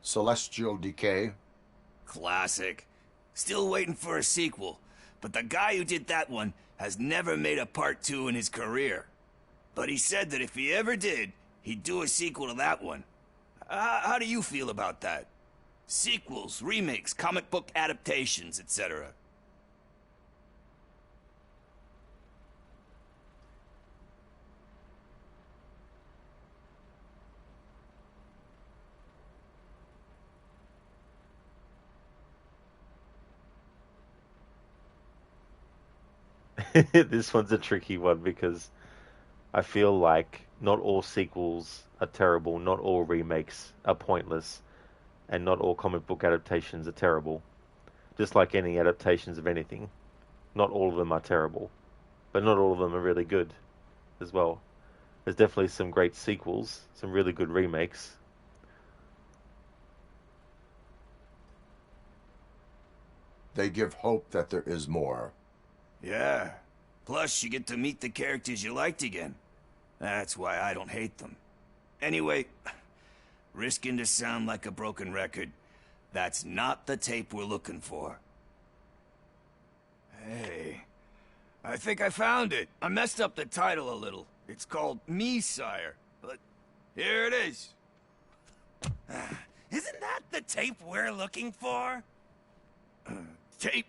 Celestial Decay. Classic. Still waiting for a sequel, but the guy who did that one has never made a part 2 in his career. But he said that if he ever did, he'd do a sequel to that one. How do you feel about that? Sequels, remakes, comic book adaptations, etc. This one's a tricky one because I feel like not all sequels are terrible, not all remakes are pointless, and not all comic book adaptations are terrible. Just like any adaptations of anything, not all of them are terrible, but not all of them are really good as well. There's definitely some great sequels, some really good remakes. They give hope that there is more. Yeah. Plus, you get to meet the characters you liked again. That's why I don't hate them. Anyway, risking to sound like a broken record, that's not the tape we're looking for. Hey, I think I found it. I messed up the title a little. It's called Me, Sire, but here it is. Isn't that the tape we're looking for? Tape?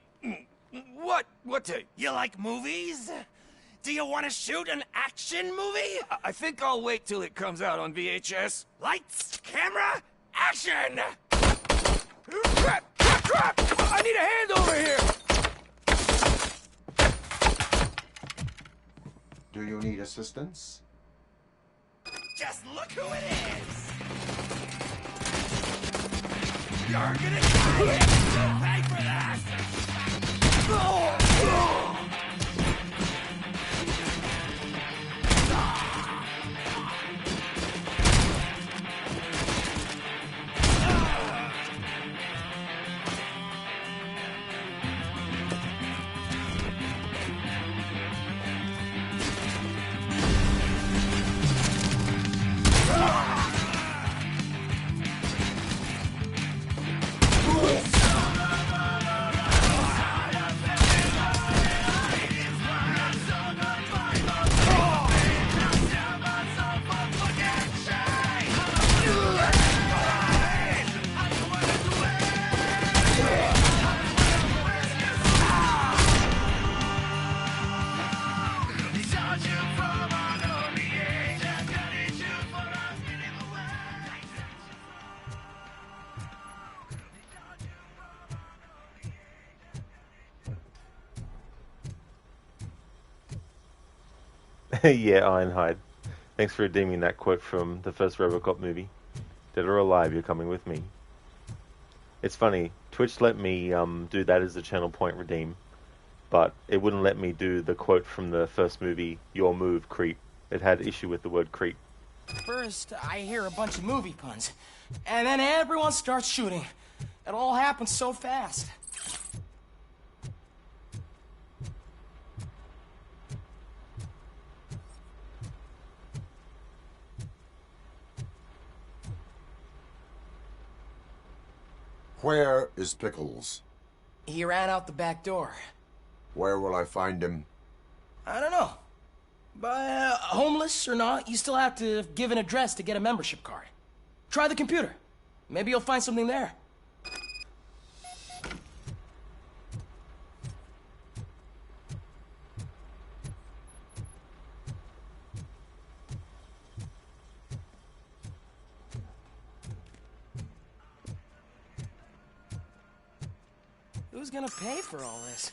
What tape? You like movies? Do you want to shoot an action movie? I think I'll wait till it comes out on VHS. Lights, camera, action! Crap! I need a hand over here! Do you need assistance? Just look who it is! You're gonna die! You'll pay for that! Yeah, Ironhide. Thanks for redeeming that quote from the first Robocop movie. Dead or alive, you're coming with me. It's funny, Twitch let me do that as the channel point redeem, but it wouldn't let me do the quote from the first movie, your move, creep. It had issue with the word creep. First, I hear a bunch of movie puns, and then everyone starts shooting. It all happens so fast. Where is Pickles? He ran out the back door. Where will I find him? I don't know. But homeless or not, you still have to give an address to get a membership card. Try the computer. Maybe you'll find something there. Who's gonna pay for all this?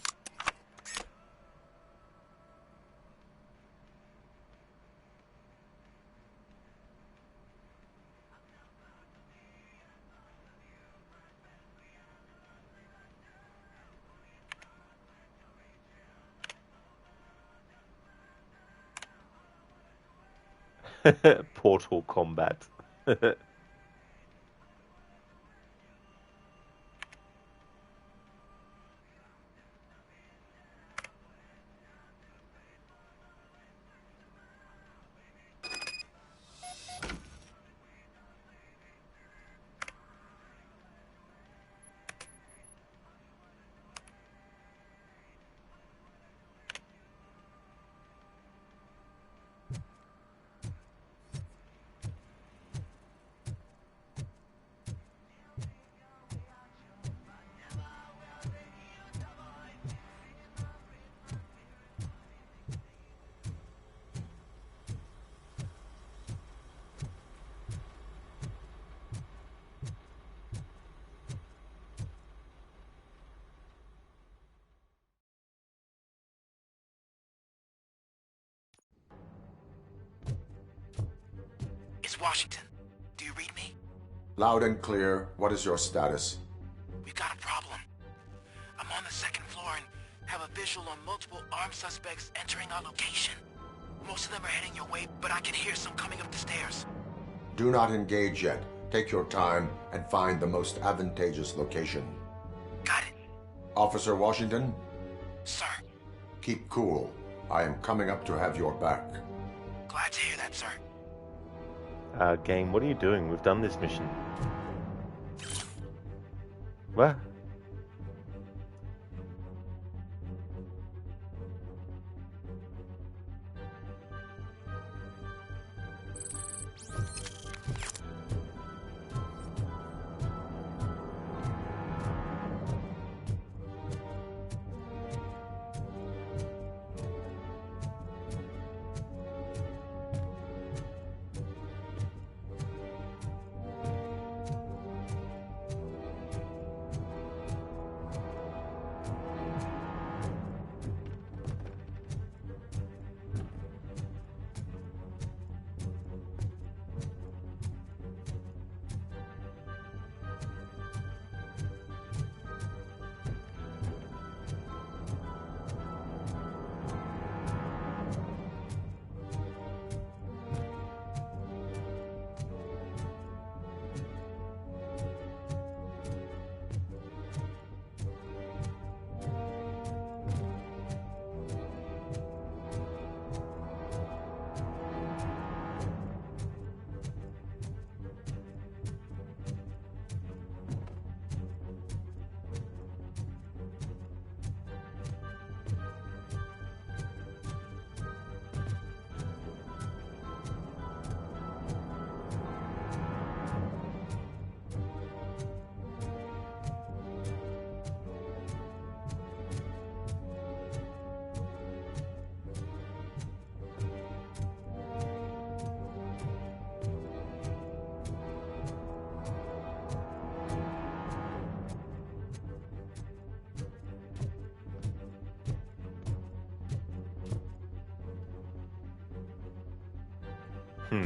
Portal combat. It's Washington. Do you read me? Loud and clear. What is your status? We've got a problem. I'm on the second floor and have a visual on multiple armed suspects entering our location. Most of them are heading your way, but I can hear some coming up the stairs. Do not engage yet. Take your time and find the most advantageous location. Got it. Officer Washington? Sir. Keep cool. I am coming up to have your back. Glad to hear that, sir. Game, what are you doing? We've done this mission. What?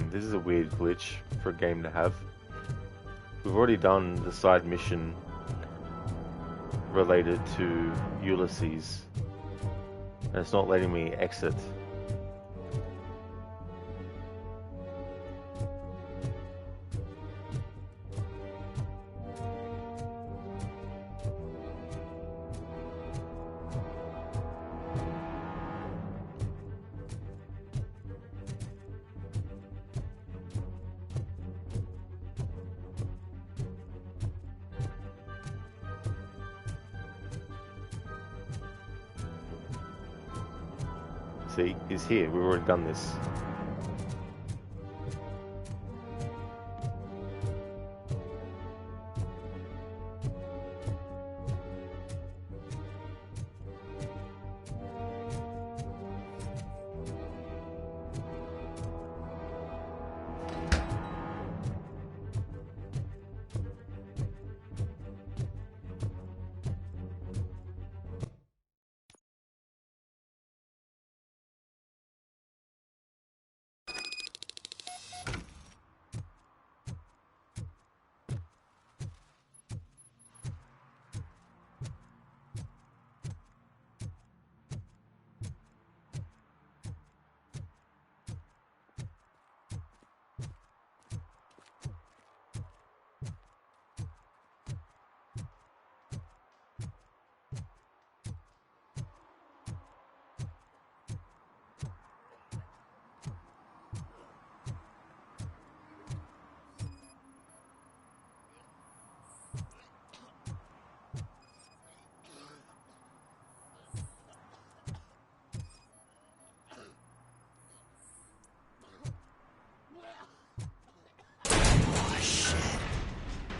This is a weird glitch for a game to have. We've already done the side mission related to Ulysses, and it's not letting me exit. See, he's here. We've already done this.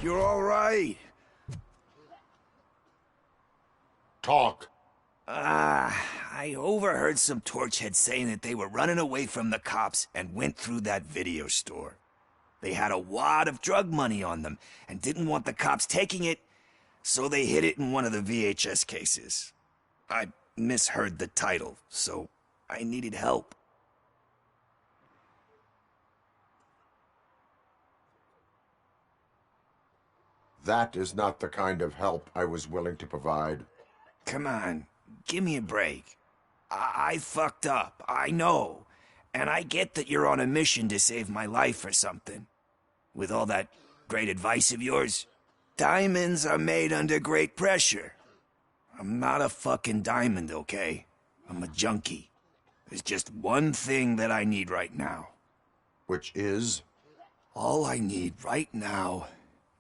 You're all right. Talk. I overheard some torchheads saying that they were running away from the cops and went through that video store. They had a wad of drug money on them and didn't want the cops taking it, so they hid it in one of the VHS cases. I misheard the title, so I needed help. That is not the kind of help I was willing to provide. Come on, give me a break. I fucked up, I know. And I get that you're on a mission to save my life or something. With all that great advice of yours, diamonds are made under great pressure. I'm not a fucking diamond, okay? I'm a junkie. There's just one thing that I need right now. Which is? All I need right now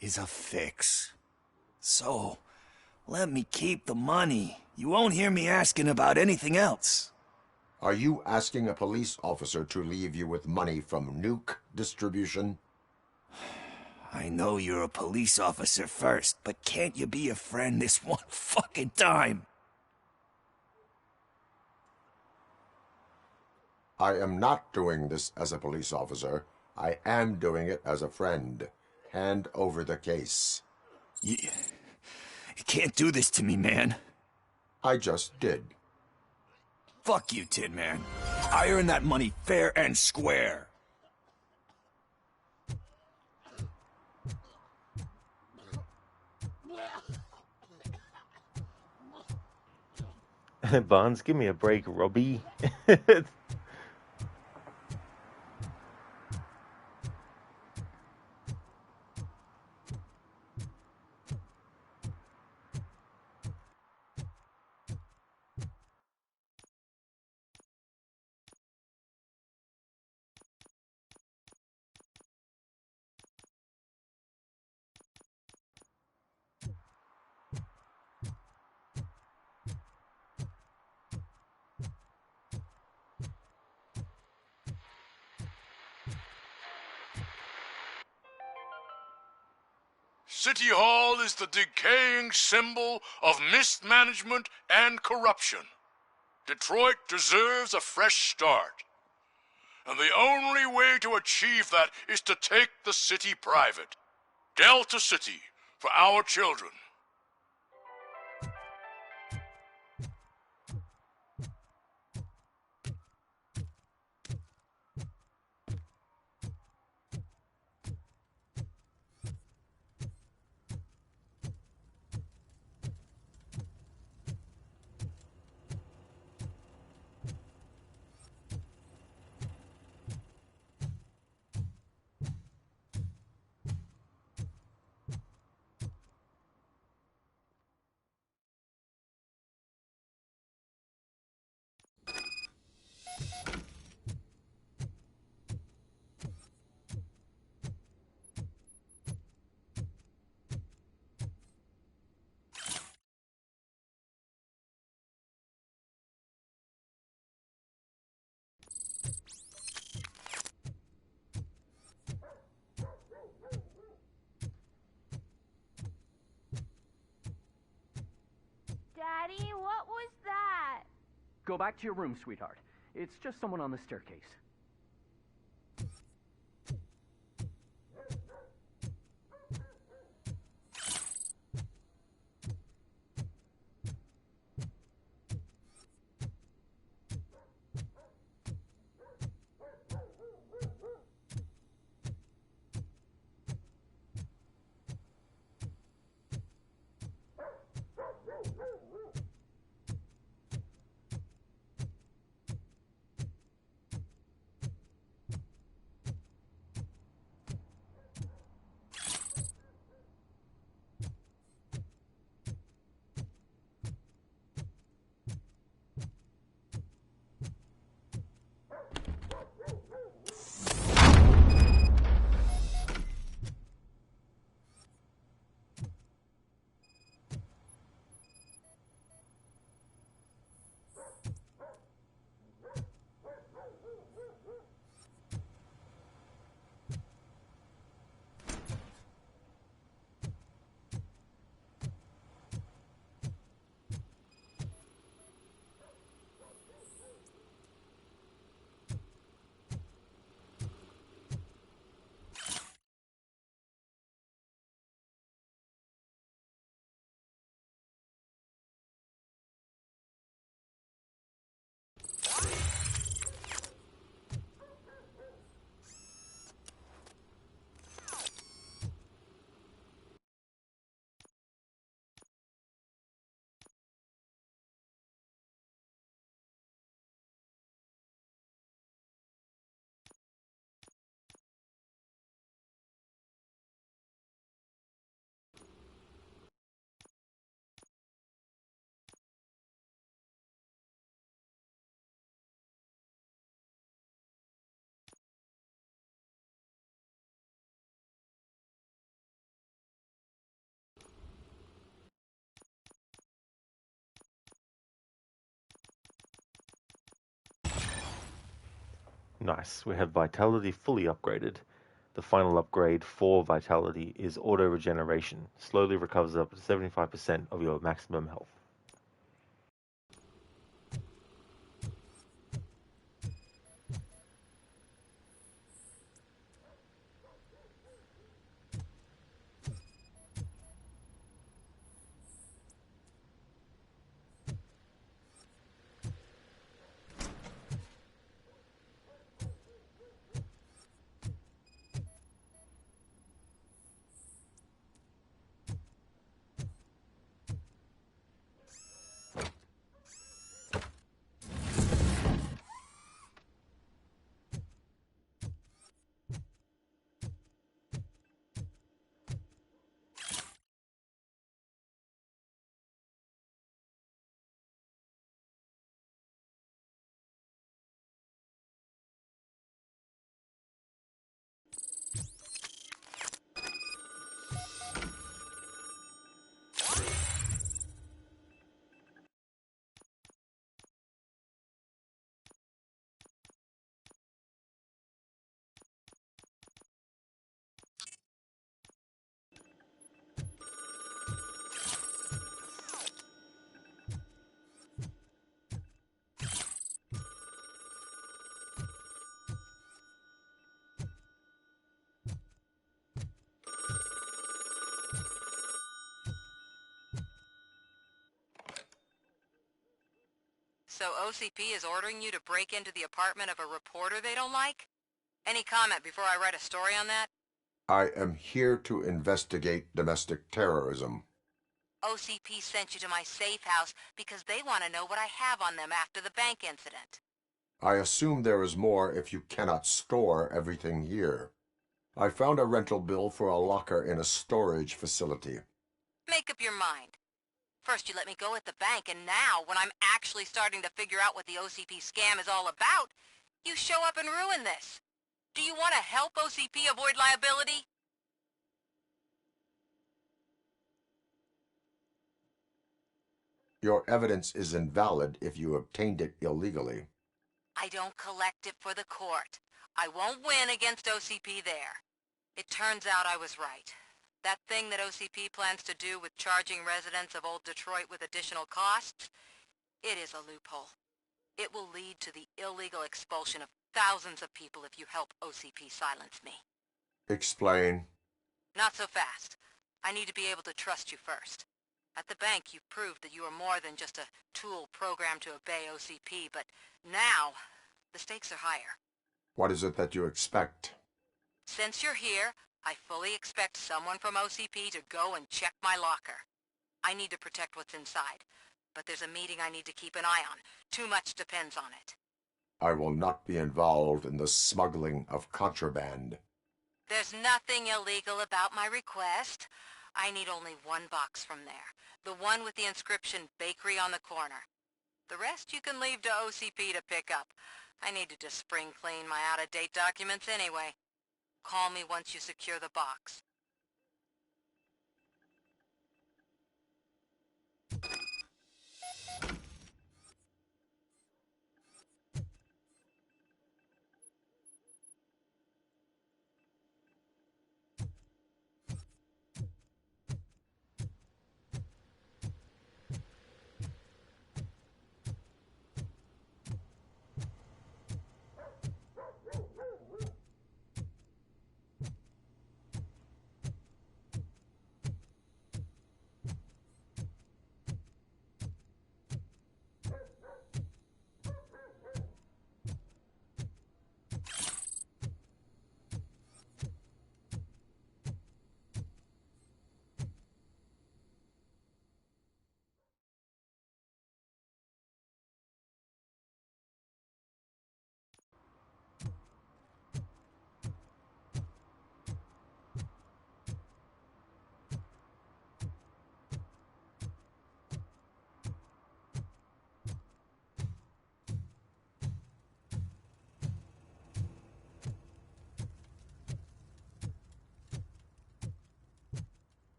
is a fix. So, let me keep the money. You won't hear me asking about anything else. Are you asking a police officer to leave you with money from nuke distribution? I know you're a police officer first, but can't you be a friend this one fucking time? I am not doing this as a police officer. I am doing it as a friend. Hand over the case. You can't do this to me, man. I just did. Fuck you, Tin Man. I earned that money fair and square. Barnes, give me a break, Robbie. City Hall is the decaying symbol of mismanagement and corruption. Detroit deserves a fresh start. And the only way to achieve that is to take the city private. Delta City, for our children. Go back to your room, sweetheart. It's just someone on the staircase. Nice. We have Vitality fully upgraded. The final upgrade for Vitality is Auto Regeneration. Slowly recovers up to 75% of your maximum health. So OCP is ordering you to break into the apartment of a reporter they don't like? Any comment before I write a story on that? I am here to investigate domestic terrorism. OCP sent you to my safe house because they want to know what I have on them after the bank incident. I assume there is more if you cannot store everything here. I found a rental bill for a locker in a storage facility. Make up your mind. First you let me go at the bank, and now, when I'm actually starting to figure out what the OCP scam is all about, you show up and ruin this. Do you want to help OCP avoid liability? Your evidence is invalid if you obtained it illegally. I don't collect it for the court. I won't win against OCP there. It turns out I was right. That thing that OCP plans to do with charging residents of old Detroit with additional costs, it is a loophole. It will lead to the illegal expulsion of thousands of people if you help OCP silence me. Explain. Not so fast. I need to be able to trust you first. At the bank, you proved that you are more than just a tool programmed to obey OCP, but now, the stakes are higher. What is it that you expect? Since you're here, I fully expect someone from OCP to go and check my locker. I need to protect what's inside, but there's a meeting I need to keep an eye on. Too much depends on it. I will not be involved in the smuggling of contraband. There's nothing illegal about my request. I need only one box from there. The one with the inscription Bakery on the corner. The rest you can leave to OCP to pick up. I need to just spring clean my out-of-date documents anyway. Call me once you secure the box.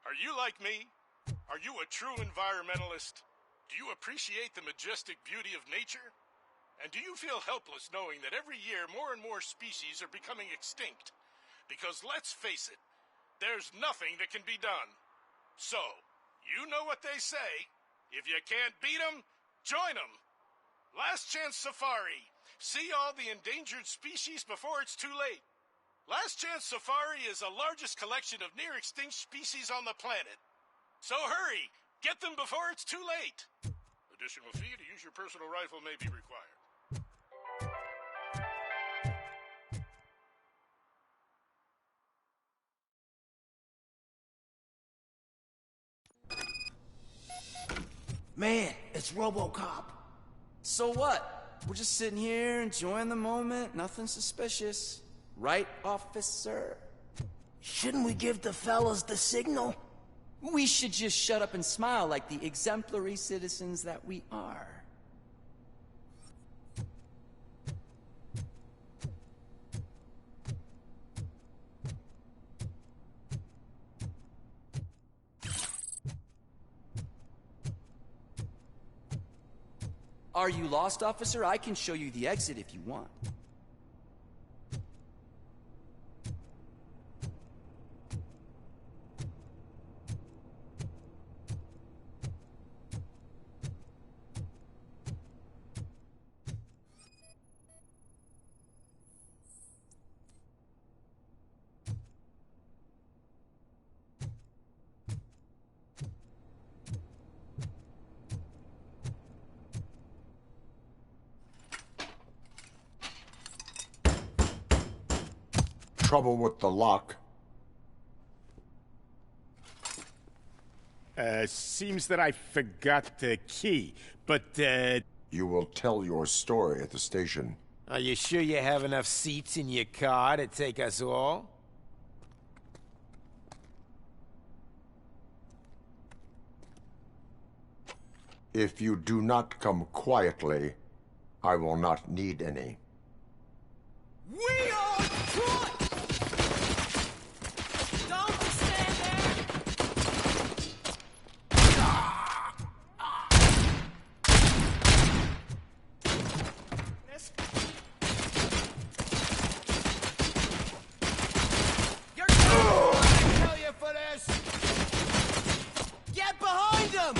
Are you like me? Are you a true environmentalist? Do you appreciate the majestic beauty of nature? And do you feel helpless knowing that every year more and more species are becoming extinct? Because let's face it, there's nothing that can be done. So, you know what they say. If you can't beat 'em, join 'em. Last Chance Safari. See all the endangered species before it's too late. Last Chance Safari is the largest collection of near-extinct species on the planet. So hurry! Get them before it's too late! Additional fee to use your personal rifle may be required. Man, it's Robocop. So what? We're just sitting here enjoying the moment, nothing suspicious. Right, officer? Shouldn't we give the fellas the signal? We should just shut up and smile like the exemplary citizens that we are. Are you lost, officer? I can show you the exit if you want. trouble with the lock? Seems that I forgot the key, but, You will tell your story at the station. Are you sure you have enough seats in your car to take us all? If you do not come quietly, I will not need any. We are Detroit! Don't stand there! You're gonna kill you for this! Get behind him!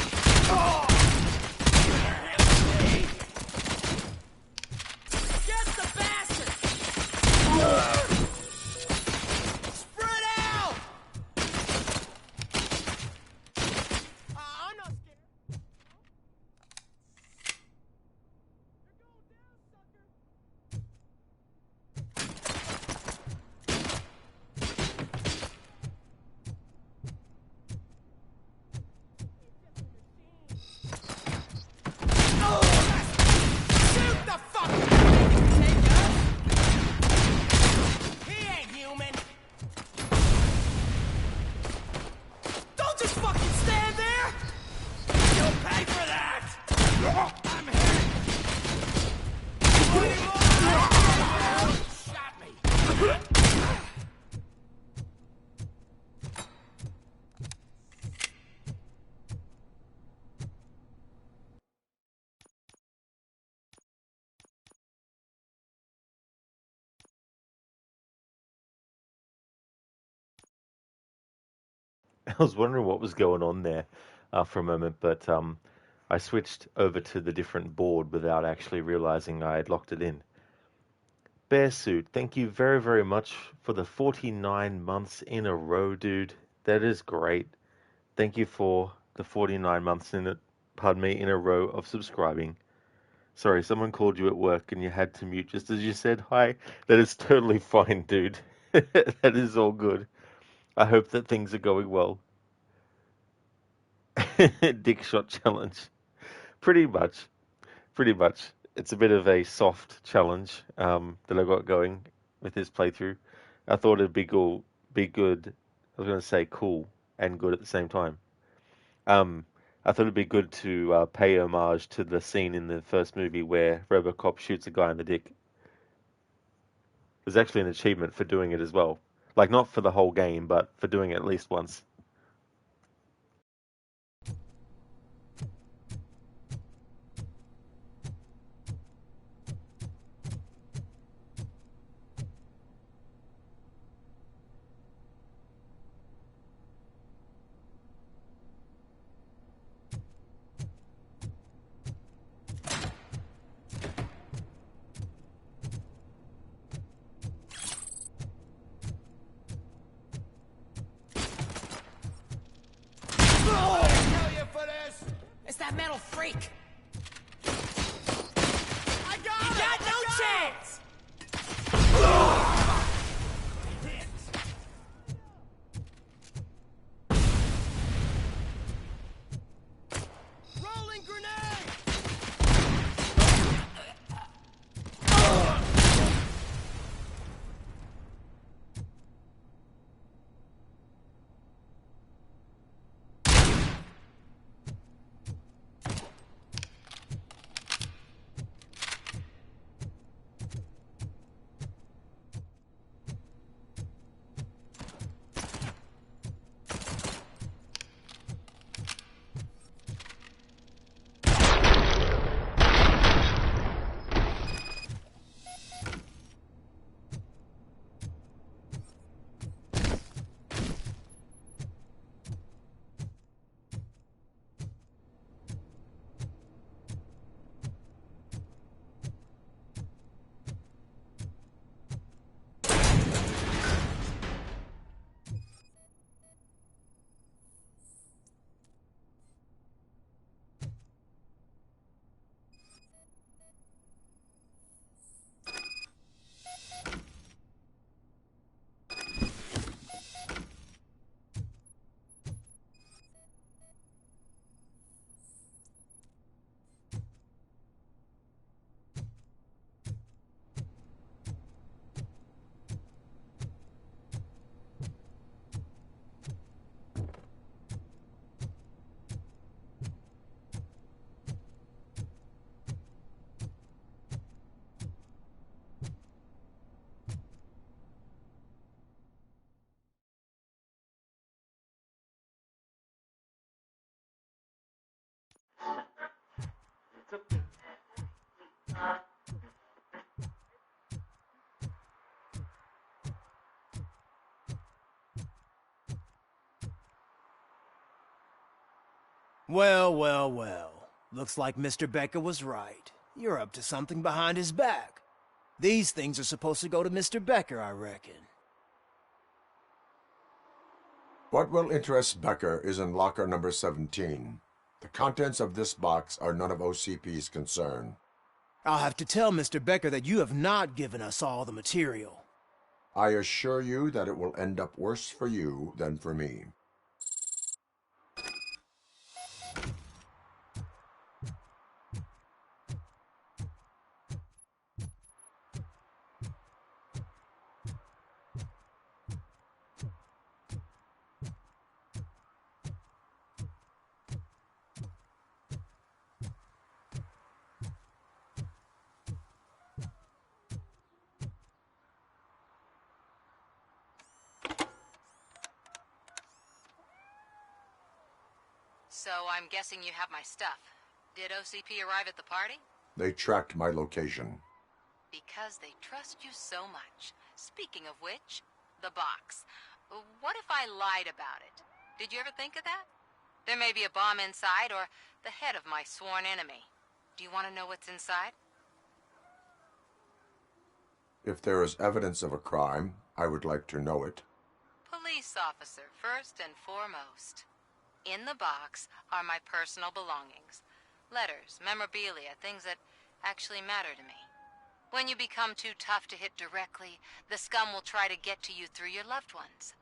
Get the bastard! Spread out! I'm not scared. Shoot the fucking thing! He ain't human! Don't just fucking stand there! You'll pay for that! I'm hit! Shot me! I was wondering what was going on there for a moment, but I switched over to the different board without actually realizing I had locked it in. Bearsuit, thank you very, very much for the 49 months in a row, dude. That is great. Thank you for the 49 months in a row of subscribing. Sorry, someone called you at work and you had to mute just as you said hi. That is totally fine, dude. That is all good. I hope that things are going well. Dick shot challenge. Pretty much. It's a bit of a soft challenge that I got going with this playthrough. I thought it'd be good. I was going to say cool and good at the same time. I thought it'd be good to pay homage to the scene in the first movie where Robocop shoots a guy in the dick. There's actually an achievement for doing it as well. Like, not for the whole game, but for doing it at least once. It's that metal freak! I got him! You got no chance! Rolling grenade! Well, well, well. Looks like Mr. Becker was right. You're up to something behind his back. These things are supposed to go to Mr. Becker, I reckon. What will interest Becker is in locker number 17. The contents of this box are none of OCP's concern. I'll have to tell Mr. Becker that you have not given us all the material. I assure you that it will end up worse for you than for me. So I'm guessing you have my stuff. Did OCP arrive at the party? They tracked my location. Because they trust you so much. Speaking of which, the box. What if I lied about it? Did you ever think of that? There may be a bomb inside or the head of my sworn enemy. Do you want to know what's inside? If there is evidence of a crime, I would like to know it. Police officer, first and foremost. In the box are my personal belongings. Letters, memorabilia, things that actually matter to me. When you become too tough to hit directly, the scum will try to get to you through your loved ones.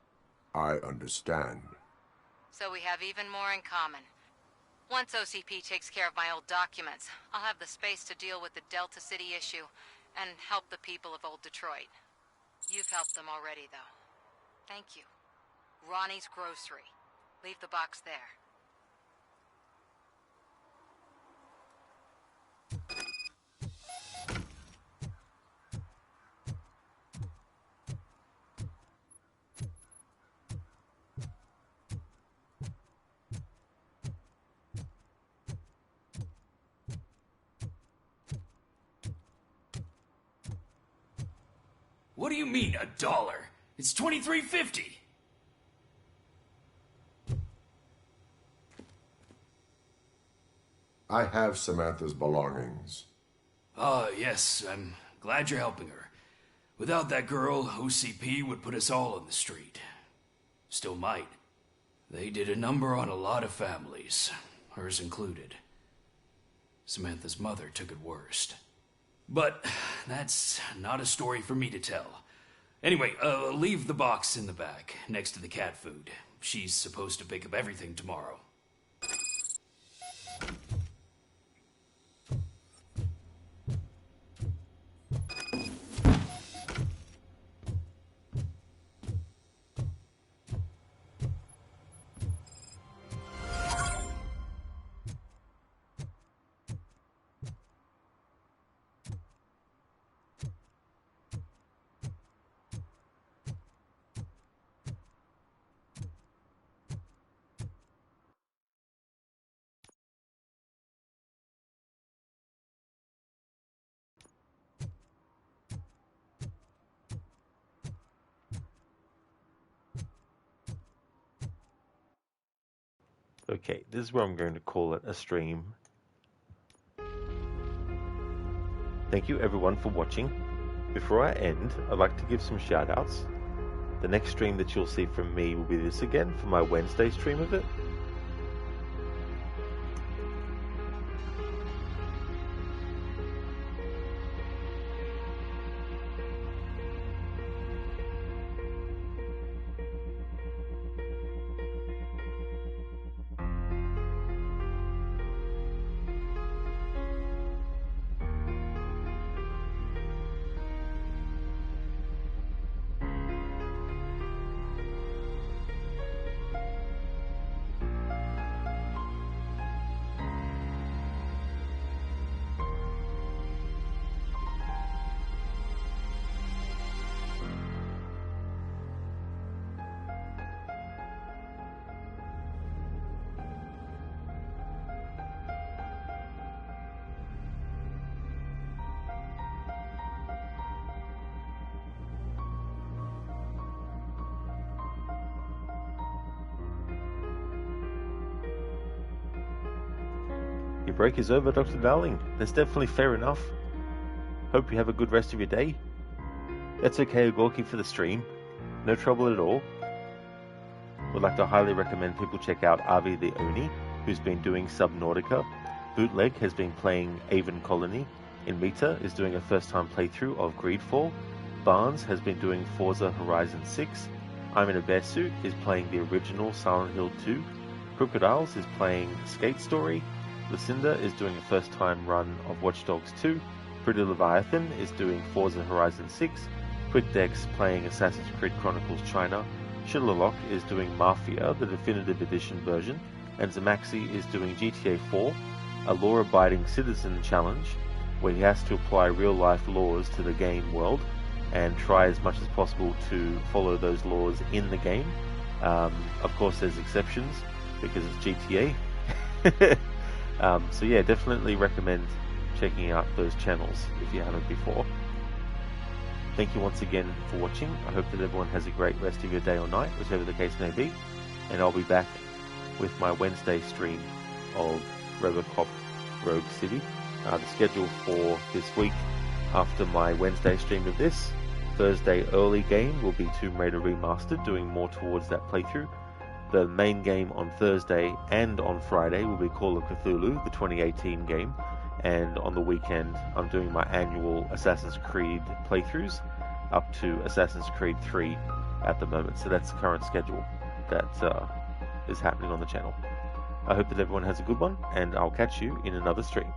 I understand. So we have even more in common. Once OCP takes care of my old documents, I'll have the space to deal with the Delta City issue and help the people of old Detroit. You've helped them already, though. Thank you. Ronnie's Grocery. Leave the box there. What do you mean, $1? It's $23.50. I have Samantha's belongings. Ah, yes, I'm glad you're helping her. Without that girl, OCP would put us all on the street. Still might. They did a number on a lot of families, hers included. Samantha's mother took it worst. But that's not a story for me to tell. Anyway, leave the box in the back, next to the cat food. She's supposed to pick up everything tomorrow. Okay, this is where I'm going to call it a stream. Thank you everyone for watching. Before I end, I'd like to give some shout outs. The next stream that you'll see from me will be this again for my Wednesday stream of it. Your break is over, Dr. Darling. That's definitely fair enough. Hope you have a good rest of your day. That's okay, gawking for the stream. No trouble at all. Would like to highly recommend people check out Avi the Oni, who's been doing Subnautica. Bootleg has been playing Avon Colony. Inmita is doing a first-time playthrough of Greedfall. Barnes has been doing Forza Horizon 6. I'm in a Bear Suit is playing the original Silent Hill 2. Crocodiles is playing Skate Story. Lucinda is doing a first-time run of Watch Dogs 2. Pretty Leviathan is doing Forza Horizon 6. QuickDex playing Assassin's Creed Chronicles China. Shillerlock is doing Mafia, the definitive edition version. And Zamaxi is doing GTA 4, a law-abiding citizen challenge, where he has to apply real-life laws to the game world and try as much as possible to follow those laws in the game. Of course, there's exceptions, because it's GTA. So yeah, definitely recommend checking out those channels if you haven't before. Thank you once again for watching. I hope that everyone has a great rest of your day or night, whichever the case may be. And I'll be back with my Wednesday stream of Robocop Rogue City. The schedule for this week after my Wednesday stream of this, Thursday early game will be Tomb Raider Remastered, doing more towards that playthrough. The main game on Thursday and on Friday will be Call of Cthulhu, the 2018 game. And on the weekend, I'm doing my annual Assassin's Creed playthroughs up to Assassin's Creed 3 at the moment. So that's the current schedule that is happening on the channel. I hope that everyone has a good one, and I'll catch you in another stream.